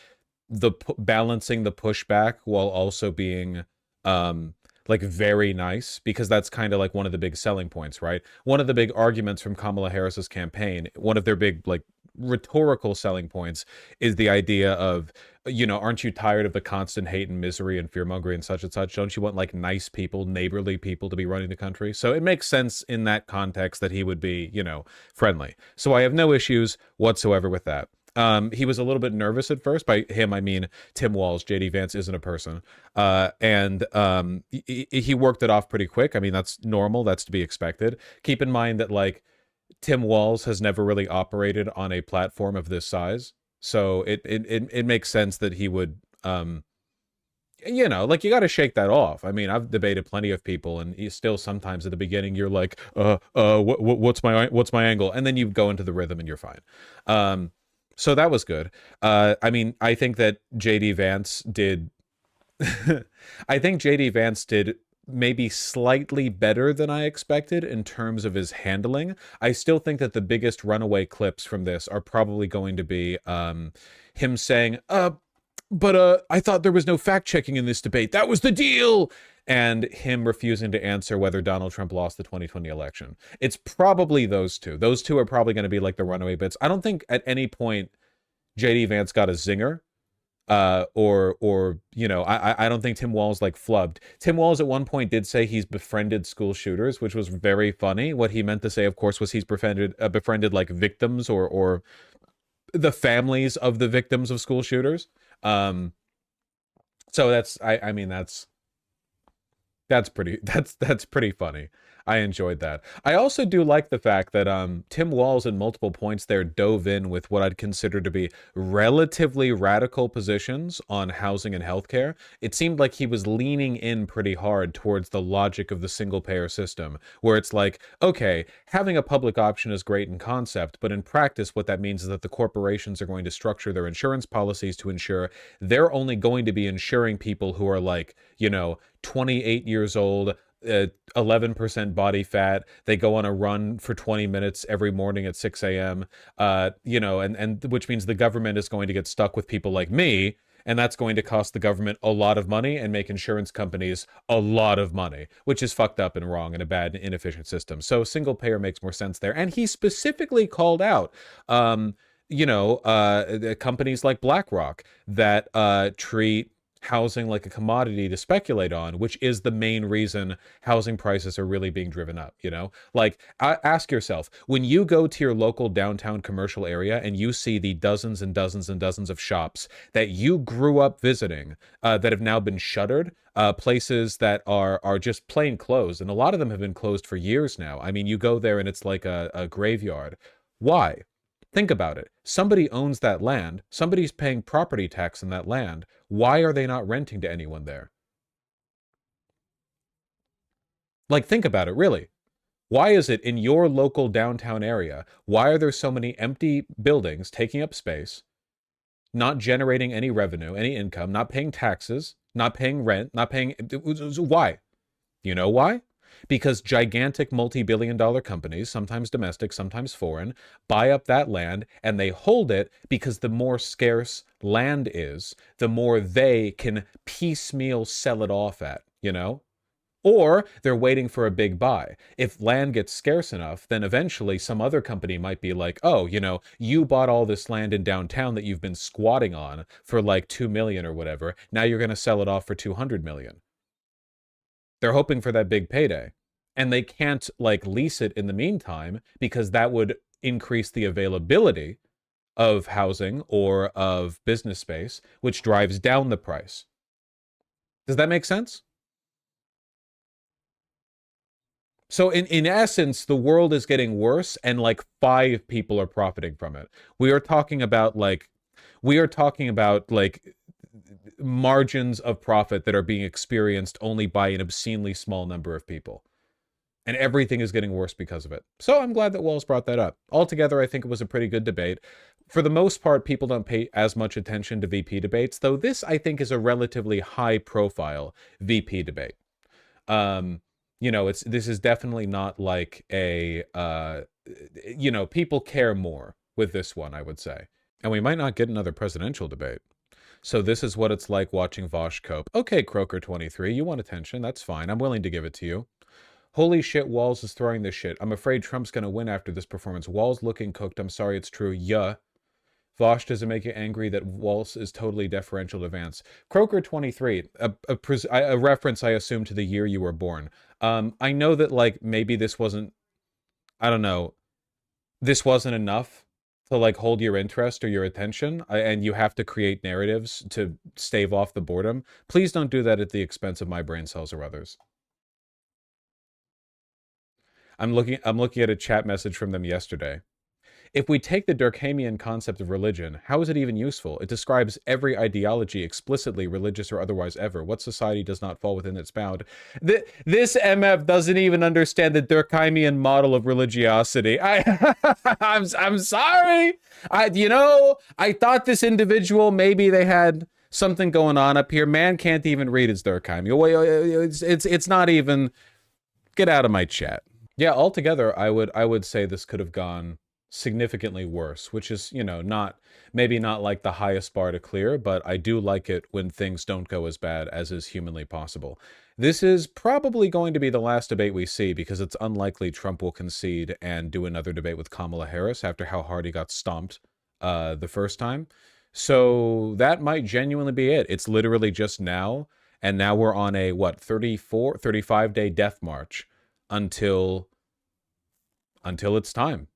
balancing the pushback while also being like very nice, because that's kind of like one of the big selling points, right? One of the big arguments from Kamala Harris's campaign, one of their big like rhetorical selling points is the idea of, you know, aren't you tired of the constant hate and misery and fear-mongering and such? Don't you want like nice people, neighborly people to be running the country? So it makes sense in that context that he would be, you know, friendly. So I have no issues whatsoever with that. He was a little bit nervous at first. By him, I mean Tim Walz. J.D. Vance isn't a person. And he worked it off pretty quick. I mean, that's normal. That's to be expected. Keep in mind that like Tim Walz has never really operated on a platform of this size. So it makes sense that he would, you know, like you got to shake that off. I mean, I've debated plenty of people, and still sometimes at the beginning you're like, what's my angle, and then you go into the rhythm and you're fine. So that was good. I mean, I think that J.D. Vance did. I think J.D. Vance did maybe slightly better than I expected in terms of his handling. I still think that the biggest runaway clips from this are probably going to be him saying, but I thought there was no fact checking in this debate. That was the deal. And him refusing to answer whether Donald Trump lost the 2020 election. It's probably those two. Those two are probably going to be like the runaway bits. I don't think at any point J.D. Vance got a zinger. Or you know, I don't think Tim Walz like flubbed. Tim Walz at one point did say he's befriended school shooters, which was very funny. What he meant to say, of course, was he's befriended like victims or the families of the victims of school shooters. So that's I mean that's pretty funny. I enjoyed that. I also do like the fact that Tim Walz at multiple points there dove in with what I'd consider to be relatively radical positions on housing and healthcare. It seemed like he was leaning in pretty hard towards the logic of the single-payer system, where it's like, okay, having a public option is great in concept, but in practice what that means is that the corporations are going to structure their insurance policies to ensure they're only going to be insuring people who are like, you know, 28 years old, 11% body fat. They go on a run for 20 minutes every morning at 6 a.m. You know, and which means the government is going to get stuck with people like me, and that's going to cost the government a lot of money and make insurance companies a lot of money, which is fucked up and wrong and a bad and inefficient system. So single payer makes more sense there. And he specifically called out, companies like BlackRock that treat housing like a commodity to speculate on, which is the main reason housing prices are really being driven up, Like, ask yourself, when you go to your local downtown commercial area and you see the dozens and dozens and dozens of shops that you grew up visiting that have now been shuttered, places that are just plain closed, and a lot of them have been closed for years now. I mean, you go there and it's like a graveyard. Why? Think about it. Somebody owns that land. Somebody's paying property tax on that land. Why are they not renting to anyone there? Like, think about it, really. Why is it in your local downtown area, why are there so many empty buildings taking up space, not generating any revenue, any income, not paying taxes, not paying rent, not paying... Why? You know why? Because gigantic multi-billion-dollar companies, sometimes domestic, sometimes foreign, buy up that land and they hold it because the more scarce land is, the more they can piecemeal sell it off at, Or they're waiting for a big buy. If land gets scarce enough, then eventually some other company might be like, oh, you bought all this land in downtown that you've been squatting on for like $2 million or whatever. Now you're going to sell it off for $200 million. They're hoping for that big payday. And they can't lease it in the meantime because that would increase the availability of housing or of business space, which drives down the price. Does that make sense? So in essence, the world is getting worse and 5 people are profiting from it. We are talking about margins of profit that are being experienced only by an obscenely small number of people. And everything is getting worse because of it. So I'm glad that Walz brought that up. Altogether, I think it was a pretty good debate. For the most part, people don't pay as much attention to VP debates, though this, I think, is a relatively high-profile VP debate. This is definitely not like a, people care more with this one, I would say. And we might not get another presidential debate. So this is what it's like watching Vosh cope. Okay, Croker23, you want attention. That's fine. I'm willing to give it to you. Holy shit, Walz is throwing this shit. I'm afraid Trump's going to win after this performance. Walz looking cooked. I'm sorry, it's true. Yeah. Vosh, does it make you angry that Walz is totally deferential to Vance? Croker23, a reference, I assume, to the year you were born. I know that, maybe this wasn't, I don't know, this wasn't enough to hold your interest or your attention, and you have to create narratives to stave off the boredom. Please don't do that at the expense of my brain cells or others. I'm looking at a chat message from them yesterday. If we take the Durkheimian concept of religion, how is it even useful? It describes every ideology explicitly, religious or otherwise ever. What society does not fall within its bound? This MF doesn't even understand the Durkheimian model of religiosity. I'm sorry. I thought this individual, maybe they had something going on up here. Man can't even read his Durkheim. It's not even... Get out of my chat. Yeah, altogether, I would say this could have gone significantly worse, which is, maybe not like the highest bar to clear, but I do like it when things don't go as bad as is humanly possible. This is probably going to be the last debate we see because it's unlikely Trump will concede and do another debate with Kamala Harris after how hard he got stomped the first time. So that might genuinely be it. It's literally just now, and now we're on a, 35-day death march until it's time.